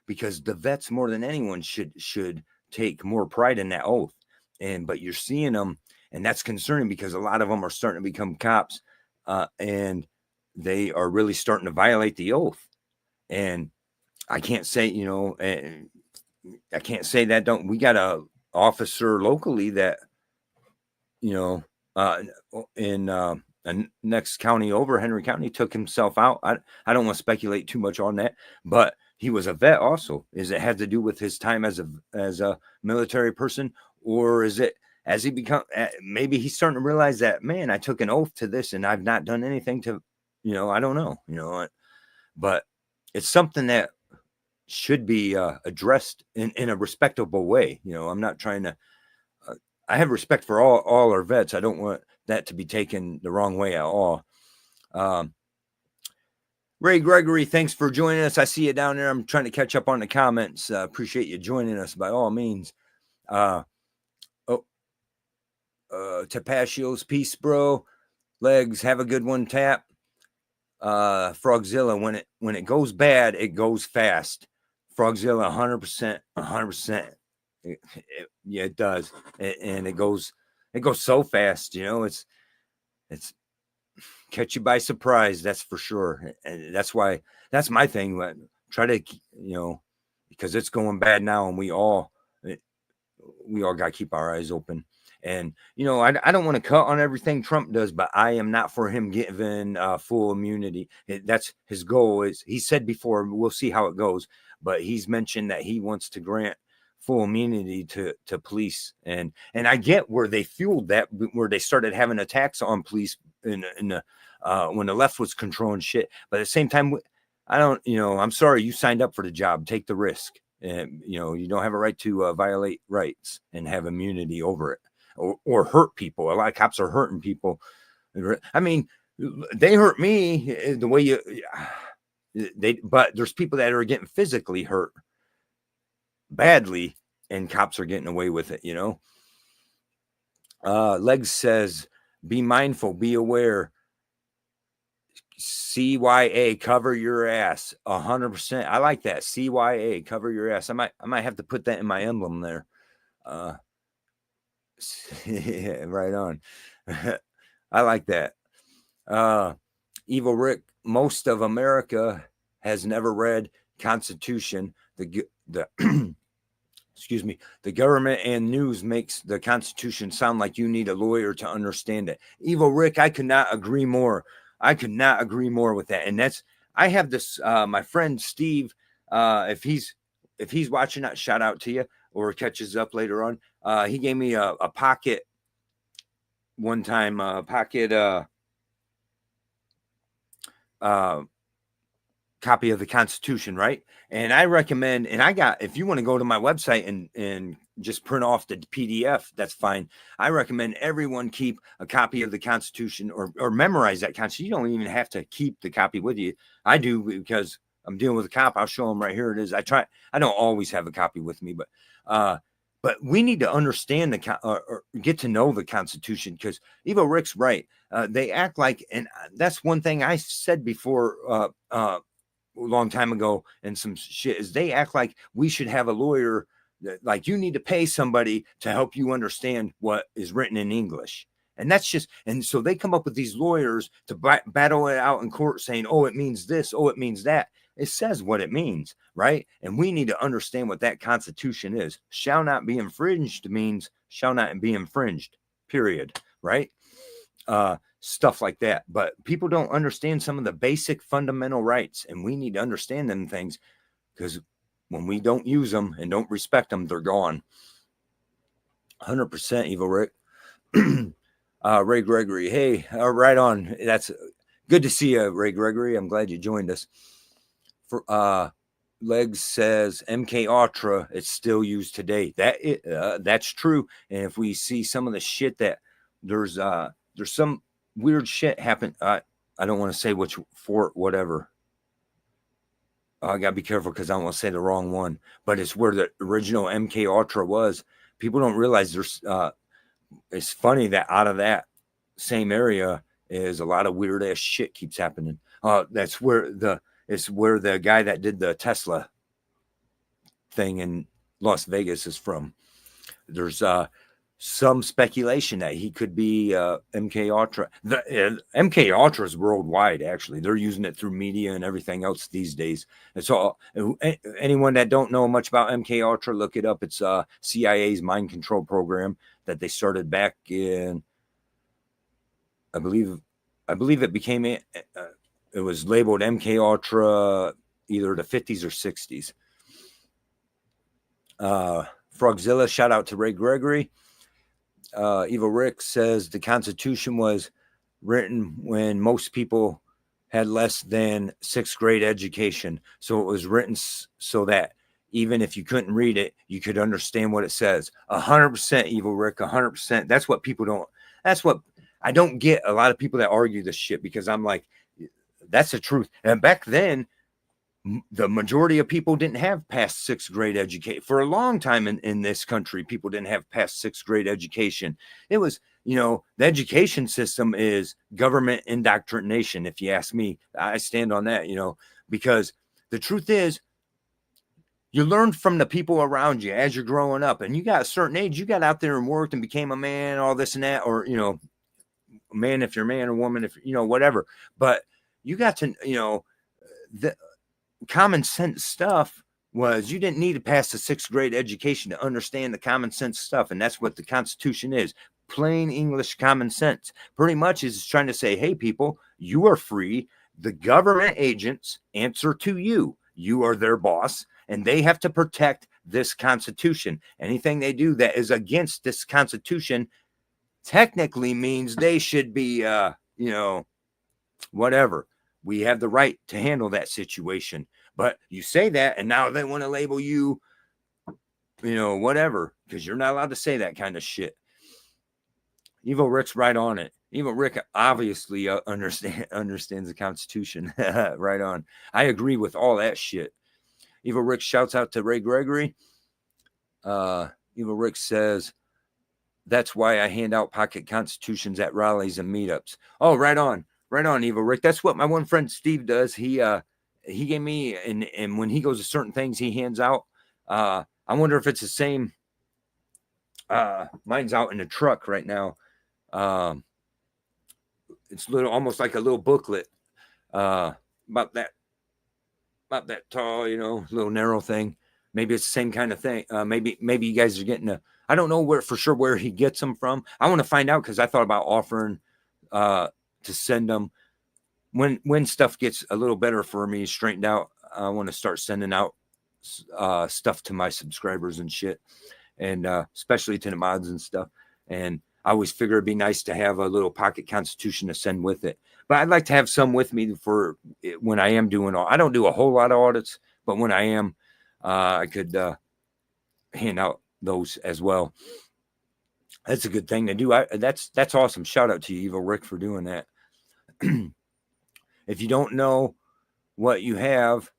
Because the vets more than anyone should take more pride in that oath. But you're seeing them, and that's concerning because a lot of them are starting to become cops, and they are really starting to violate the oath. And I can't say, I can't say that we got a officer locally that, in the next county over, Henry County, took himself out. I don't want to speculate too much on that, but he was a vet also. Is it had to do with his time as a military person, or is it as he become, maybe he's starting to realize that, man, I took an oath to this and I've not done anything to, I don't know, but it's something that should be addressed in a respectable way. I'm not trying to, I have respect for all our vets. I don't want that to be taken the wrong way at all. Ray Gregory, thanks for joining us. I see you down there. I'm trying to catch up on the comments. Appreciate you joining us by all means. Tapacio's peace, bro. Legs, have a good one, Tap. Frogzilla, when it goes bad, it goes fast. Frogzilla, 100%. Yeah, it does, and it goes so fast. It's catch you by surprise. That's for sure, and that's my thing. But try to, because it's going bad now, and we all got to keep our eyes open. And I don't want to cut on everything Trump does, but I am not for him giving full immunity. That's his goal. Is he said before, we'll see how it goes, but he's mentioned that he wants to grant full immunity to police, and I get where they fueled that, where they started having attacks on police in the when the left was controlling shit. But at the same time, I don't, I'm sorry, you signed up for the job, take the risk, and you don't have a right to violate rights and have immunity over it, or hurt people. A lot of cops are hurting people. I mean, they hurt me the way but there's people that are getting physically hurt badly, and cops are getting away with it. Legs says, be mindful, be aware. CYA, cover your ass. 100%. I like that. CYA, cover your ass. I might have to put that in my emblem there. Yeah, right on. I like that. Evil Rick, most of America has never read Constitution. The excuse me, the government and news makes the Constitution sound like you need a lawyer to understand it. Evil Rick, I could not agree more. I could not agree more with that. And I have this, my friend Steve, if he's watching, shout out to you, or catches up later on. He gave me a pocket one time, copy of the Constitution, right? And I recommend, and if you want to go to my website and just print off the PDF, that's fine. I recommend everyone keep a copy of the Constitution or memorize that Constitution. You don't even have to keep the copy with you. I do, because I'm dealing with a cop. I'll show them right here. It is. I don't always have a copy with me, but we need to understand or get to know the Constitution, because Evo Rick's right. They act like, and that's one thing I said before, a long time ago, and some shit, is they act like we should have a lawyer that, like, you need to pay somebody to help you understand what is written in English. And that's just, and so they come up with these lawyers to battle it out in court saying, oh, it means this, oh, it means that. It says what it means, right? And we need to understand what that Constitution is. Shall not be infringed means shall not be infringed, period, right? Stuff like that. But people don't understand some of the basic fundamental rights, and we need to understand them things, because when we don't use them and don't respect them, they're gone. 100%, Evil Rick. Ray Gregory, hey, right on. That's good to see you, Ray Gregory. I'm glad you joined us. For Legs says MK Ultra, it's still used today. That's true. And if we see some of the shit that there's some weird shit happen. I don't want to say which fort, whatever. I gotta be careful because I don't want to say the wrong one. But it's where the original MK Ultra was. People don't realize there's. It's funny that out of that same area is a lot of weird ass shit keeps happening. It's where the guy that did the Tesla thing in Las Vegas is from. There's some speculation that he could be MK Ultra. MK Ultra is worldwide, actually. They're using it through media and everything else these days. It's all, anyone that don't know much about MK Ultra, look it up. It's CIA's mind control program that they started back in, I believe it became it was labeled MK Ultra either the 50s or 60s. Frogzilla, shout out to Ray Gregory. Evil Rick says the Constitution was written when most people had less than 6th grade education. So it was written so that even if you couldn't read it, you could understand what it says. 100%, Evil Rick, 100%. That's what people don't, that's what I don't get. A lot of people that argue this shit, because I'm like, that's the truth. And back then, the majority of people didn't have past 6th grade education. For a long time in this country, people didn't have past 6th grade education. It was, the education system is government indoctrination. If you ask me, I stand on that, because the truth is, you learn from the people around you as you're growing up, and you got a certain age, you got out there and worked and became a man, all this and that, or, man, if you're a man or woman, if, whatever, but you got to, the common sense stuff was you didn't need to pass the 6th grade education to understand the common sense stuff. And that's what the Constitution is. Plain English common sense. Pretty much is trying to say, hey, people, you are free. The government agents answer to you. You are their boss, and they have to protect this Constitution. Anything they do that is against this Constitution technically means they should be, whatever. We have the right to handle that situation. But you say that, and now they want to label you, whatever, because you're not allowed to say that kind of shit. Evil Rick's right on it. Evil Rick obviously understands the Constitution. Right on. I agree with all that shit. Evil Rick shouts out to Ray Gregory. Evil Rick says, that's why I hand out pocket constitutions at rallies and meetups. Oh, right on. Right on, Evil Rick. That's what my one friend Steve does. He gave me, and when he goes to certain things, he hands out. I wonder if it's the same. Mine's out in the truck right now. It's almost like a little booklet about that tall, little narrow thing. Maybe it's the same kind of thing. Maybe you guys are getting I don't know where he gets them from. I want to find out, because I thought about offering to send them when stuff gets a little better for me, straightened out. I want to start sending out stuff to my subscribers and shit, and especially to the mods and stuff. And I always figure it'd be nice to have a little pocket constitution to send with it. but I'd like to have some with me for when I am doing I don't do a whole lot of audits, but when I am, I could hand out those as well. That's a good thing to do. That's awesome. Shout out to you, Evil Rick, for doing that. If you don't know what you have,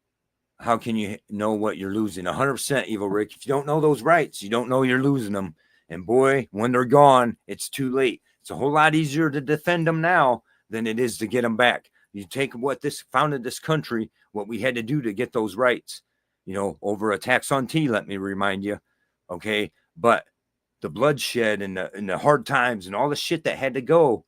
how can you know what you're losing? 100% Evil Rick. If you don't know those rights, you don't know you're losing them. And boy, when they're gone, it's too late. It's a whole lot easier to defend them now than it is to get them back. You take what this founded this country, what we had to do to get those rights, over a tax on tea, let me remind you. Okay. But the bloodshed and the hard times and all the shit that had to go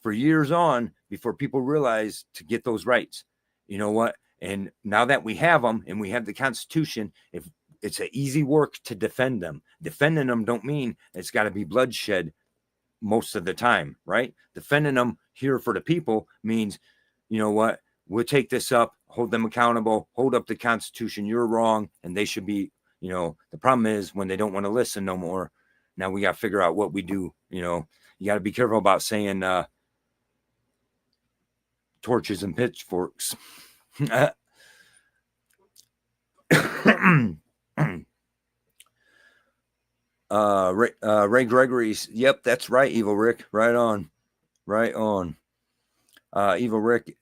for years on before people realized to get those rights. You know what? And now that we have them and we have the Constitution, if it's an easy work to defend them. Defending them don't mean it's got to be bloodshed most of the time, right? Defending them here for the people means, you know what? We'll take this up, hold them accountable, hold up the Constitution. You're wrong, and they should be, the problem is when they don't want to listen no more. Now we got to figure out what we do. You got to be careful about saying torches and pitchforks. Ray Gregory's. Yep, that's right, Evil Rick. Right on. Evil Rick,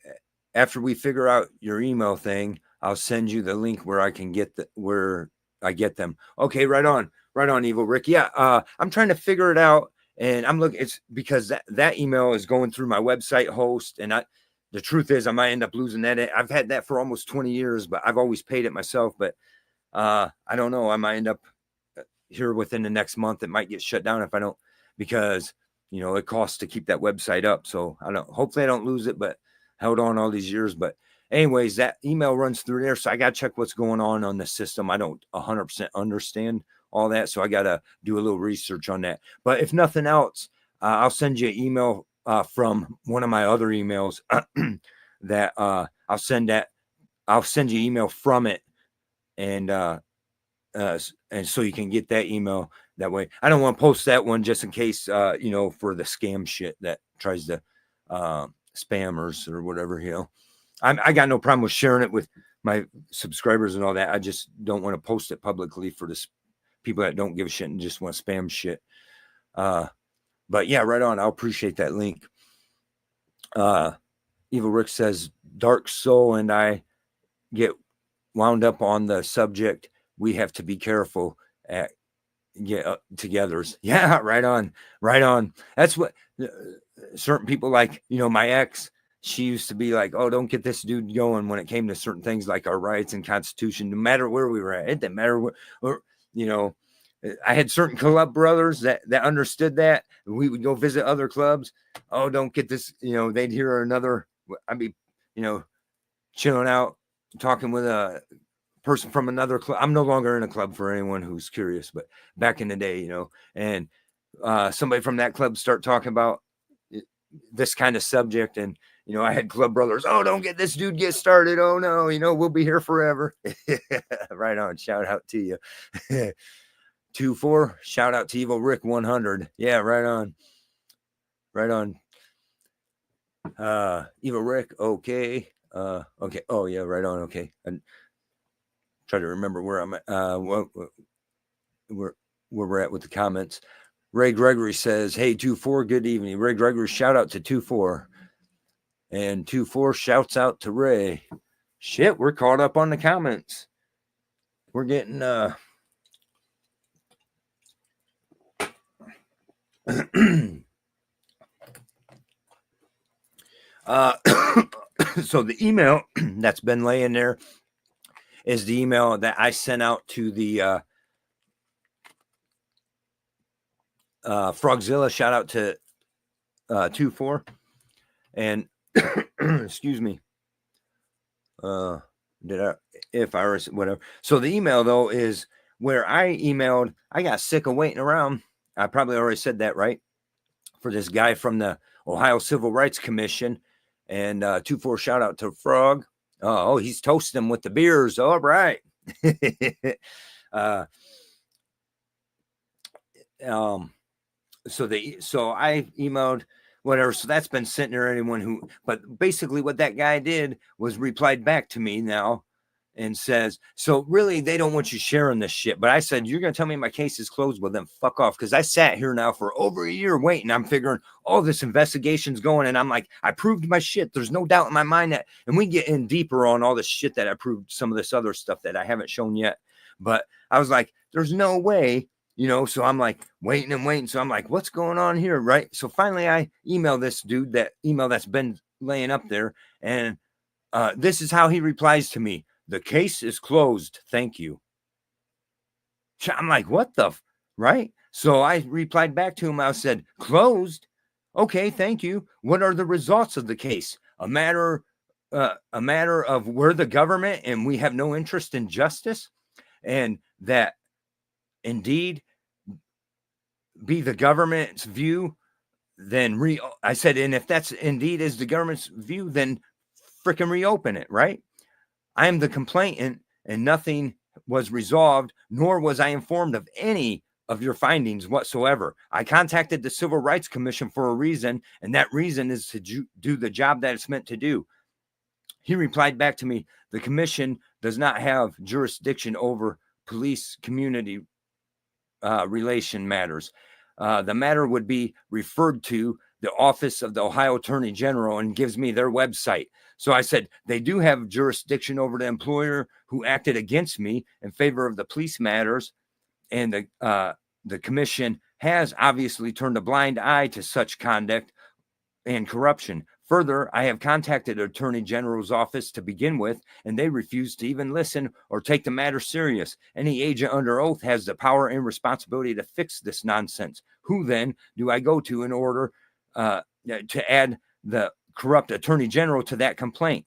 after we figure out your email thing, I'll send you the link where I can get where I get them. Okay, right on, Evil Rick. Yeah, I'm trying to figure it out, and I'm looking. It's because that email is going through my website host, and the truth is I might end up losing that. I've had that for almost 20 years, but I've always paid it myself. But I don't know. I might end up here within the next month. It might get shut down if I don't, because it costs to keep that website up. So hopefully I don't lose it, but held on all these years. But anyways, that email runs through there. So I got to check what's going on the system. I don't 100% understand all that. So I got to do a little research on that. But if nothing else, I'll send you an email from one of my other emails that I'll send you email from it. And so you can get that email that way. I don't want to post that one just in case, for the scam shit that tries to spammers or whatever, I got no problem with sharing it with my subscribers and all that. I just don't want to post it publicly for this people that don't give a shit and just want to spam shit. But yeah, right on. I'll appreciate that link. Evil Rick says, Dark Soul and I get wound up on the subject. We have to be careful at togethers. Yeah, right on. That's what certain people like, my ex, she used to be like, oh, don't get this dude going when it came to certain things like our rights and Constitution, no matter where we were at. It didn't matter I had certain club brothers that understood that. We would go visit other clubs. Oh, don't get this, they'd hear another, I'd be, chilling out, talking with a person from another club. I'm no longer in a club for anyone who's curious, but back in the day, and somebody from that club start talking about this kind of subject. And, I had club brothers. Oh, don't get this dude get started. Oh no, we'll be here forever. Right on. Shout out to you. 2-4. Shout out to Evil Rick 100. Yeah, right on. Evil Rick. Okay. Okay. Oh yeah, right on. Okay. And try to remember where I'm at. Where we're at with the comments. Ray Gregory says, hey, 2-4, good evening. Ray Gregory, shout out to 2-4. And 2-4 shouts out to Ray. Shit, we're caught up on the comments. We're getting so the email that's been laying there is the email that I sent out to the Frogzilla. Shout out to 2-4. And excuse me. Whatever. So the email though is where I emailed. I got sick of waiting around. I probably already said that, right? For this guy from the Ohio Civil Rights Commission. And 2-4 shout out to Frog. Oh, he's toasting them with the beers. All right. So I emailed whatever. So that's been sitting there. But basically what that guy did was replied back to me now and says, so really they don't want you sharing this shit. But I said, you're going to tell me my case is closed? Well, then fuck off. Cause I sat here now for over a year waiting. I'm figuring all this investigation's going. And I'm like, I proved my shit. There's no doubt in my mind that, and we get in deeper on all this shit that I proved, some of this other stuff that I haven't shown yet. But I was like, there's no way, so I'm like waiting and waiting. So I'm like, what's going on here? Right. So finally I emailed this dude that email that's been laying up there. And this is how he replies to me. The case is closed. Thank you. I'm like, what the right? So I replied back to him. I said, closed. Okay, thank you. What are the results of the case? A matter of we're the government and we have no interest in justice, and that indeed be the government's view, then I said, and if that's indeed is the government's view, then freaking reopen it, right? I am the complainant and nothing was resolved, nor was I informed of any of your findings whatsoever. I contacted the Civil Rights Commission for a reason, and that reason is to do the job that it's meant to do. He replied back to me, the commission does not have jurisdiction over police community relation matters. The matter would be referred to the office of the Ohio Attorney General, and gives me their website. So I said, they do have jurisdiction over the employer who acted against me in favor of the police matters. And the commission has obviously turned a blind eye to such conduct and corruption. Further, I have contacted the Attorney General's office to begin with, and they refuse to even listen or take the matter serious. Any agent under oath has the power and responsibility to fix this nonsense. Who then do I go to in order to add the corrupt Attorney General to that complaint?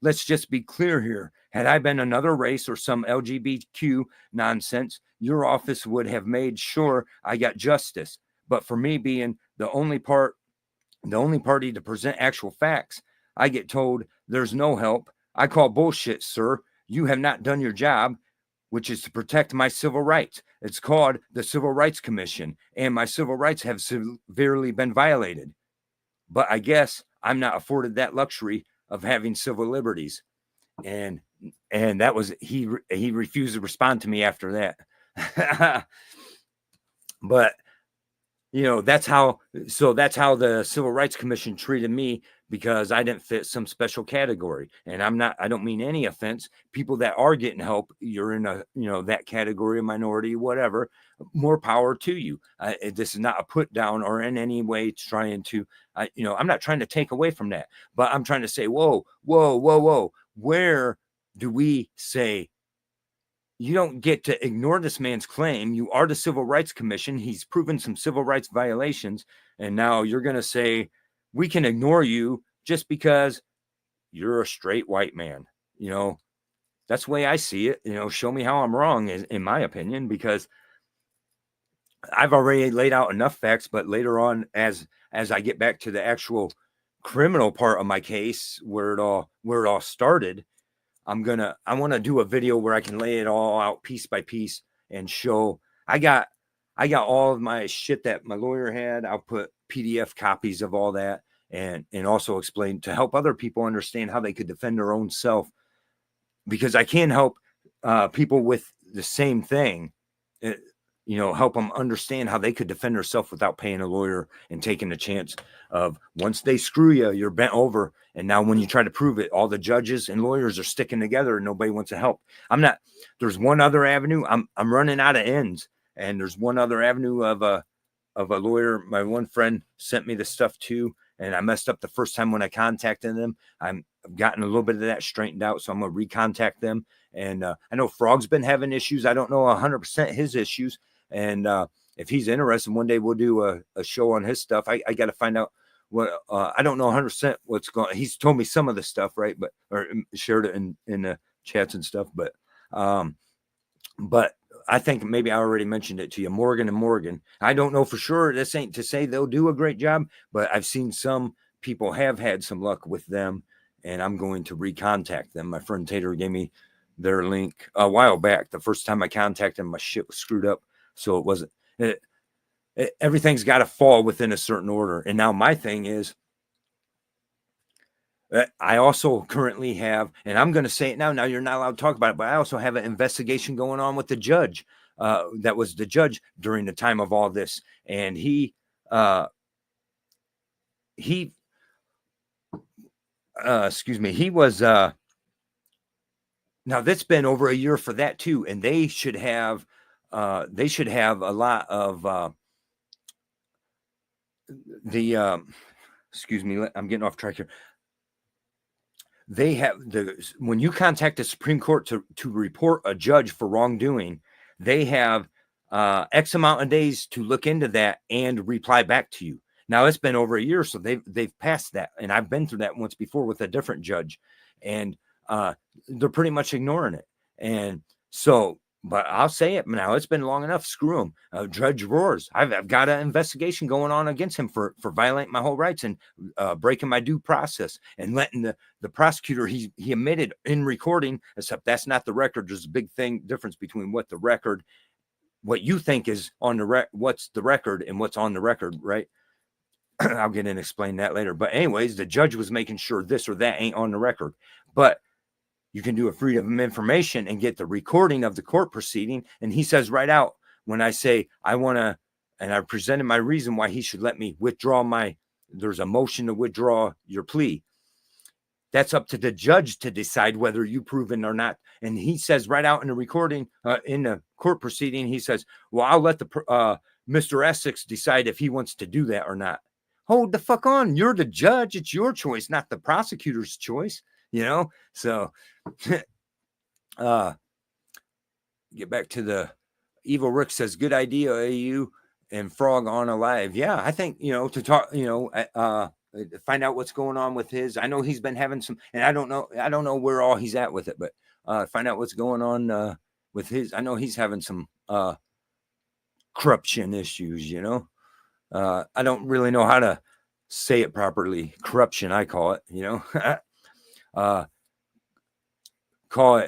Let's just be clear here. Had I been another race or some LGBTQ nonsense, your office would have made sure I got justice. But for me being the only party to present actual facts, I get told there's no help. I call bullshit, sir. You have not done your job, which is to protect my civil rights. It's called the Civil Rights Commission, and my civil rights have severely been violated. But I guess I'm not afforded that luxury of having civil liberties. And that was, he refused to respond to me after that. But that's how the Civil Rights Commission treated me, because I didn't fit some special category. And I don't mean any offense. People that are getting help, you're in that category of minority, whatever, more power to you. This is not a put down or in any way trying to, I'm not trying to take away from that, but I'm trying to say, whoa. Where do we say, you don't get to ignore this man's claim? You are the Civil Rights Commission. He's proven some civil rights violations. And now you're going to say, we can ignore you just because you're a straight white man. That's the way I see it. Show me how I'm wrong, in my opinion, because I've already laid out enough facts. But later on, as I get back to the actual criminal part of my case, where it all started, I want to do a video where I can lay it all out piece by piece and show. I got all of my shit that my lawyer had. I'll put PDF copies of all that, and also explain to help other people understand how they could defend their own self, because I can help people with the same thing, help them understand how they could defend themselves without paying a lawyer and taking the chance of, once they screw you, you're bent over. And now when you try to prove it, all the judges and lawyers are sticking together and nobody wants to help. There's one other avenue. I'm running out of ends. And there's one other avenue of a lawyer. My one friend sent me the stuff too, and I messed up the first time when I contacted them. I've gotten a little bit of that straightened out, so I'm going to recontact them. And I know Frog's been having issues. I don't know 100% his issues. And if he's interested, one day we'll do a show on his stuff. I got to find out what, I don't know 100% what's going on. He's told me some of the stuff, right? Or shared it in the chats and stuff. But I think maybe I already mentioned it to you, Morgan and Morgan. I don't know for sure. This ain't to say they'll do a great job, but I've seen some people have had some luck with them, and I'm going to recontact them. My friend Tater gave me their link a while back. The first time I contacted them, my shit was screwed up. So it wasn't, everything's got to fall within a certain order. And now my thing is, I also currently have, and I'm going to say it now. Now you're not allowed to talk about it, but I also have an investigation going on with the judge. That was the judge during the time of all this, and he excuse me, he was. Now that's been over a year for that too, and they should have a lot of the. Excuse me, I'm getting off track here. They have when you contact the Supreme Court to report a judge for wrongdoing, they have X amount of days to look into that and reply back to you. Now it's been over a year, so they've passed that, and I've been through that once before with a different judge, and they're pretty much ignoring it. And so, but I'll say it now. It's been long enough. Screw him. Judge Roars. I've got an investigation going on against him for violating my whole rights and breaking my due process and letting the prosecutor, he admitted in recording, except that's not the record. There's a big difference between what you think is on the what's the record and what's on the record, right? I'll get in and explain that later. But anyways, the judge was making sure this or that ain't on the record. But you can do a freedom of information and get the recording of the court proceeding. And he says right out, when I say I want to, and I presented my reason why he should let me withdraw there's a motion to withdraw your plea. That's up to the judge to decide whether you proven or not. And he says right out in the recording, in the court proceeding, he says, well, I'll let Mr. Essex decide if he wants to do that or not. Hold the fuck on. You're the judge. It's your choice, not the prosecutor's choice, So get back to the Evil Rick says, good idea, AU and Frog on alive. Yeah, I think, to talk, find out what's going on with his. I know he's been having some, and I don't know where all he's at with it, but find out what's going on with his. I know he's having some corruption issues, I don't really know how to say it properly. Corruption, I call it, call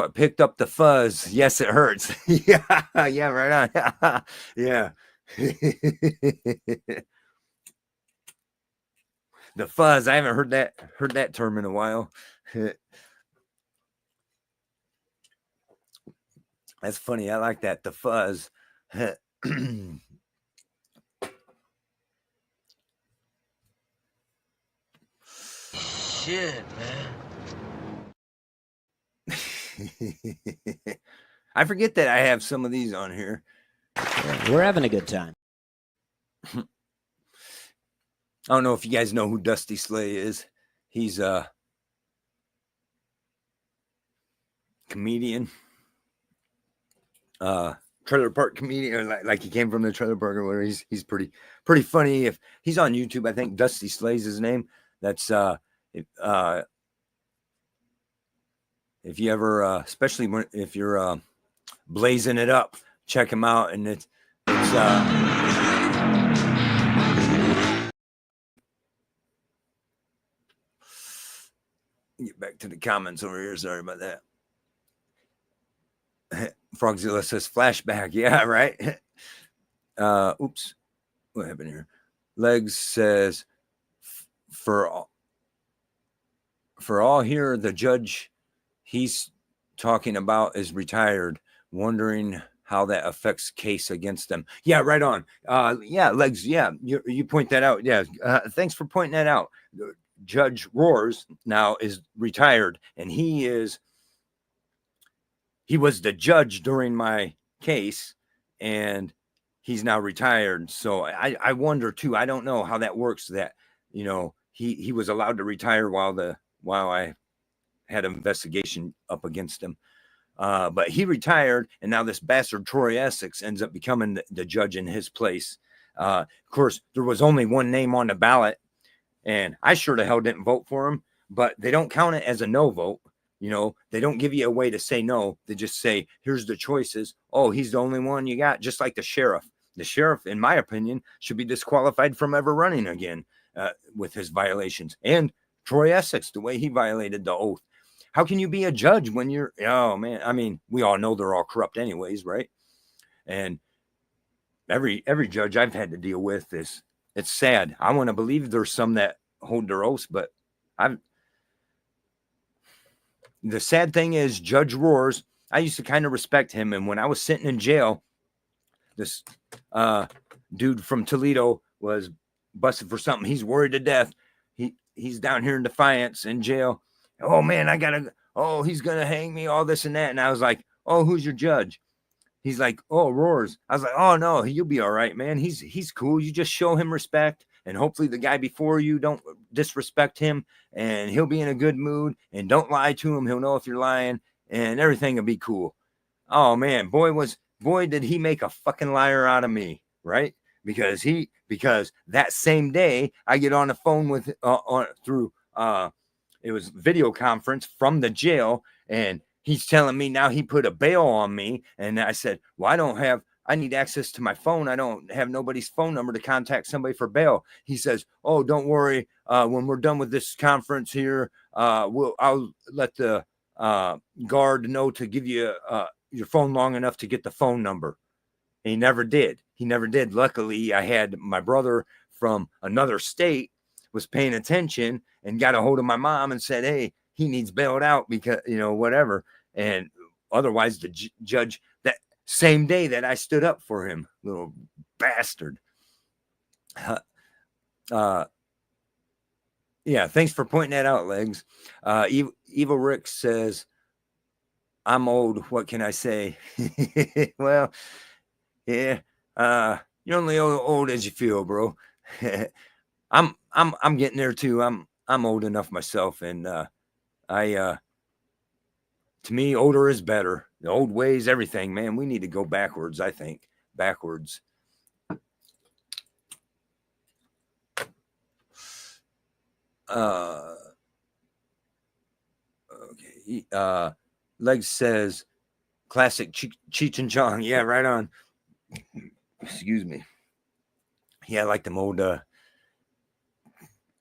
it picked up the fuzz. Yes, it hurts. Yeah, right on. Yeah. The fuzz. I haven't heard that term in a while. That's funny. I like that. The fuzz. Shit, man. I forget that I have some of these on here. Yeah, we're having a good time. I don't know if you guys know who Dusty Slay is. He's a comedian, trailer park comedian, or like he came from the trailer park or whatever. He's pretty funny. If he's on YouTube, I think Dusty Slay's his name. That's if you ever, especially if you're blazing it up, check him out. And it's get back to the comments over here. Sorry about that. Frogzilla says flashback. Yeah, right. Oops. What happened here? Legs says for all here, the judge he's talking about is retired, wondering how that affects case against them. Yeah, right on. Yeah, Legs. Yeah, you point that out. Yeah, thanks for pointing that out. Judge Roars now is retired, and he was the judge during my case, and he's now retired. So I wonder too. I don't know how that works. That he was allowed to retire while I had an investigation up against him. But he retired, and now this bastard Troy Essex ends up becoming the judge in his place. Of course, there was only one name on the ballot, and I sure the hell didn't vote for him, but they don't count it as a no vote. They don't give you a way to say no. They just say, here's the choices. Oh, he's the only one you got, just like the sheriff. The sheriff, in my opinion, should be disqualified from ever running again with his violations. And Troy Essex, the way he violated the oath. How can you be a judge when oh man, I mean, we all know they're all corrupt anyways, right? And every judge I've had to deal with is, it's sad. I want to believe there's some that hold their oaths, but the sad thing is Judge Roars, I used to kind of respect him. And when I was sitting in jail, this dude from Toledo was busted for something. He's worried to death. He's down here in Defiance in jail. Oh man, he's gonna hang me, all this and that. And I was like, oh, who's your judge? He's like, oh, Roars. I was like, oh no, you'll be all right, man. He's cool. You just show him respect, and hopefully the guy before you don't disrespect him, and he'll be in a good mood. And don't lie to him. He'll know if you're lying, and everything will be cool. Oh man, boy, did he make a fucking liar out of me, right? Because that same day I get on the phone with through it was video conference from the jail, and he's telling me now he put a bail on me. And I said, well, I need access to my phone. I don't have nobody's phone number to contact somebody for bail. He says, oh, don't worry. When we're done with this conference here, I'll let the guard know to give you your phone long enough to get the phone number. And he never did. Luckily, I had my brother from another state was paying attention and got a hold of my mom and said, hey, he needs bailed out because, whatever. And otherwise, the judge, that same day that I stood up for him, little bastard. Yeah, thanks for pointing that out, Legs. Evil Rick says, I'm old. What can I say? Well, yeah, you're only old as you feel, bro. I'm getting there too. I'm old enough myself, and to me, older is better. The old ways, everything, man. We need to go backwards. I think backwards. Okay. Legs says, classic Cheech and Chong. Yeah, right on. Excuse me. Yeah, I like them old. I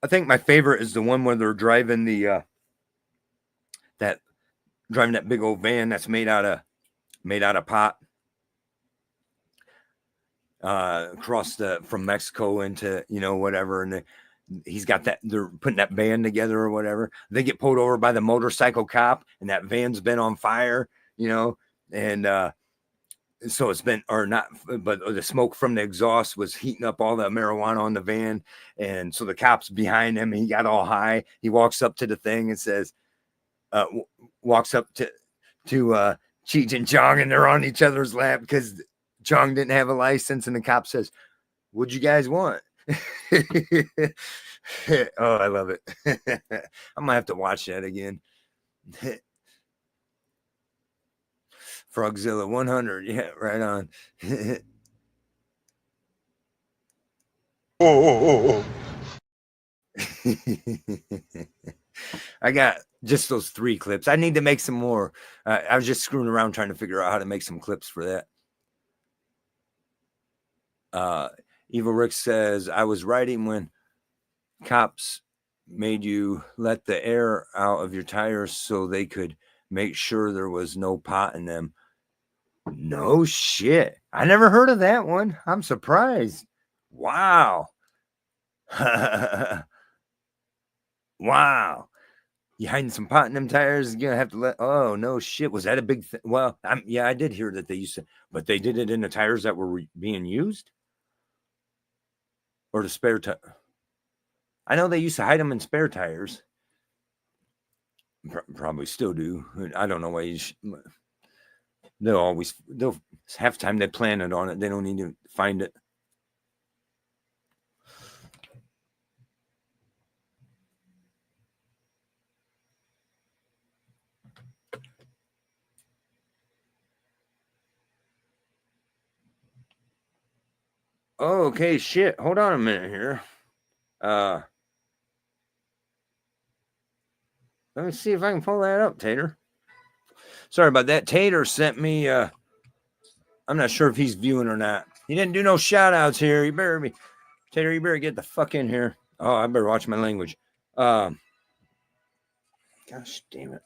think my favorite is the one where they're driving that big old van that's made out of pot across from Mexico into whatever, and he's got that, they're putting that van together or whatever. They get pulled over by the motorcycle cop, and that van's been on fire, and so it's been, or not, but the smoke from the exhaust was heating up all the marijuana on the van. And so the cop's behind him. He got all high. He walks up to the thing and says, walks up to Cheech and Chong, and they're on each other's lap because Chong didn't have a license. And the cop says, what'd you guys want? Oh, I love it. I'm gonna have to watch that again. Frogzilla 100. Yeah, right on. I got just those 3 clips. I need to make some more. I was just screwing around trying to figure out how to make some clips for that. Evil Rick says, I was writing when cops made you let the air out of your tires so they could make sure there was no pot in them. No shit. I never heard of that one. I'm surprised. Wow. Wow. You hiding some pot in them tires? You're gonna have to oh no shit. Was that a big thing? Well, yeah, I did hear that they used to, but they did it in the tires that were being used? Or the spare tire? I know they used to hide them in spare tires. Probably still do. I don't know why they'll half the time they plan it on it. They don't need to find it. Oh, okay, shit. Hold on a minute here. Let me see if I can pull that up, Tater. Sorry about that. Tater sent me I'm not sure if he's viewing or not. He didn't do no shout outs here. Tater, you better get the fuck in here. Oh, I better watch my language. Gosh damn it.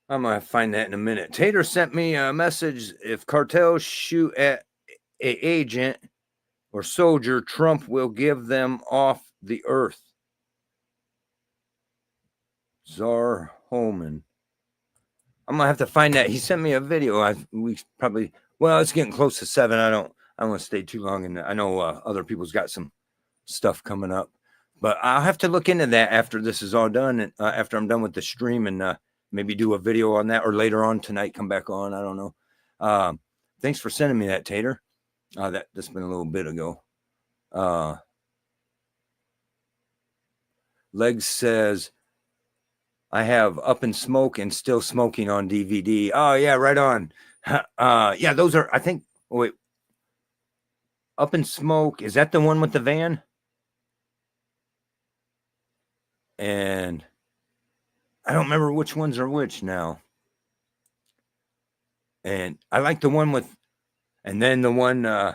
I'm gonna find that in a minute. Tater sent me a message. If cartels shoot at a agent or soldier, Trump will give them off the earth. Czar Holman. I'm gonna have to find that. He sent me a video. We probably, well, it's getting close to 7. I don't want to stay too long, and I know other people's got some stuff coming up, but I'll have to look into that after this is all done, and after I'm done with the stream, and maybe do a video on that, or later on tonight come back on. I don't know. Thanks for sending me that, Tater. That's been a little bit ago. Legs says, I have Up in Smoke and Still Smoking on DVD. Oh yeah, right on. Yeah, those are, I think, oh, wait. Up in Smoke, is that the one with the van? And I don't remember which ones are which now. And I like the one with, and then the one, I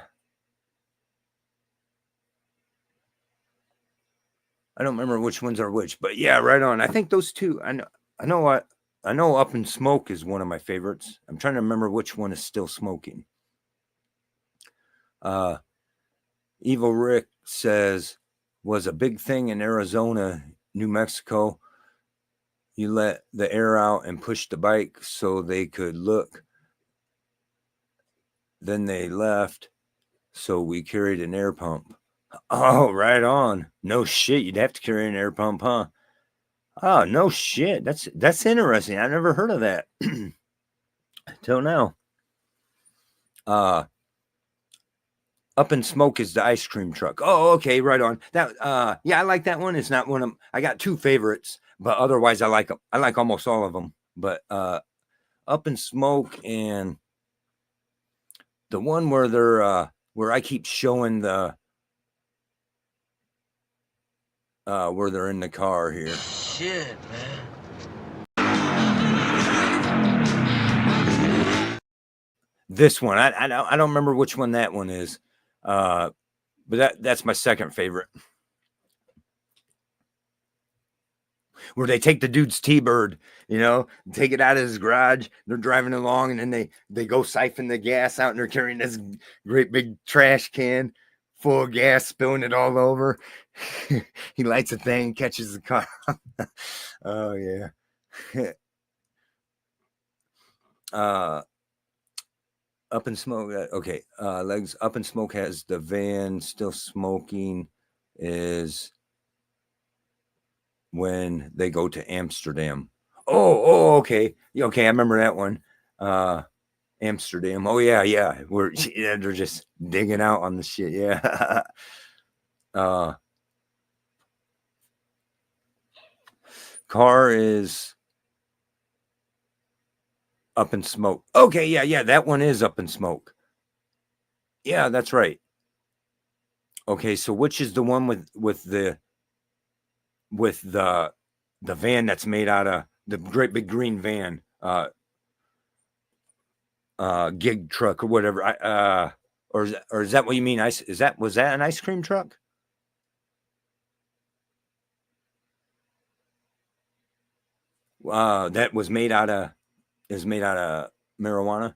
don't remember which ones are which, but yeah, right on. I think those two, I know Up in Smoke is one of my favorites. I'm trying to remember which one is Still Smoking. Evil Rick says, was a big thing in Arizona, New Mexico. You let the air out and push the bike so they could look. Then they left, so we carried an air pump. Oh, right on. No shit, you'd have to carry an air pump, huh? Oh, no shit. That's interesting. I never heard of that till now. Up in Smoke is the ice cream truck. Oh, okay, right on. That yeah, I like that one. It's not one of, I got 2 favorites, but otherwise I like them. I like almost all of them. But Up in Smoke and the one where they're where I keep showing the where they're in the car here. Shit, man. This one, I don't remember which one that one is, but that's my second favorite. Where they take the dude's T-Bird, take it out of his garage. They're driving along, and then they go siphon the gas out, and they're carrying this great big trash can full of gas, spilling it all over. He lights a thing, catches the car. Oh yeah. Up in Smoke. Okay. Legs. Up in Smoke has the van. Still Smoking is when they go to Amsterdam. Oh, okay. Okay, I remember that one. Amsterdam. Oh yeah. Where they're just digging out on the shit. Yeah. Car is Up in Smoke. Okay, yeah. That one is Up in Smoke. Yeah, that's right. Okay, so which is the one with the van that's made out of the great big green van, gig truck or whatever? Or is that what you mean? Was that an ice cream truck? That was made out of marijuana.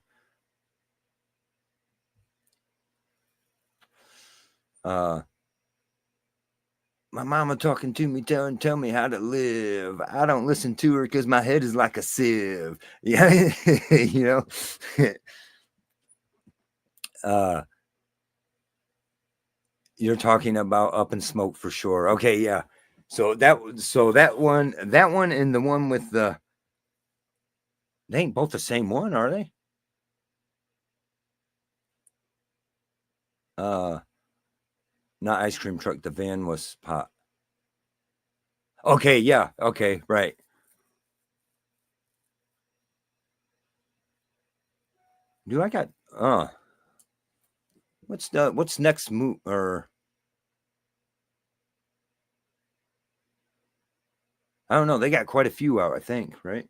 My mama talking to me, tell me how to live. I don't listen to her because my head is like a sieve. Yeah, you're talking about Up in Smoke for sure. Okay, yeah. So that one, and the one with the, they ain't both the same one, are they? Not ice cream truck. The van was pot. Okay, yeah. Okay, right. Do I got what's next move, or I don't know. They got quite a few out, I think, right?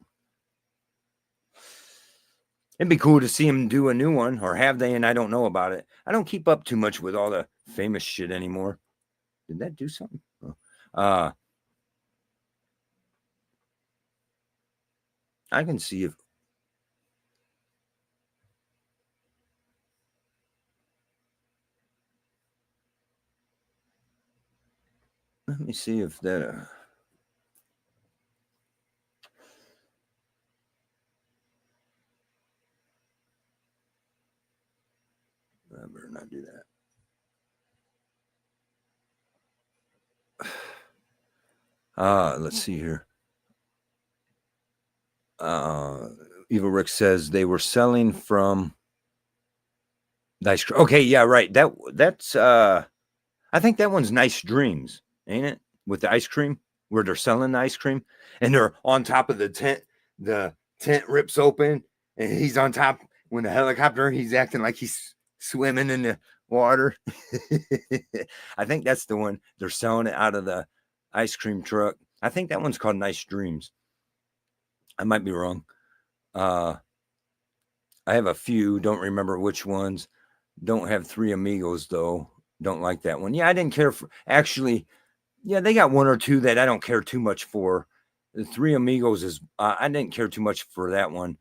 It'd be cool to see them do a new one, or have they? And I don't know about it. I don't keep up too much with all the famous shit anymore. Did that do something? I can see if. Let me see if that. I better not do that. Let's see here. Evil Rick says they were selling from Nice. Okay, yeah, right. That's I think that one's Nice Dreams, ain't it? With the ice cream, where they're selling the ice cream, and they're on top of the tent. The tent rips open, and he's on top. When the helicopter, he's acting like he's swimming in the water. I think that's the one. They're selling it out of the ice cream truck. I think that one's called Nice Dreams. I might be wrong. I have a few. Don't remember which ones. Don't have Three Amigos though. Don't like that one. Yeah, I didn't care for. Actually, yeah, they got one or two that I don't care too much for. The Three Amigos is. I didn't care too much for that one,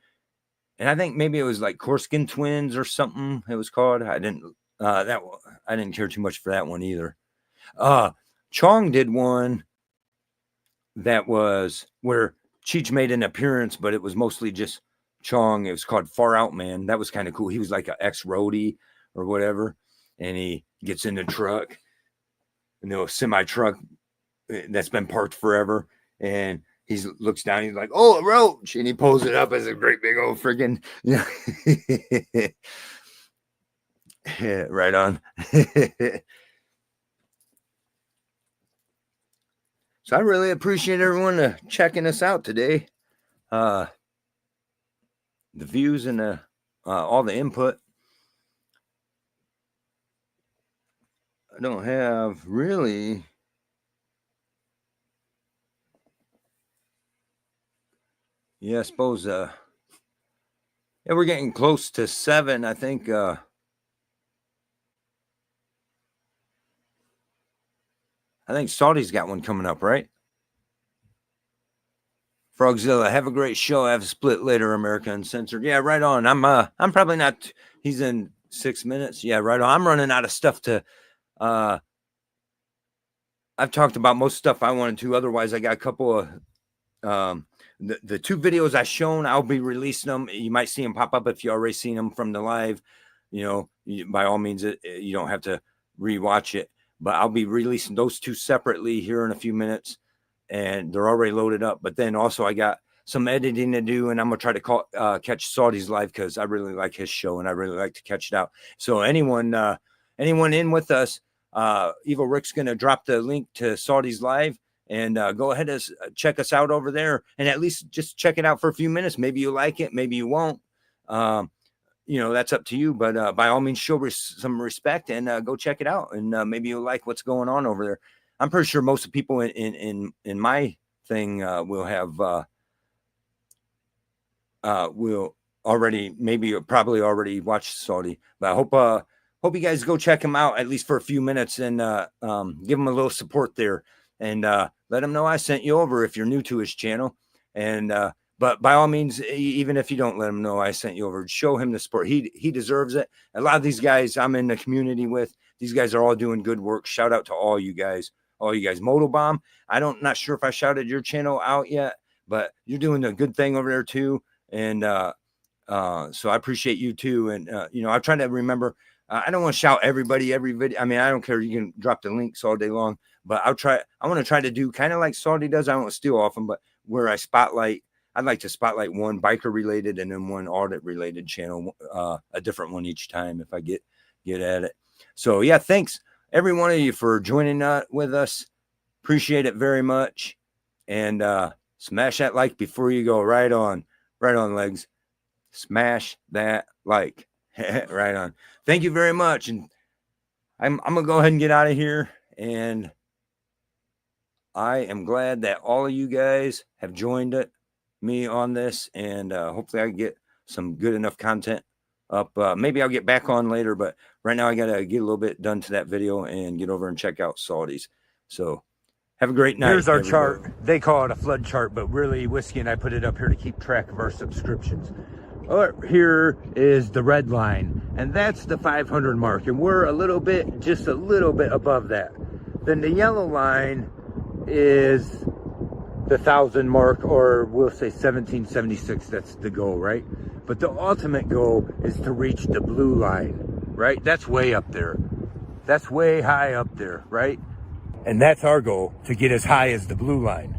and I think maybe it was like Corskin Twins or something. It was called. I didn't. That I didn't care too much for that one either. Chong did one that was where Cheech made an appearance, but it was mostly just Chong. It was called Far Out Man. That was kind of cool. He was like an ex-roadie or whatever, and he gets in the truck, semi truck that's been parked forever, and he looks down. He's like, "Oh, a roach," and he pulls it up as a great big old friggin', yeah, right on. So I really appreciate everyone checking us out today. The views and all the input. I don't have really. Yeah, I suppose. Yeah, we're getting close to 7. I think. I think Saudi's got one coming up, right? Frogzilla, have a great show. I have a split later, America Uncensored. Yeah, right on. I'm probably not. He's in 6 minutes. Yeah, right on. I'm running out of stuff to. I've talked about most stuff I wanted to. Otherwise, I got a couple of the 2 videos I shown. I'll be releasing them. You might see them pop up if you already seen them from the live. By all means, you don't have to rewatch it. But I'll be releasing those 2 separately here in a few minutes, and they're already loaded up. But then also I got some editing to do, and I'm gonna try to catch Saudi's live because I really like his show and I really like to catch it out. So anyone in with us, Evil Rick's gonna drop the link to Saudi's live, and go ahead and check us out over there, and at least just check it out for a few minutes. Maybe you like it, maybe you won't. That's up to you, but by all means, show some respect and go check it out, and maybe you'll like what's going on over there. I'm pretty sure most of the people in my thing will have will already probably already watched Saudi, but I hope you guys go check him out at least for a few minutes and give him a little support there, and let him know I sent you over if you're new to his channel, and but by all means, even if you don't let him know I sent you over, show him the support. He deserves it. A lot of these guys I'm in the community with, these guys are all doing good work. Shout out to all you guys. Motobomb, not sure if I shouted your channel out yet, but you're doing a good thing over there too. And so I appreciate you too. And I try to remember, I don't want to shout everybody every video. I mean, I don't care. You can drop the links all day long, but I want to try to do kind of like Saudi does. I don't want to steal off them, but where I'd like to spotlight one biker related and then one audit related channel, a different one each time if I get at it. So yeah, thanks every one of you for joining with us. Appreciate it very much. And smash that like before you go. Right on, legs. Smash that like. Right on. Thank you very much. And I'm gonna go ahead and get out of here. And I am glad that all of you guys have joined me on this, and hopefully I can get some good enough content up. Maybe I'll get back on later, but right now I gotta get a little bit done to that video and get over and check out Saudi's. So Have a great night. Here's our chart. They call it a flood chart, but really Whiskey and I put it up here to keep track of our subscriptions. Here is the red line, and that's the 500 mark, and we're just a little bit above that. Then the yellow line is the 1,000 mark, or we'll say 1776. That's the goal, right? But the ultimate goal is to reach the blue line, right? That's way up there. That's way high up there, right? And that's our goal, to get as high as the blue line.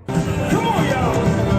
Come on, y'all!